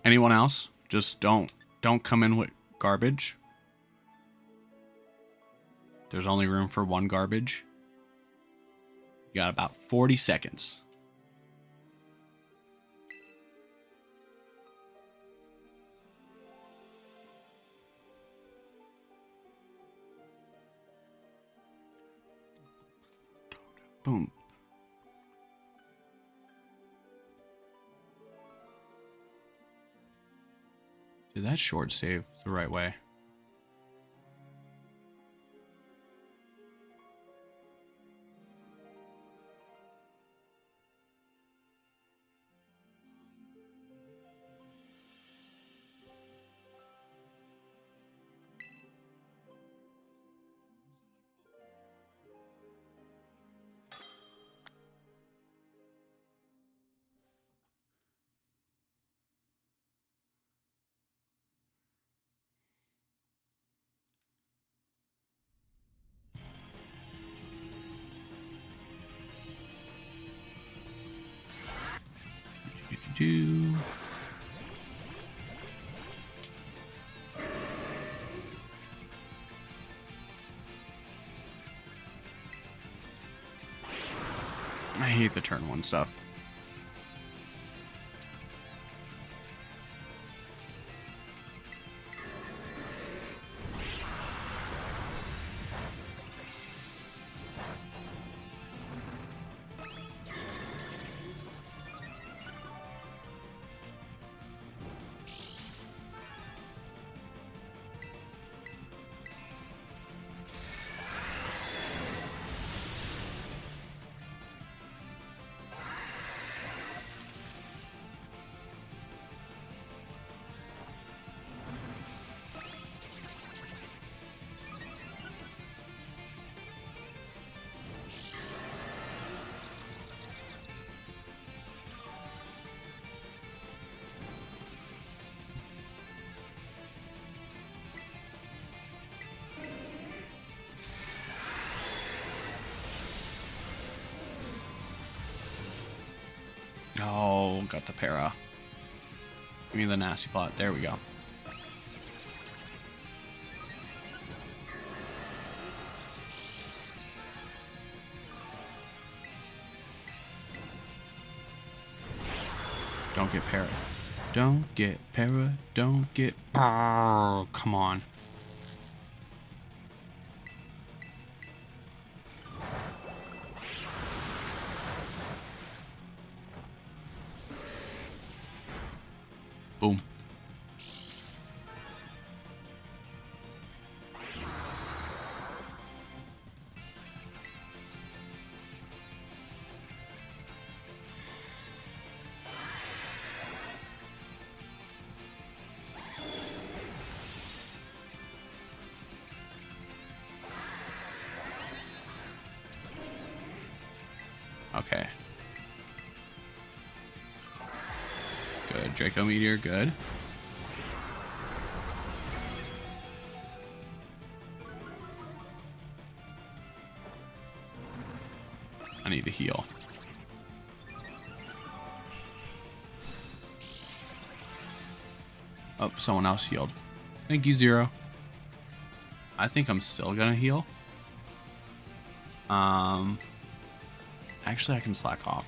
[SPEAKER 1] Anyone else? Just don't come in with garbage. There's only room for 1 garbage. You got about 40 seconds. Boom. Did that short save the right way? I hate the turn 1 stuff. Oh, got the para. Give me the nasty plot. There we go. Don't get para. Don't get para. Don't get... Oh, come on. Boom. Okay. Good. Draco Meteor, good. I need to heal. Oh, someone else healed. Thank you, Zero. I think I'm still gonna heal. Actually, I can slack off.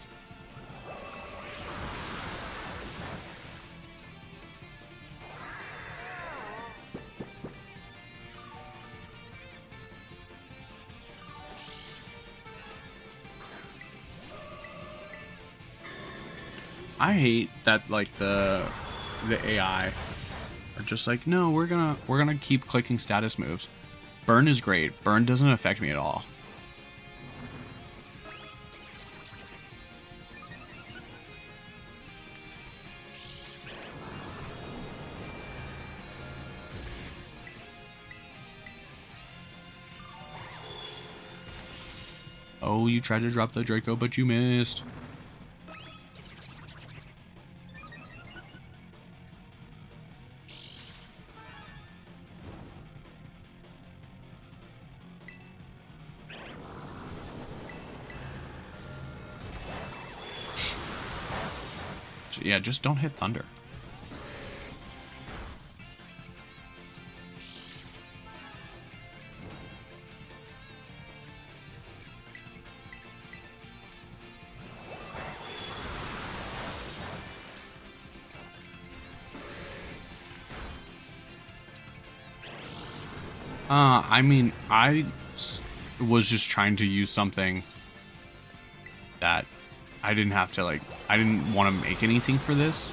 [SPEAKER 1] I hate that, like, the AI are just like, no, we're gonna keep clicking status moves. Burn is great. Burn doesn't affect me at all. Oh, you tried to drop the Draco, but you missed. Yeah, just don't hit Thunder. I mean, I was just trying to use something that I didn't have to, like, I didn't want to make anything for this.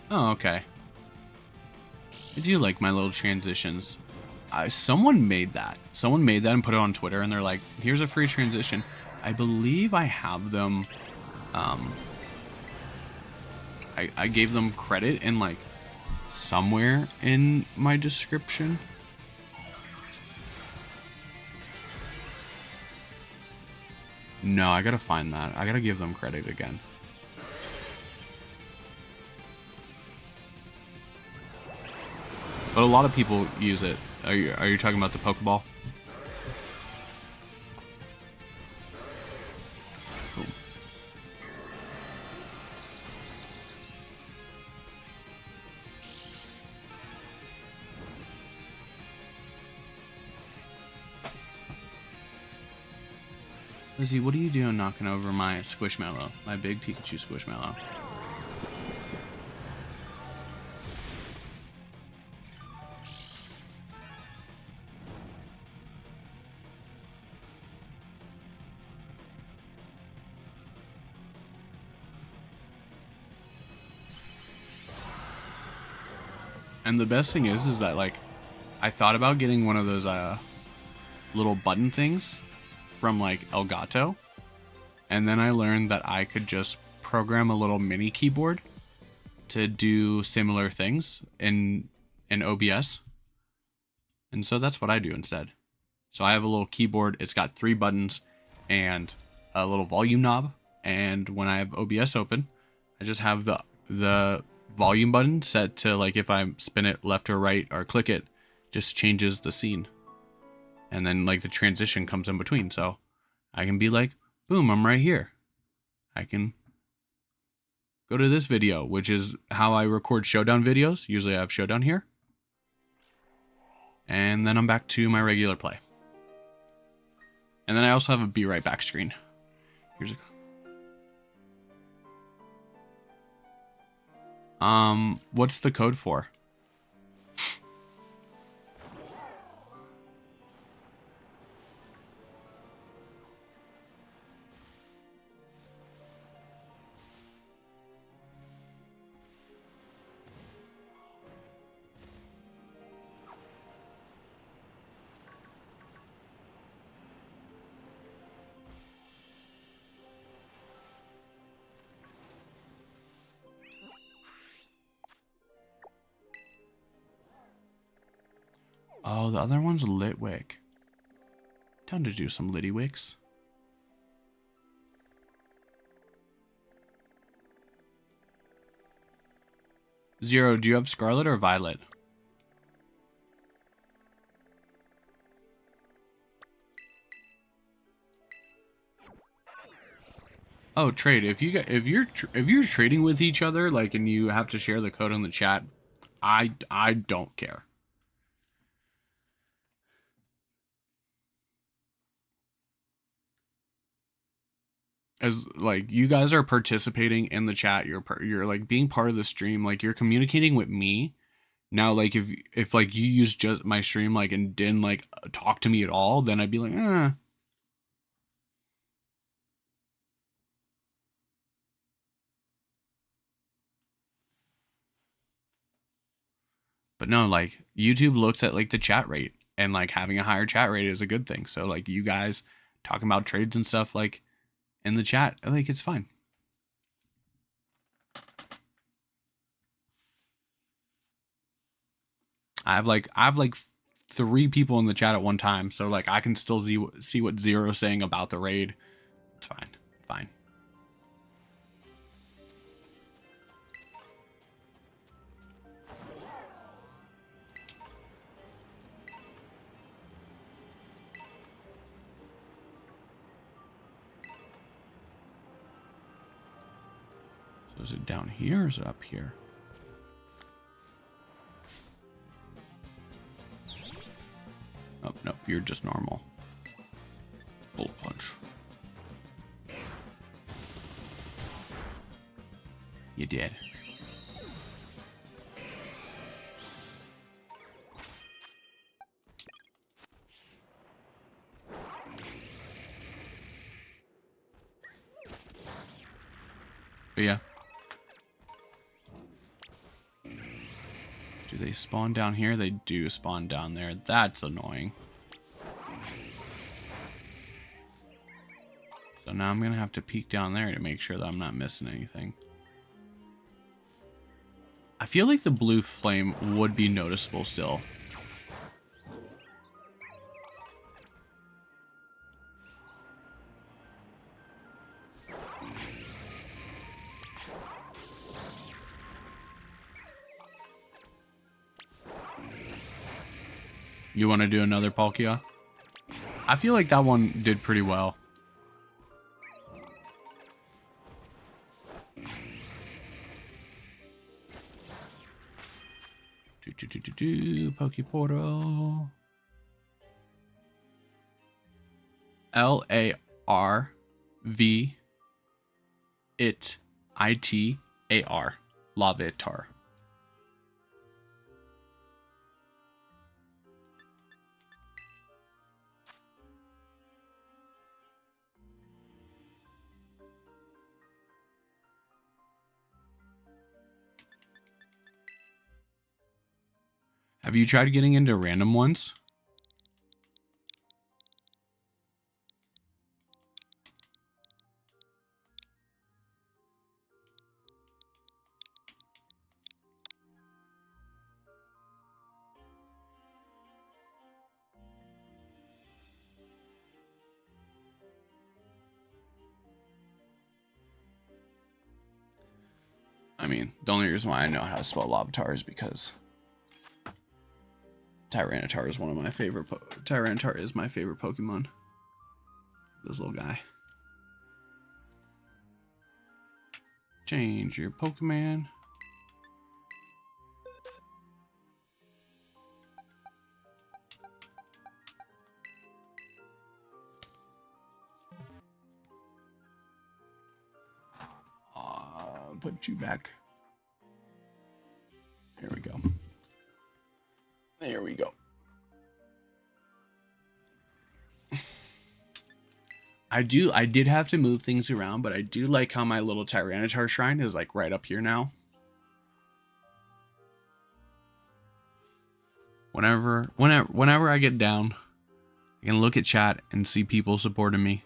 [SPEAKER 1] Oh, okay. I do like my little transitions. Someone made that. Someone made that and put it on Twitter, and they're like, here's a free transition. I believe I have them. I gave them credit in, like, somewhere in my description. No, I gotta find that. I gotta give them credit again. But a lot of people use it. Are you talking about the Pokeball? Cool. Lizzie, what are you doing knocking over my Squishmallow? My big Pikachu Squishmallow. And the best thing is that, like, I thought about getting one of those little button things from, like, Elgato, and then I learned that I could just program a little mini keyboard to do similar things in OBS, and so that's what I do instead. So I have a little keyboard. It's got 3 buttons and a little volume knob, and when I have OBS open, I just have the volume button set to, like, if I spin it left or right or click it, just changes the scene. And then, like, the transition comes in between. So I can be like, boom, I'm right here. I can go to this video, which is how I record Showdown videos. Usually I have Showdown here. And then I'm back to my regular play. And then I also have a be right back screen. Here's a... what's the code for? Oh, the other one's Litwick. Time to do some Littywicks. Zero, do you have Scarlet or Violet? Oh, trade. If you're trading with each other, like, and you have to share the code in the chat, I don't care. As like you guys are participating in the chat, you're like being part of the stream, like you're communicating with me. Now, like if like you use just my stream like and didn't like talk to me at all, then I'd be like, eh. But no, like YouTube looks at like the chat rate, and like having a higher chat rate is a good thing. So like you guys talking about trades and stuff like in the chat, like it's fine. I have like 3 people in the chat at one time, so like I can still see what Zero's saying about the raid. It's fine. Fine. So is it down here or is it up here? Oh, no, you're just normal. Bullet punch. You did. But yeah. Do they spawn down here? They do spawn down there. That's annoying. So now I'm going to have to peek down there to make sure that I'm not missing anything. I feel like the blue flame would be noticeable still. You want to do another Palkia? I feel like that one did pretty well. Pokeportal. Larvitar. Lavitar. Have you tried getting into random ones? I mean, the only reason why I know how to spell Lavatar is because Tyranitar is one of my favorite. Tyranitar is my favorite Pokemon. This little guy. Change your Pokemon. Put you back. There we go. There we go. I did have to move things around, but I do like how my little Tyranitar shrine is like right up here now. Whenever I get down, I can look at chat and see people supporting me.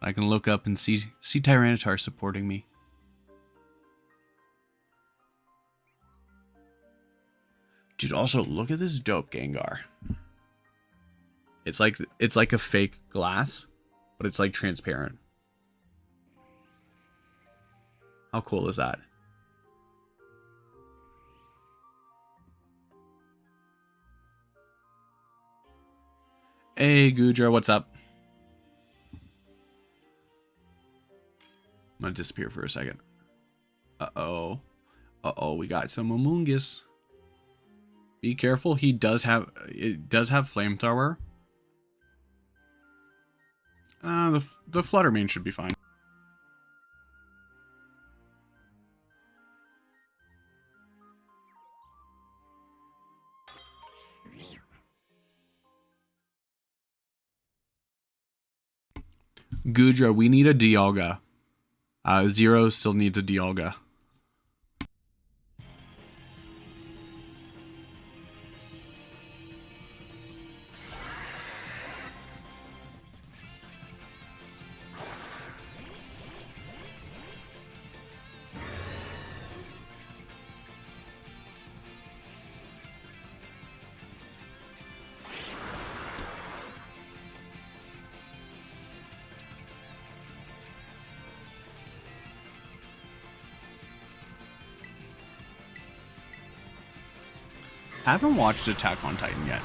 [SPEAKER 1] I can look up and see Tyranitar supporting me. Dude, also look at this dope Gengar. It's like a fake glass, but it's like transparent. How cool is that? Hey, Gudra, what's up? I'm gonna disappear for a second. Uh-oh. Uh-oh, we got some Amoonguss. Be careful, it does have flamethrower. The Fluttermane should be fine. Gudra, we need a Dialga. Zero still needs a Dialga. I haven't watched Attack on Titan yet.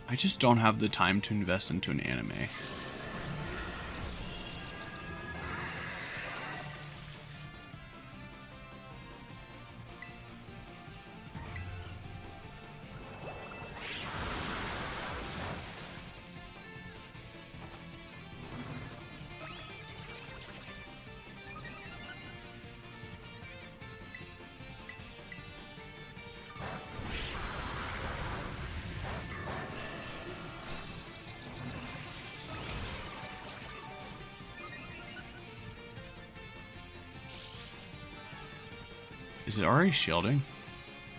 [SPEAKER 1] I just don't have the time to invest into an anime. Is it already shielding?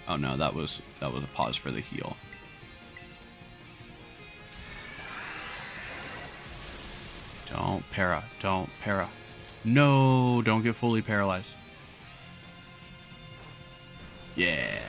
[SPEAKER 1] Oh no, that was a pause for the heal. Don't para. Don't para. No, don't get fully paralyzed. Yeah.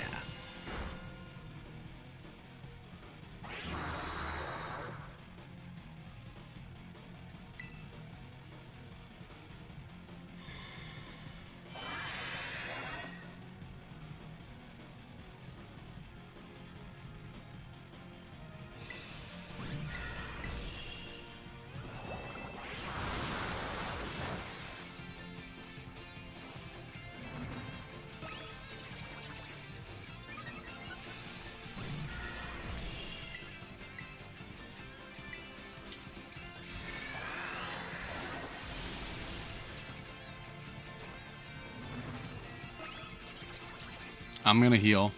[SPEAKER 1] I'm gonna heal.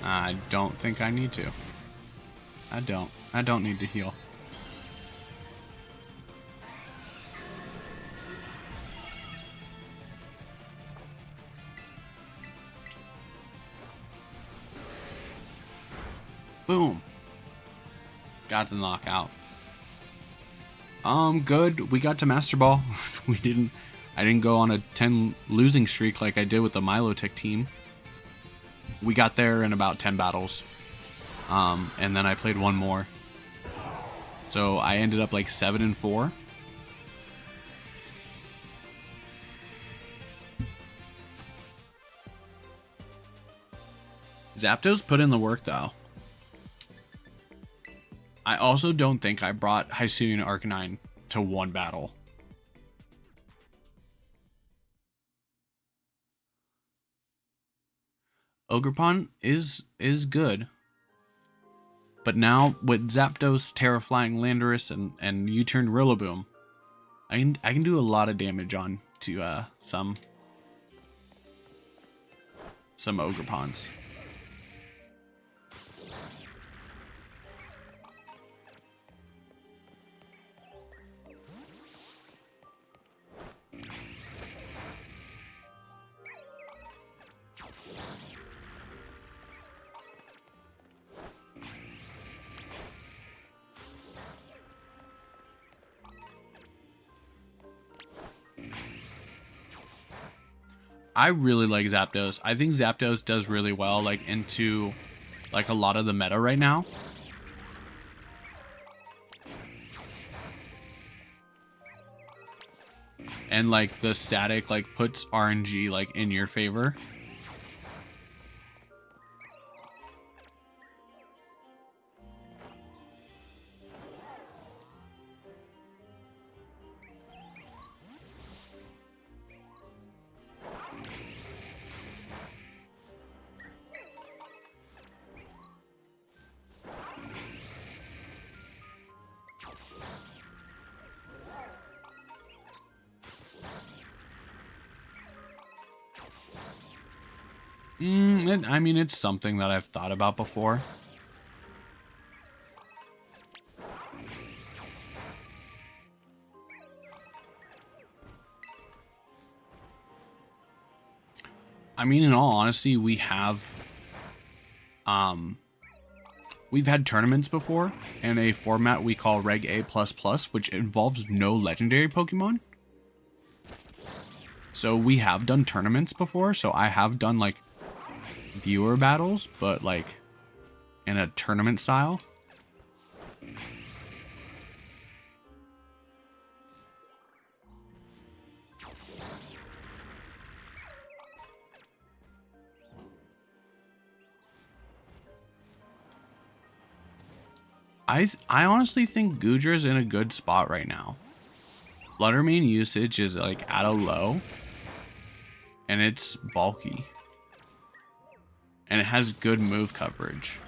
[SPEAKER 1] I don't think I need to. I don't need to heal. Boom. Got the knockout. Good. We got to Masterball. I didn't go on a 10 losing streak like I did with the Milotech team. We got there in about 10 battles. And then I played one more. So I ended up like 7-4. Zapdos put in the work though. I also don't think I brought Hisuian Arcanine to one battle. Ogerpon is good. But now with Zapdos, Terraflying Landorus, and U-turn Rillaboom, I can do a lot of damage on to some Ogerpons. I really like Zapdos. I think Zapdos does really well, like, into, like, a lot of the meta right now. And, like, the static, like, puts RNG, like, in your favor. I mean, it's something that I've thought about before. I mean, in all honesty, we've had tournaments before in a format we call Reg A++, which involves no legendary Pokemon. So we have done tournaments before, so I have done, like, viewer battles, but, like, in a tournament style. I honestly think Gudra's in a good spot right now. Fluttermane usage is, like, at a low, and it's bulky, and it has good move coverage.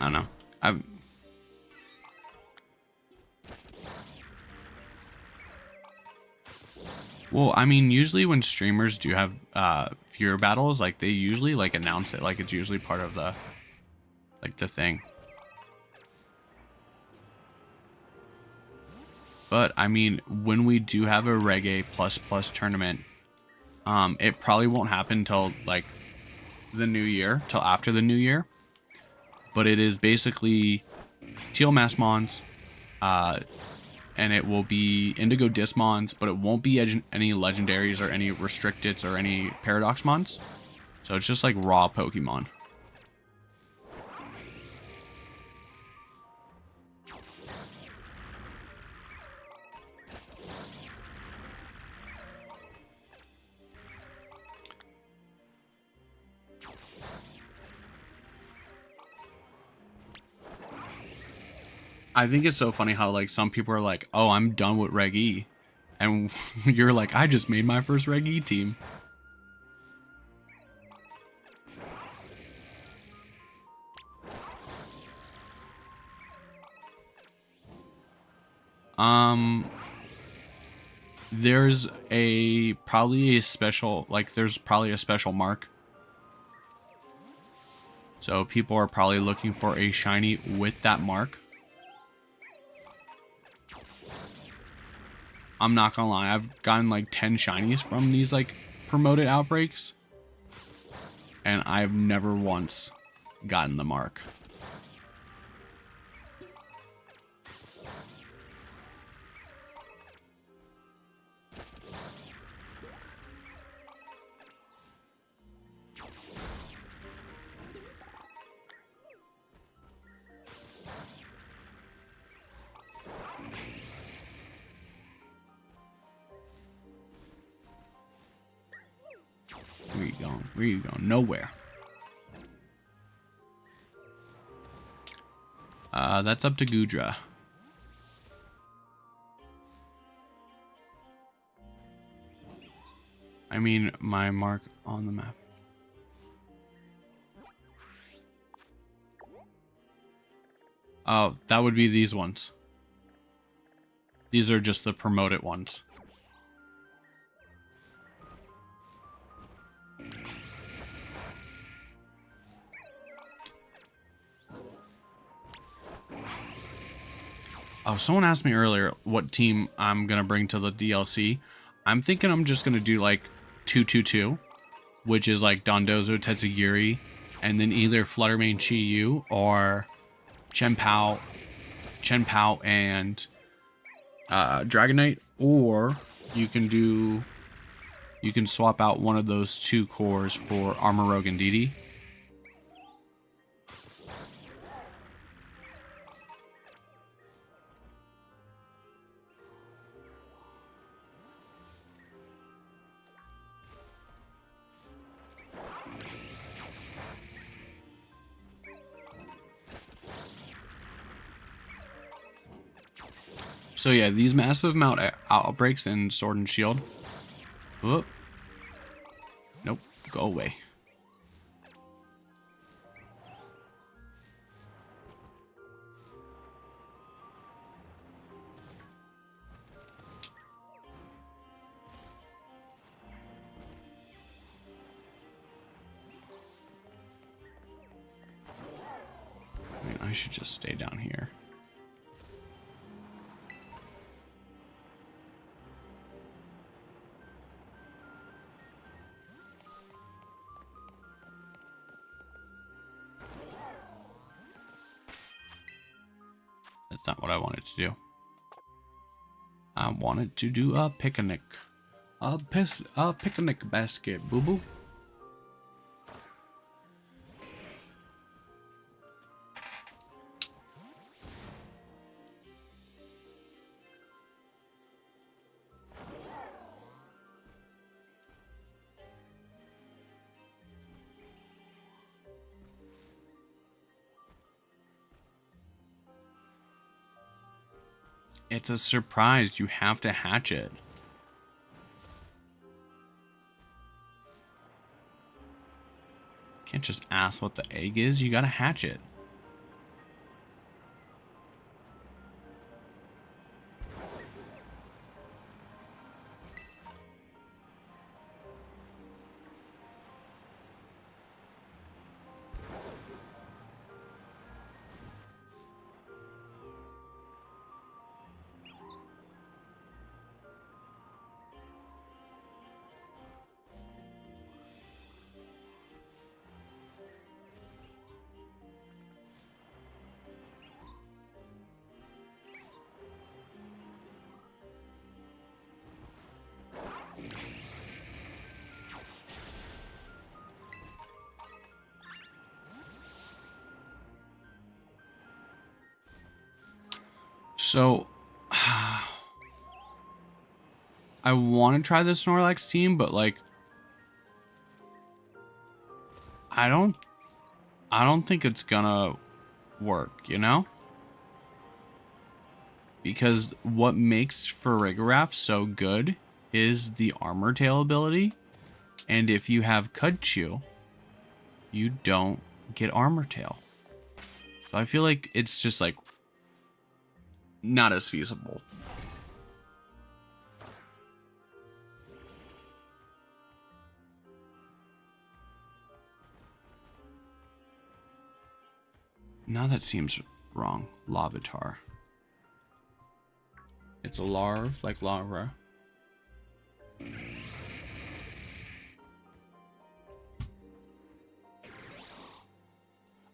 [SPEAKER 1] I don't know. Well, I mean, usually when streamers do have viewer battles, like, they usually, like, announce it. Like, it's usually part of the, like, the thing. But, I mean, when we do have a Reg A++ tournament, it probably won't happen till, like, the new year, till after the new year. But it is basically Teal Massmons, and it will be Indigo Dismons, but it won't be any legendaries or any restricteds or any Paradox Mons. So it's just like raw Pokemon. I think it's so funny how, like, some people are like, oh, I'm done with Reg E. And you're like, I just made my first Reg E team. There's probably a special mark. So people are probably looking for a shiny with that mark. I'm not gonna lie, I've gotten like 10 shinies from these, like, promoted outbreaks, and I've never once gotten the mark. Where you going? Where you going? Nowhere. That's up to Gudra. I mean, my mark on the map. Oh, that would be these ones. These are just the promoted ones. Oh, someone asked me earlier what team I'm going to bring to the DLC. I'm thinking I'm just going to do like 2-2-2, which is like Dondozo, Tetsugiri, and then either Fluttermane, Chi-Yu, or Chien-Pao and Dragonite, or you can swap out one of those two cores for Armorogue and Didi. So yeah, these massive amount outbreaks in Sword and Shield. Whoop. Nope, go away. I mean, I should just stay down here. That's not what I wanted to do. I wanted to do a picnic. A picnic basket, boo-boo. It's a surprise. You have to hatch it. Can't just ask what the egg is. You gotta hatch it. So, I want to try the Snorlax team, but like, I don't think it's gonna work, you know? Because what makes Farigiraf so good is the Armor Tail ability, and if you have Cudchew, you don't get Armor Tail. So I feel like it's just like not as feasible. Now that seems wrong. Larvitar. It's a larv, like Lara.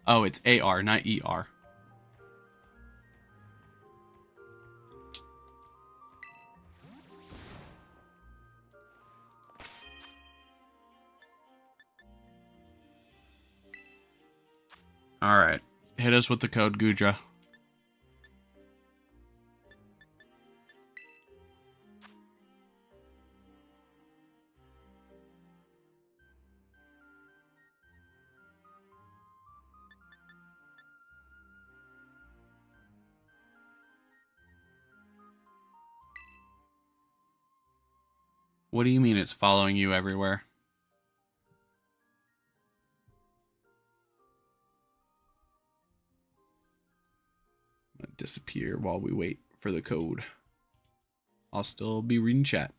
[SPEAKER 1] Oh, it's AR, not ER. Alright. Hit us with the code, Gudra. What do you mean it's following you everywhere? disappear while we wait for the code. I'll still be reading chat.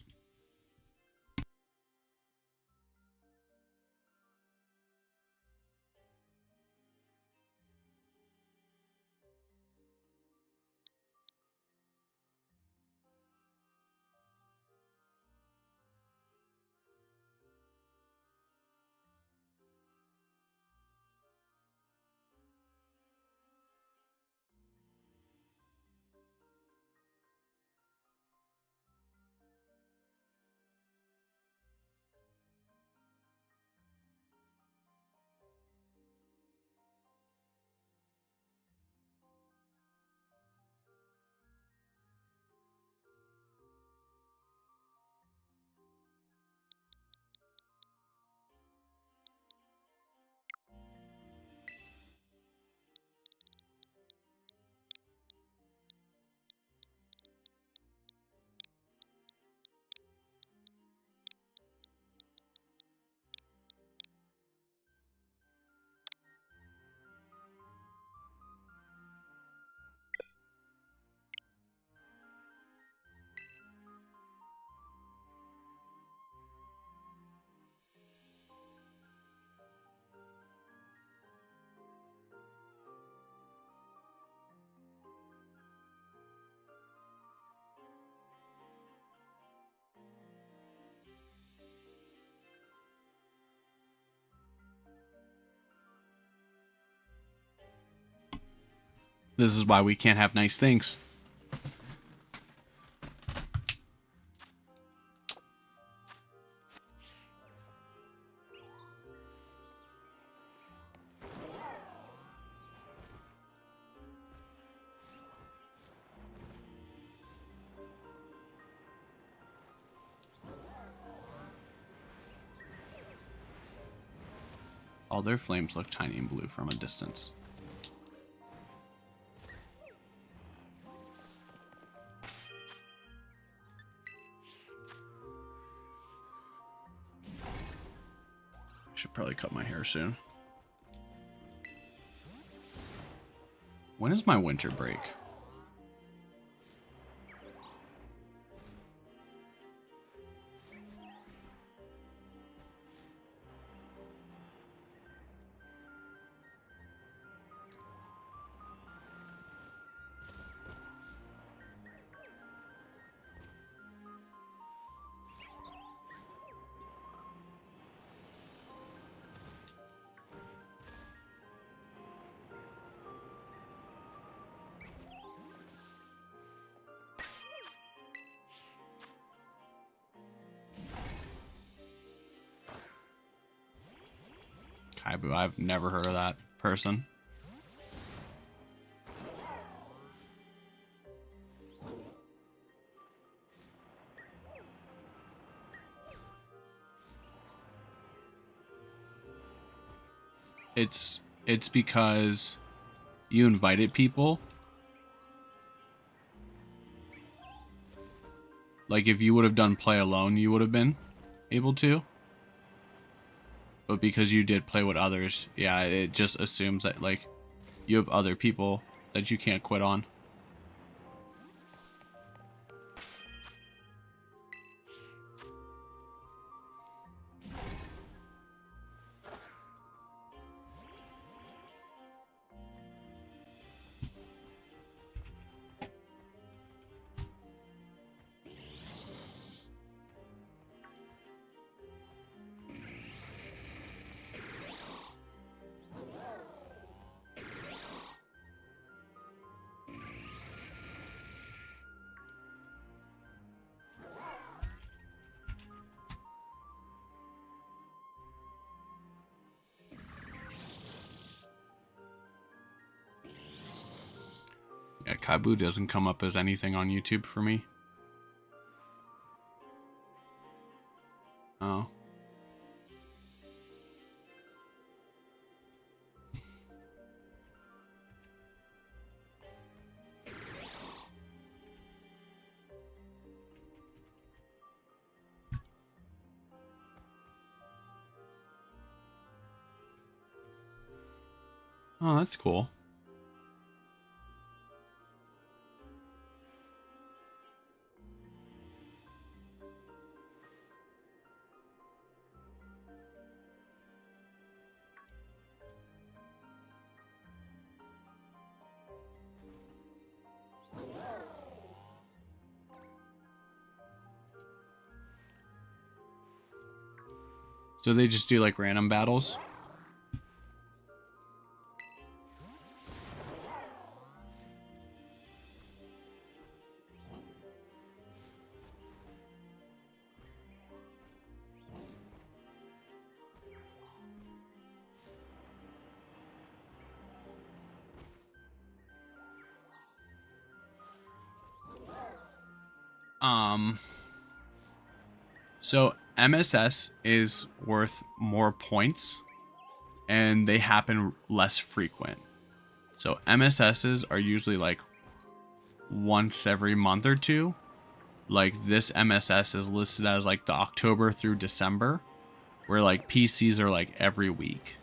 [SPEAKER 1] This is why we can't have nice things. All their flames look tiny and blue from a distance. Should probably cut my hair soon. When is my winter break? Kaibu, I've never heard of that person. It's because you invited people. Like if you would have done play alone, you would have been able to. But because you did play with others, yeah, it just assumes that like you have other people that you can't quit on. Yeah, Kaibu doesn't come up as anything on YouTube for me. Oh. Oh, that's cool. So they just do like random battles? So MSS is worth more points and they happen less frequent. So MSSs are usually like once every month or two. Like this MSS is listed as like the October through December, where like PCs are like every week.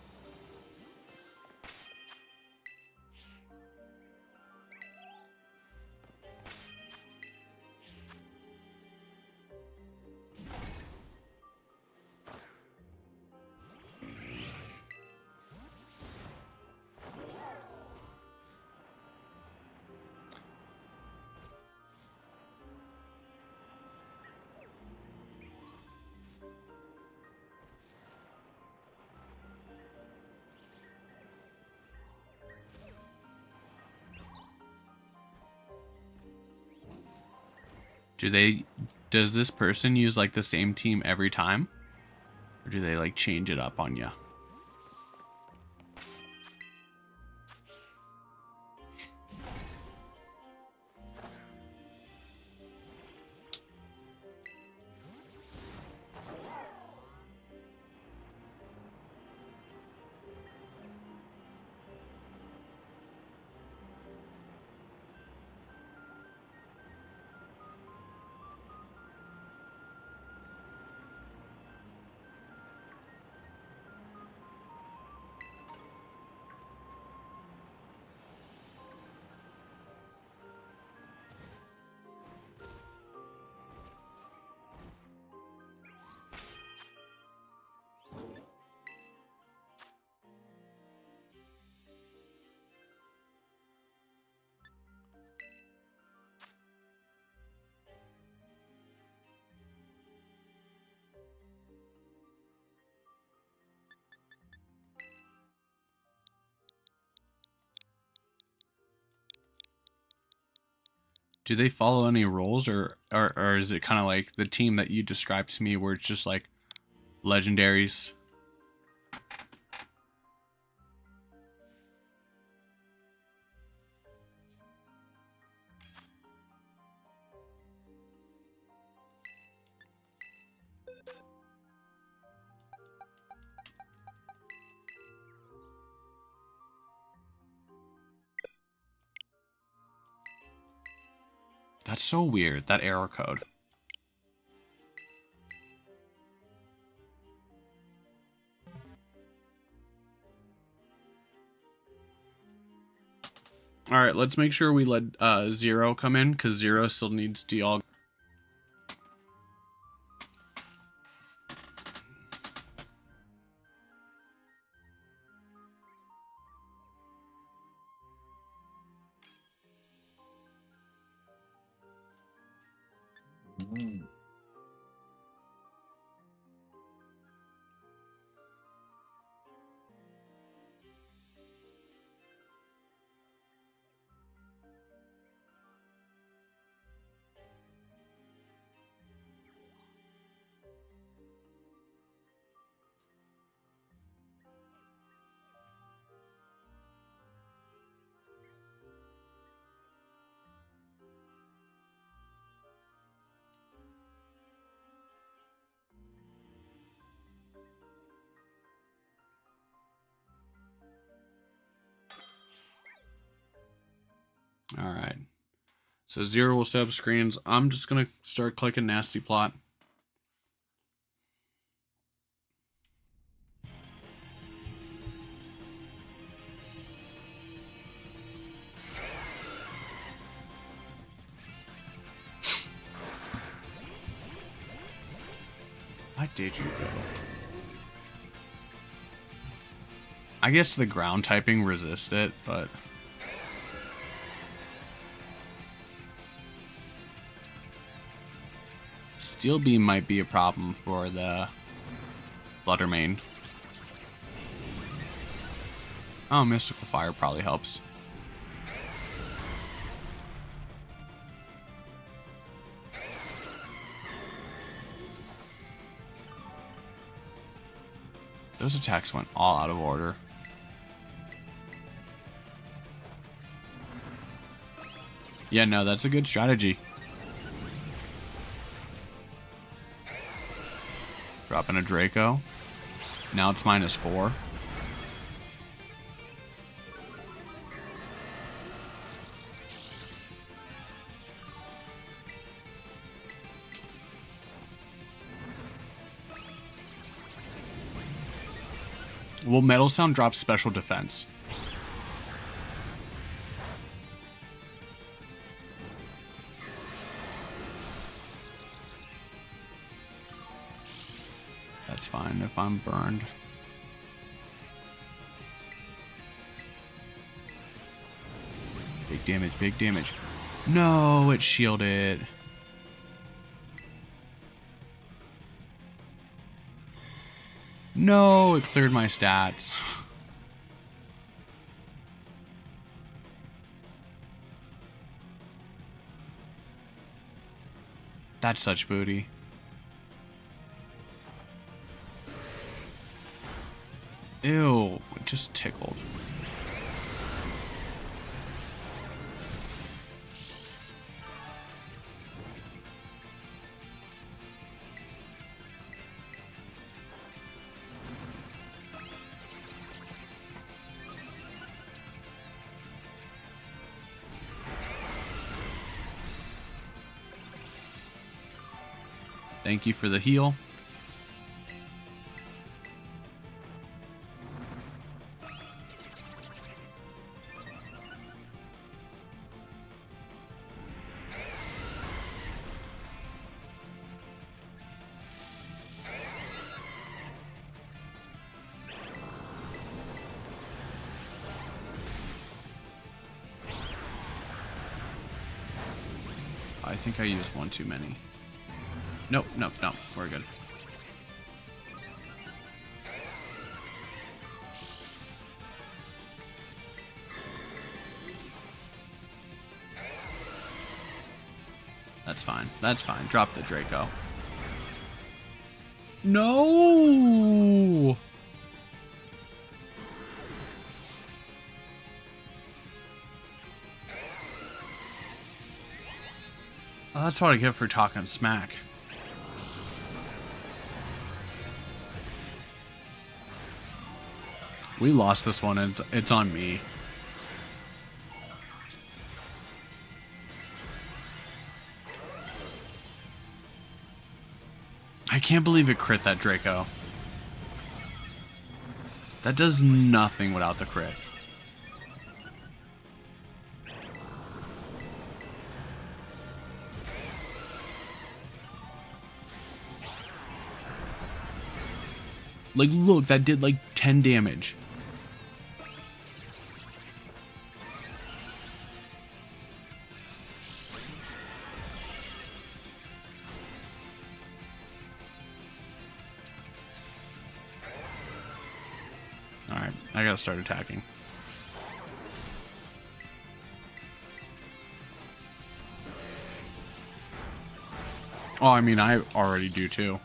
[SPEAKER 1] Does this person use like the same team every time? Or do they like change it up on you? Do they follow any rules or is it kind of like the team that you described to me where it's just like legendaries? That's so weird, that error code. Alright, let's make sure we let Zero come in, because Zero still needs Teal. Alright. So Zero will set up screens. I'm just going to start clicking Nasty Plot. Why did you go? I guess the ground typing resists it, but... Steel Beam might be a problem for the Fluttermane. Oh, Mystical Fire probably helps. Those attacks went all out of order. Yeah, no, that's a good strategy. Dropping a Draco. Now it's -4. Well, Metal Sound drops special defense. That's fine if I'm burned. Big damage, big damage. No, it shielded. No, it cleared my stats. That's such booty. Ew, it just tickled. Thank you for the heal. I think I used one too many. Nope, nope, nope. We're good. That's fine. That's fine. Drop the Draco. No! Oh, that's what I get for talking smack. We lost this one, and it's on me. I can't believe it crit that Draco. That does nothing without the crit. Like, look, that did like 10 damage. Alright, I gotta start attacking. Oh, I mean, I already do too.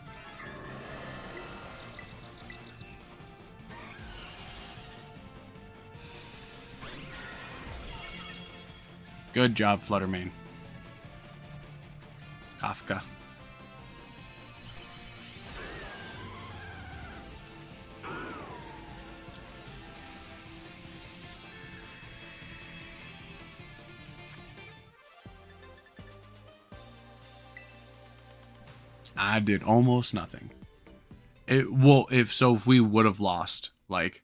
[SPEAKER 1] Good job, Fluttermane. Kafka. I did almost nothing. If we would have lost, like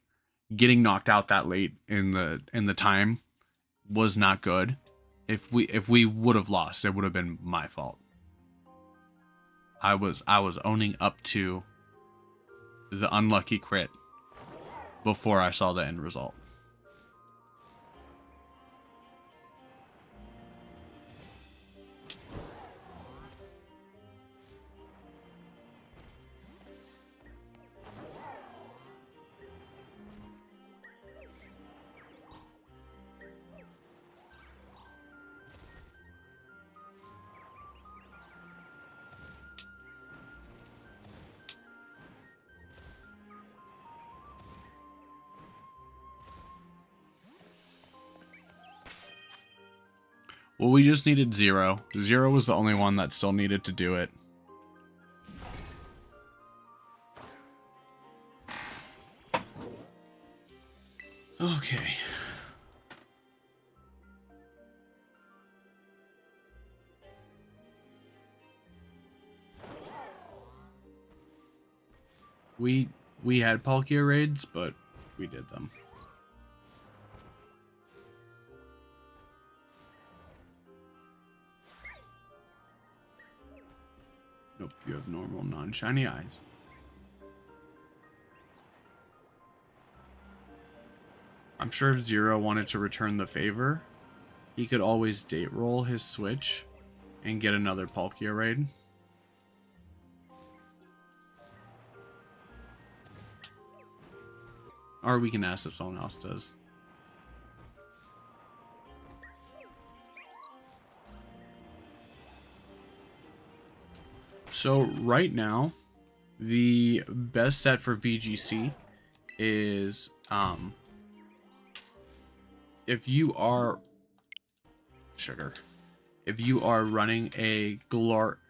[SPEAKER 1] getting knocked out that late in the time was not good. If we would have lost, it would have been my fault. I was owning up to the unlucky crit before I saw the end result. Well, we just needed 0. 0 was the only one that still needed to do it. Okay. We had Palkia raids, but we did them. Nope, you have normal, non-shiny eyes. I'm sure if Zero wanted to return the favor, he could always date roll his switch and get another Palkia raid. Or we can ask if someone else does. So right now, the best set for VGC is if you are running a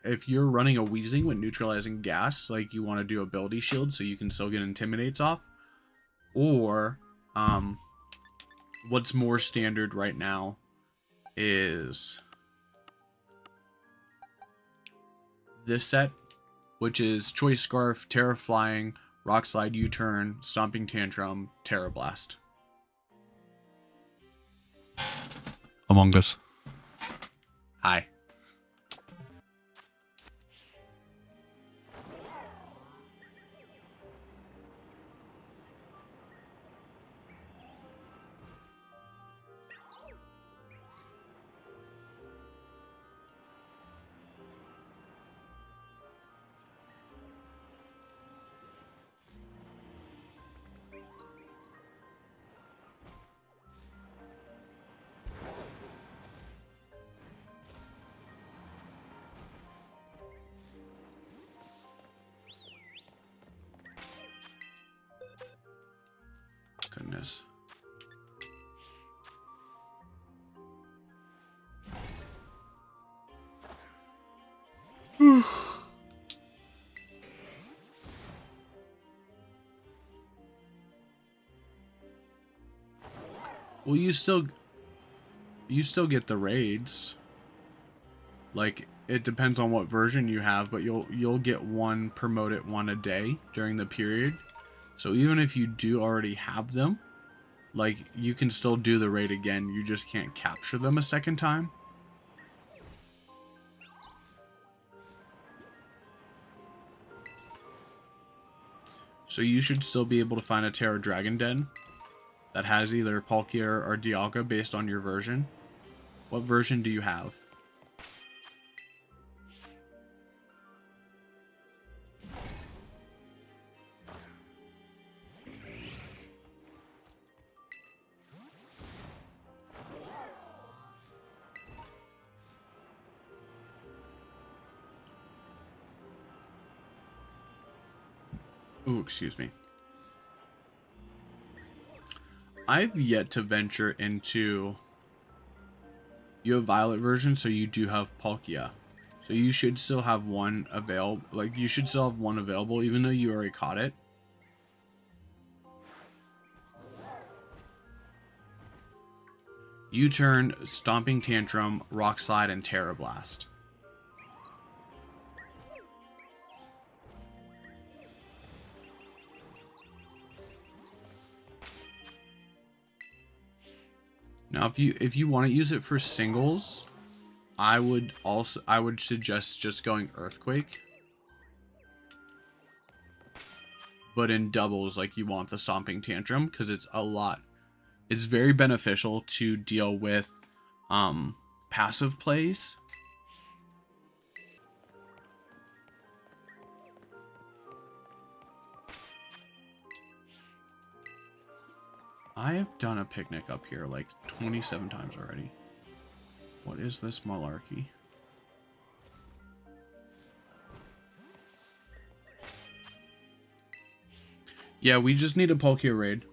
[SPEAKER 1] if you're running a Weezing with neutralizing gas, like you want to do ability shield so you can still get intimidates off, or what's more standard right now is this set, which is Choice Scarf, Terra Flying, Rock Slide, U-Turn, Stomping Tantrum, Terra Blast. Among Us. Hi. Goodness. Well, you still get the raids. Like, it depends on what version you have, but you'll get one promoted one a day during the period. So even if you do already have them, like, you can still do the raid again. You just can't capture them a second time. So you should still be able to find a Terra Dragon Den that has either Palkia or Dialga based on your version. What version do you have? Ooh, excuse me. I've yet to venture into... You have Violet version, so you do have Palkia. So you should still have one available. Like, you should still have one available, even though you already caught it. U-Turn, Stomping Tantrum, Rock Slide, and Terra Blast. Now, if you want to use it for singles, I would suggest just going Earthquake. But in doubles, like, you want the Stomping Tantrum because it's a lot. It's very beneficial to deal with passive plays. I have done a picnic up here like 27 times already. What is this malarkey? Yeah, we just need a Palkia raid.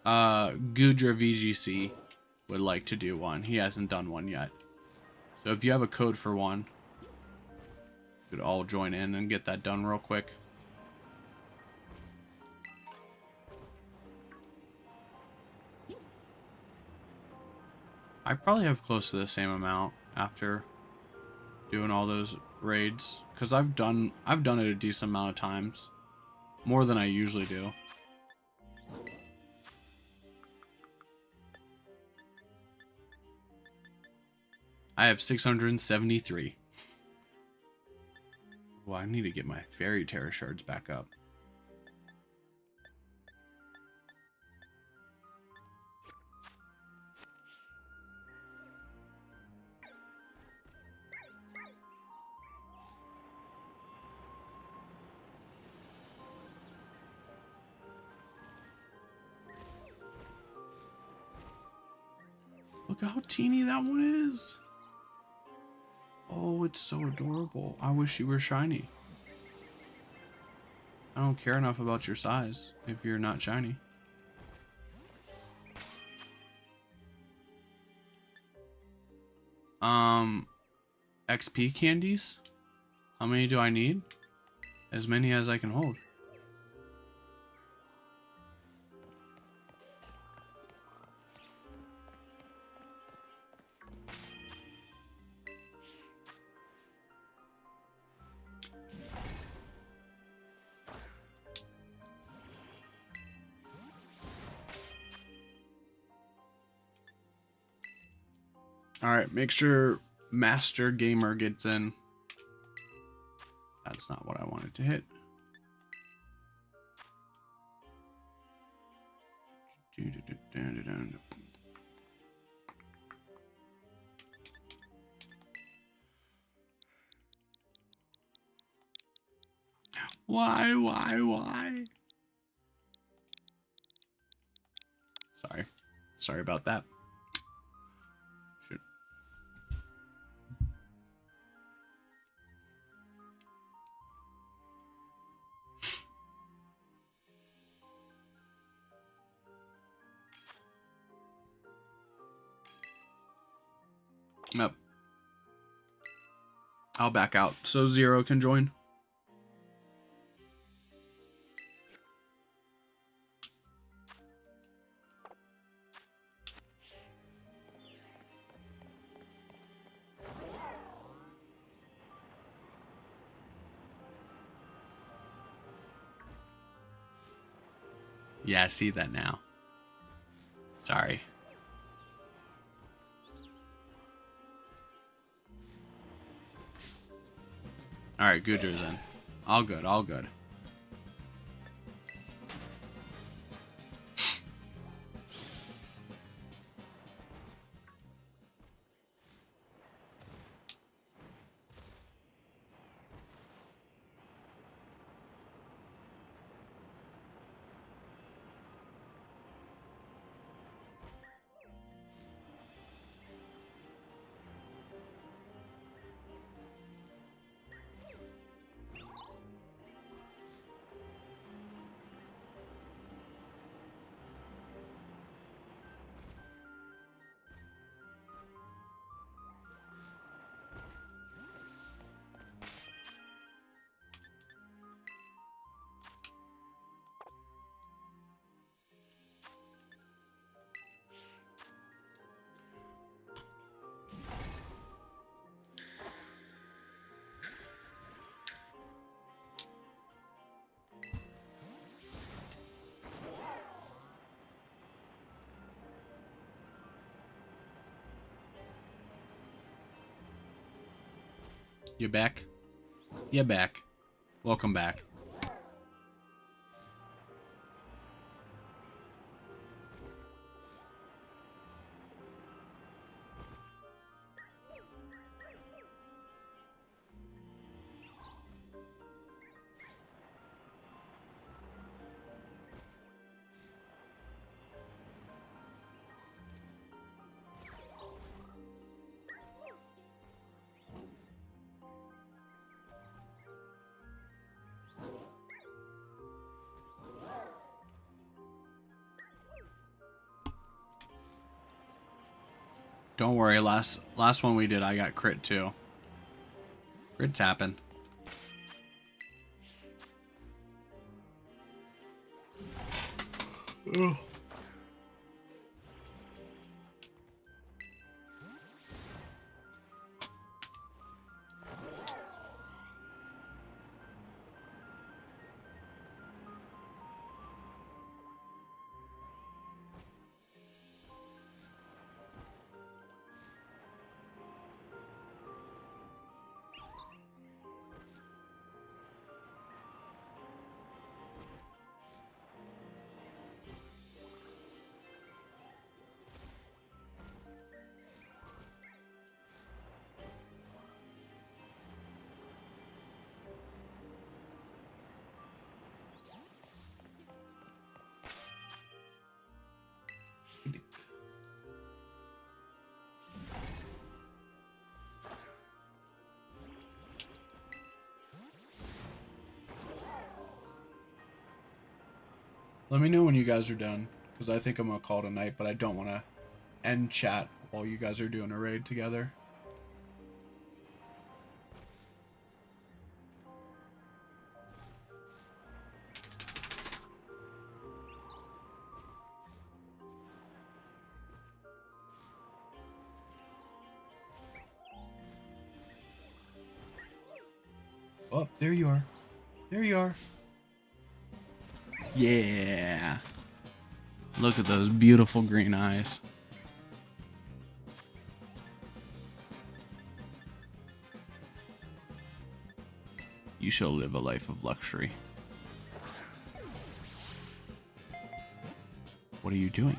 [SPEAKER 1] Gudra VGC would like to do one. He hasn't done one yet. So if you have a code for one, we could all join in and get that done real quick. I probably have close to the same amount after doing all those raids, because I've done it a decent amount of times, more than I usually do. I have 673. Well, I need to get my fairy terror shards back up. Look how teeny that one is. Oh, it's so adorable. I wish you were shiny. I don't care enough about your size if you're not shiny. XP candies? How many do I need? As many as I can hold. Alright, make sure Master Gamer gets in. That's not what I wanted to hit. Why? Sorry about that. Nope. I'll back out so Zero can join. Yeah, I see that now. Sorry. Alright, Gudra's in. All good, all good. You back? You back. Welcome back. Don't worry, last one we did, I got crit too. Crits happen. Ugh. Let me know when you guys are done, because I think I'm going to call it a night, but I don't want to end chat while you guys are doing a raid together. Oh, there you are. There you are. Yeah. Look at those beautiful green eyes. You shall live a life of luxury. What are you doing?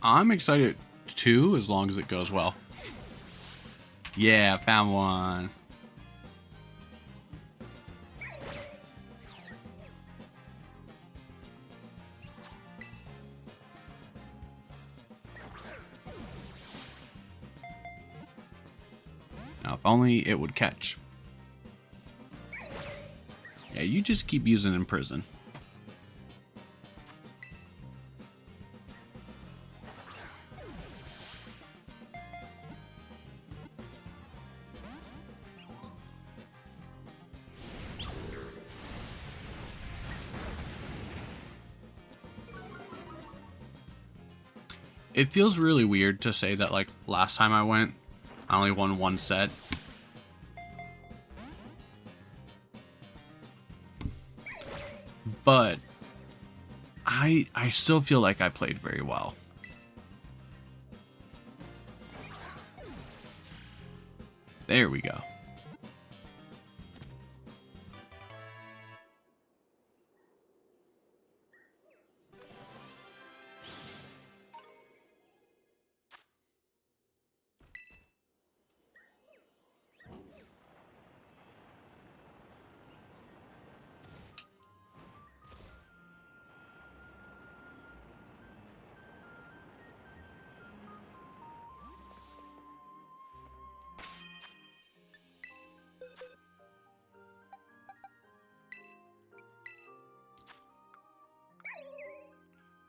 [SPEAKER 1] I'm excited too, as long as it goes well. Yeah, found one. Now, if only it would catch. Yeah, you just keep using Imprison. It feels really weird to say that, like, last time I went, I only won one set. But I still feel like I played very well. There we go.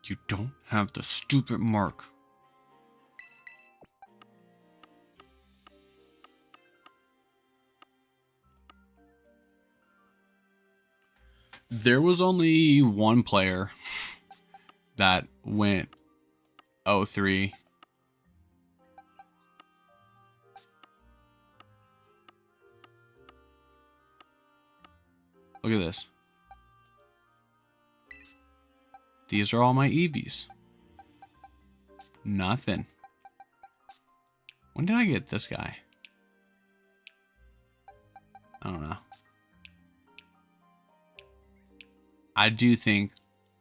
[SPEAKER 1] You don't have the stupid mark. There was only one player that went 0-3. Look at this. These are all my EVs. Nothing. When did I get this guy? I don't know. I do think,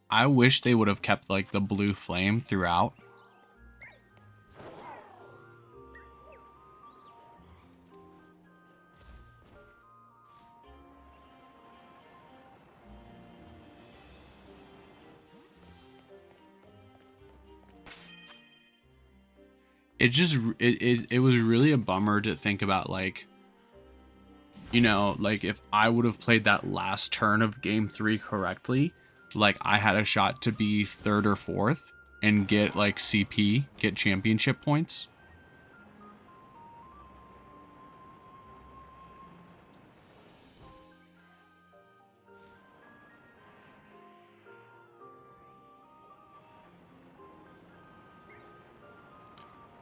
[SPEAKER 1] I wish they would have kept like the blue flame throughout. it was really a bummer to think about, like, you know, like if I would have played that last turn of game 3 correctly, like I had a shot to be 3rd or 4th and get like CP, get championship points.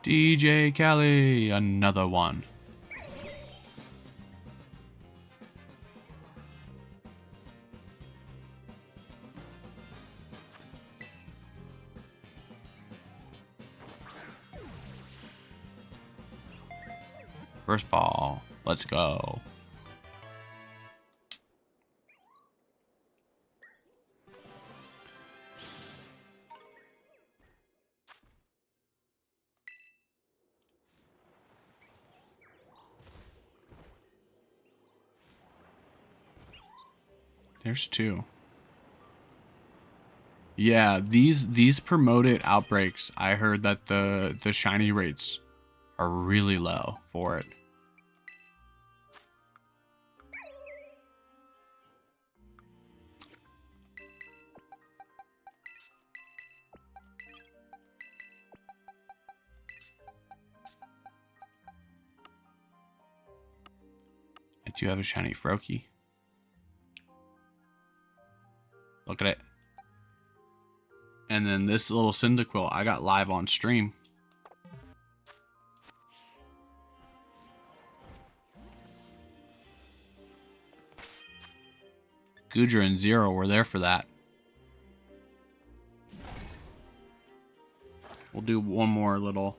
[SPEAKER 1] DJ Kelly, another one. First ball, let's go. There's 2. Yeah, these promoted outbreaks, I heard that the shiny rates are really low for it. I do have a shiny Froakie. Look at it. And then this little Cyndaquil I got live on stream. Goodra and Zero were there for that. We'll do one more little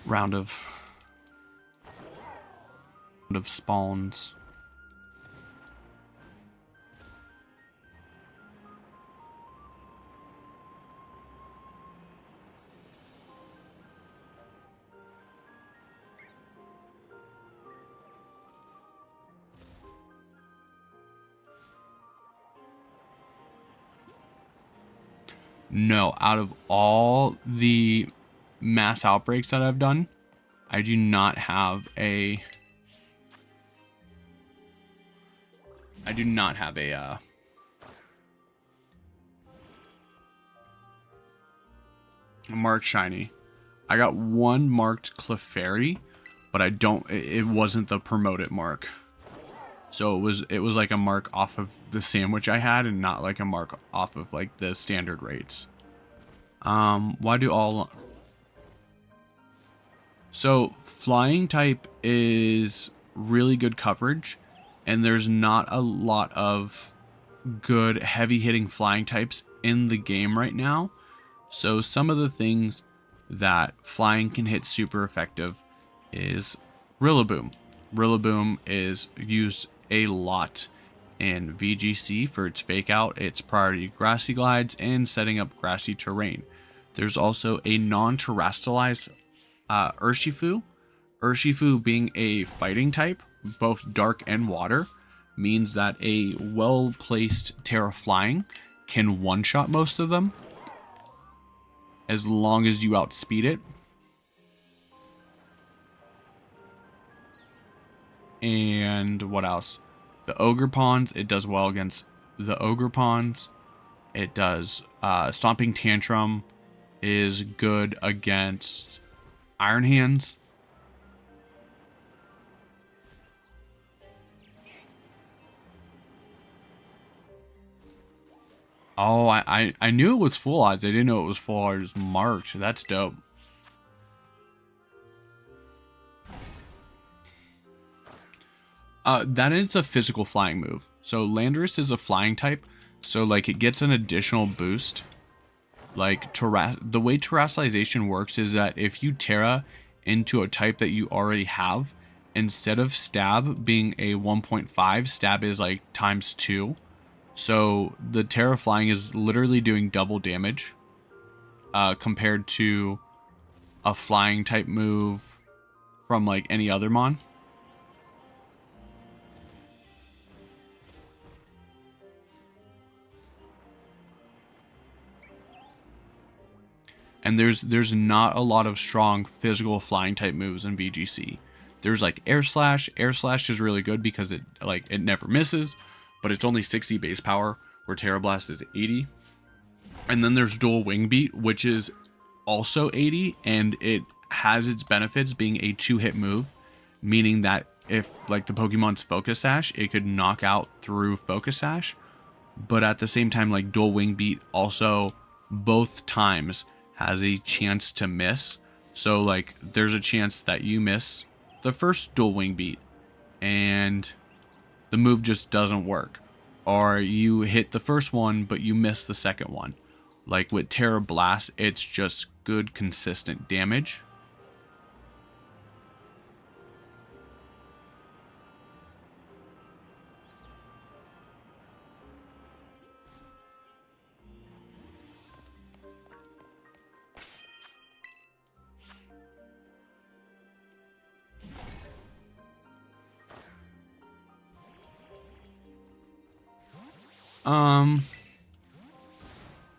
[SPEAKER 1] round of spawns. No, out of all the mass outbreaks that I've done, I do not have a marked shiny. I got one marked Clefairy, but it wasn't the promoted mark. So it was like a mark off of the sandwich I had and not like a mark off of like the standard rates. Why do all... So flying type is really good coverage, and there's not a lot of good heavy hitting flying types in the game right now. So some of the things that flying can hit super effective is Rillaboom. Rillaboom is used a lot in VGC for its fake out, its priority grassy glides, and setting up grassy terrain. There's also a non-terrestrialized Urshifu. Urshifu being a fighting type, both dark and water, means that a well-placed Terra Flying can one-shot most of them as long as you outspeed it. And what else? The Ogre Pawns, it does well against the Ogre Pawns. It does, Stomping Tantrum is good against Iron Hands. Oh, I knew it was full odds. I didn't know it was full odds marked. That's dope. That is a physical flying move. So Landorus is a flying type, so like it gets an additional boost. Like the way terrestrialization works is that if you Terra into a type that you already have, instead of stab being a 1.5, stab is like ×2. So the Terra Flying is literally doing double damage compared to a flying type move from like any other mon. And there's not a lot of strong physical flying type moves in VGC. There's like Air Slash. Air Slash is really good because it never misses, but it's only 60 base power, where Terra Blast is 80. And then there's Dual Wing Beat, which is also 80, and it has its benefits being a 2-hit move, meaning that if like the Pokemon's Focus Sash, it could knock out through Focus Sash. But at the same time, like Dual Wing Beat also both times has a chance to miss. So like there's a chance that you miss the first Dual Wing Beat and the move just doesn't work, or you hit the first one but you miss the second one. Like with Terra Blast, it's just good consistent damage.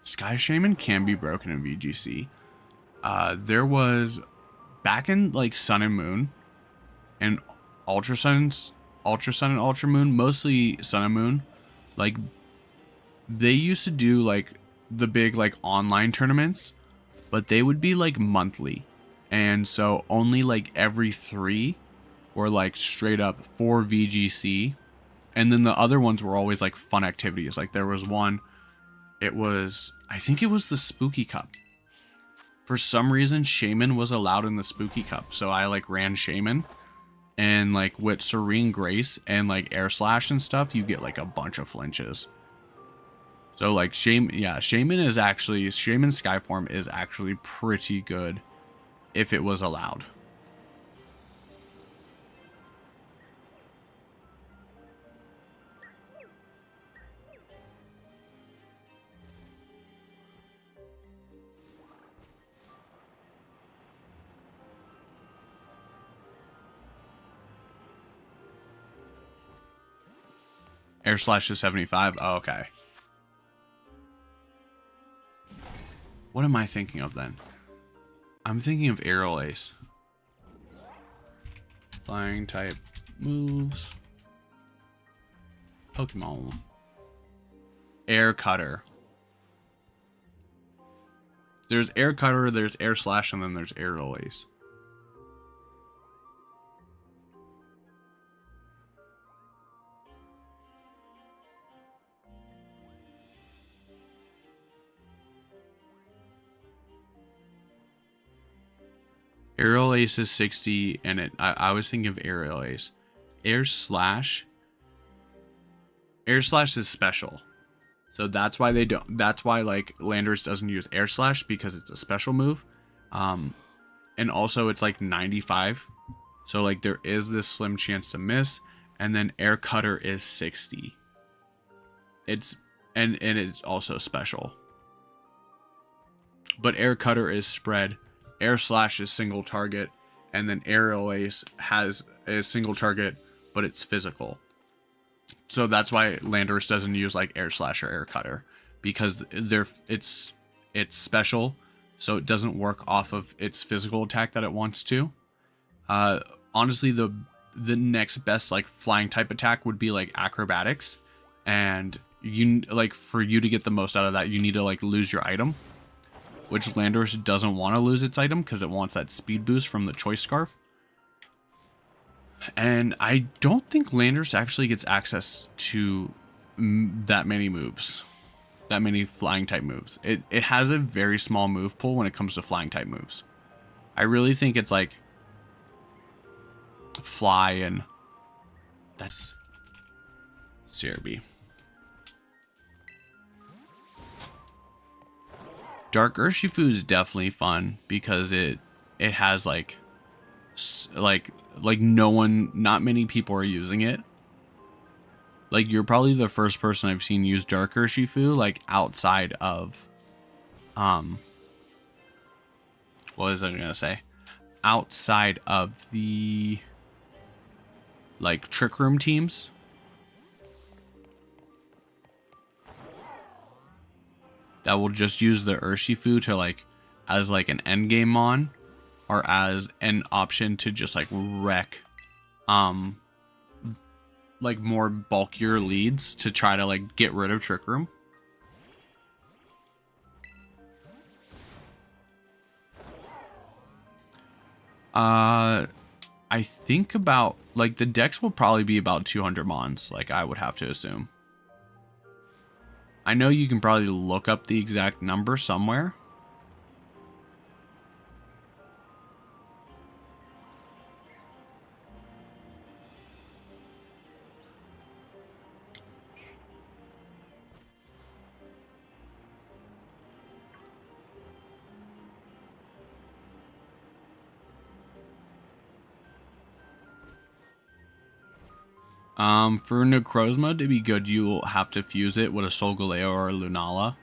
[SPEAKER 1] Sky Shaman can be broken in VGC. There was back in like Sun and Moon and Ultra Sun and Ultra Moon, mostly Sun and Moon. Like they used to do like the big like online tournaments, but they would be like monthly. And so only like every 3 were like straight up for VGC. And then the other ones were always like fun activities. Like there was one, I think it was the Spooky Cup. For some reason, Shaman was allowed in the Spooky Cup. So I like ran Shaman, and like with Serene Grace and like Air Slash and stuff, you get like a bunch of flinches. So like Shaman Skyform is actually pretty good if it was allowed. Air Slash is 75. Oh, okay. What am I thinking of then? I'm thinking of Aerial Ace. Flying type moves. Pokemon. Air Cutter. There's Air Cutter, there's Air Slash, and then there's Aerial Ace. Aerial Ace is 60, and I was thinking of Aerial Ace. Air Slash is special. So that's why like Landorus doesn't use Air Slash, because it's a special move. And also it's like 95. So like there is this slim chance to miss, and then Air Cutter is 60. And it's also special. But Air Cutter is spread. Air Slash is single target, and then Aerial Ace has a single target, but it's physical. So that's why Landorus doesn't use like Air Slash or Air Cutter, because it's special, so it doesn't work off of its physical attack that it wants to. Honestly, the next best like flying type attack would be like Acrobatics, and for you to get the most out of that, you need to like lose your item, which Landorus doesn't want to lose its item because it wants that speed boost from the Choice Scarf. And I don't think Landorus actually gets access to that many moves, that many flying type moves. It has a very small move pool when it comes to flying type moves. I really think it's like Fly, and that's CRB. Dark Urshifu is definitely fun because it has like not many people are using it. Like you're probably the first person I've seen use Dark Urshifu like outside of what was I gonna say? Outside of the like Trick Room teams. That will just use the Urshifu to like as like an end game mon, or as an option to just like wreck like more bulkier leads to try to like get rid of Trick Room. I think about like the decks will probably be about 200 mons, like I would have to assume. I know you can probably look up the exact number somewhere. For Necrozma to be good, you'll have to fuse it with a Solgaleo or a Lunala.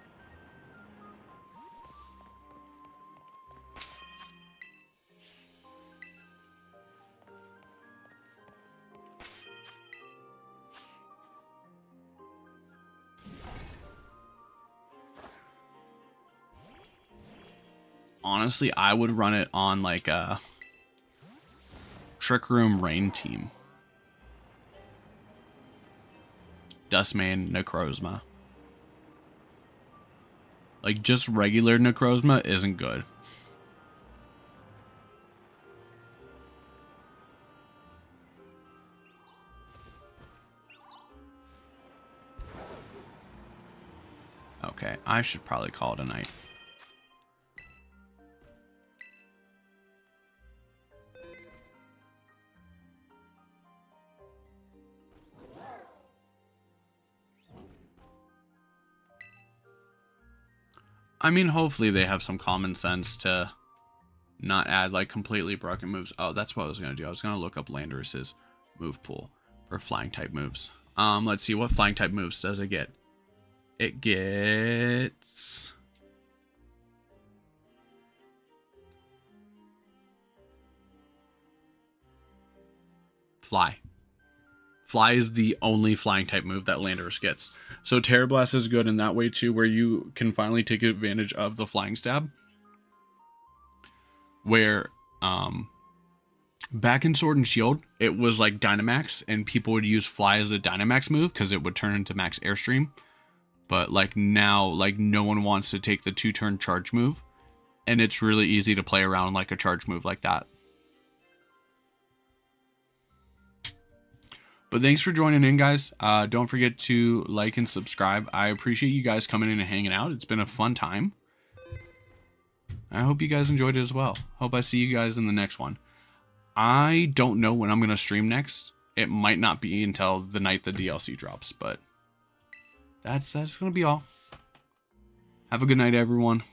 [SPEAKER 1] Honestly, I would run it on like a Trick Room Rain team. Dustmane, Necrozma. Like just regular Necrozma isn't good. Okay, I should probably call it a night. I mean, hopefully they have some common sense to not add like completely broken moves. Oh, that's what I was going to do. I was going to look up Landorus's move pool for flying type moves. Let's see, what flying type moves does it get? It gets... Fly. Fly is the only flying type move that Landorus gets. So Terra Blast is good in that way too, where you can finally take advantage of the flying stab. Where back in Sword and Shield, it was like Dynamax, and people would use Fly as a Dynamax move because it would turn into max Airstream. But like now, like no one wants to take the 2-turn charge move, and it's really easy to play around like a charge move like that. But thanks for joining in, guys. Don't forget to like and subscribe. I appreciate you guys coming in and hanging out. It's been a fun time. I hope you guys enjoyed it as well. Hope I see you guys in the next one. I don't know when I'm going to stream next. It might not be until the night the DLC drops, but that's going to be all. Have a good night, everyone.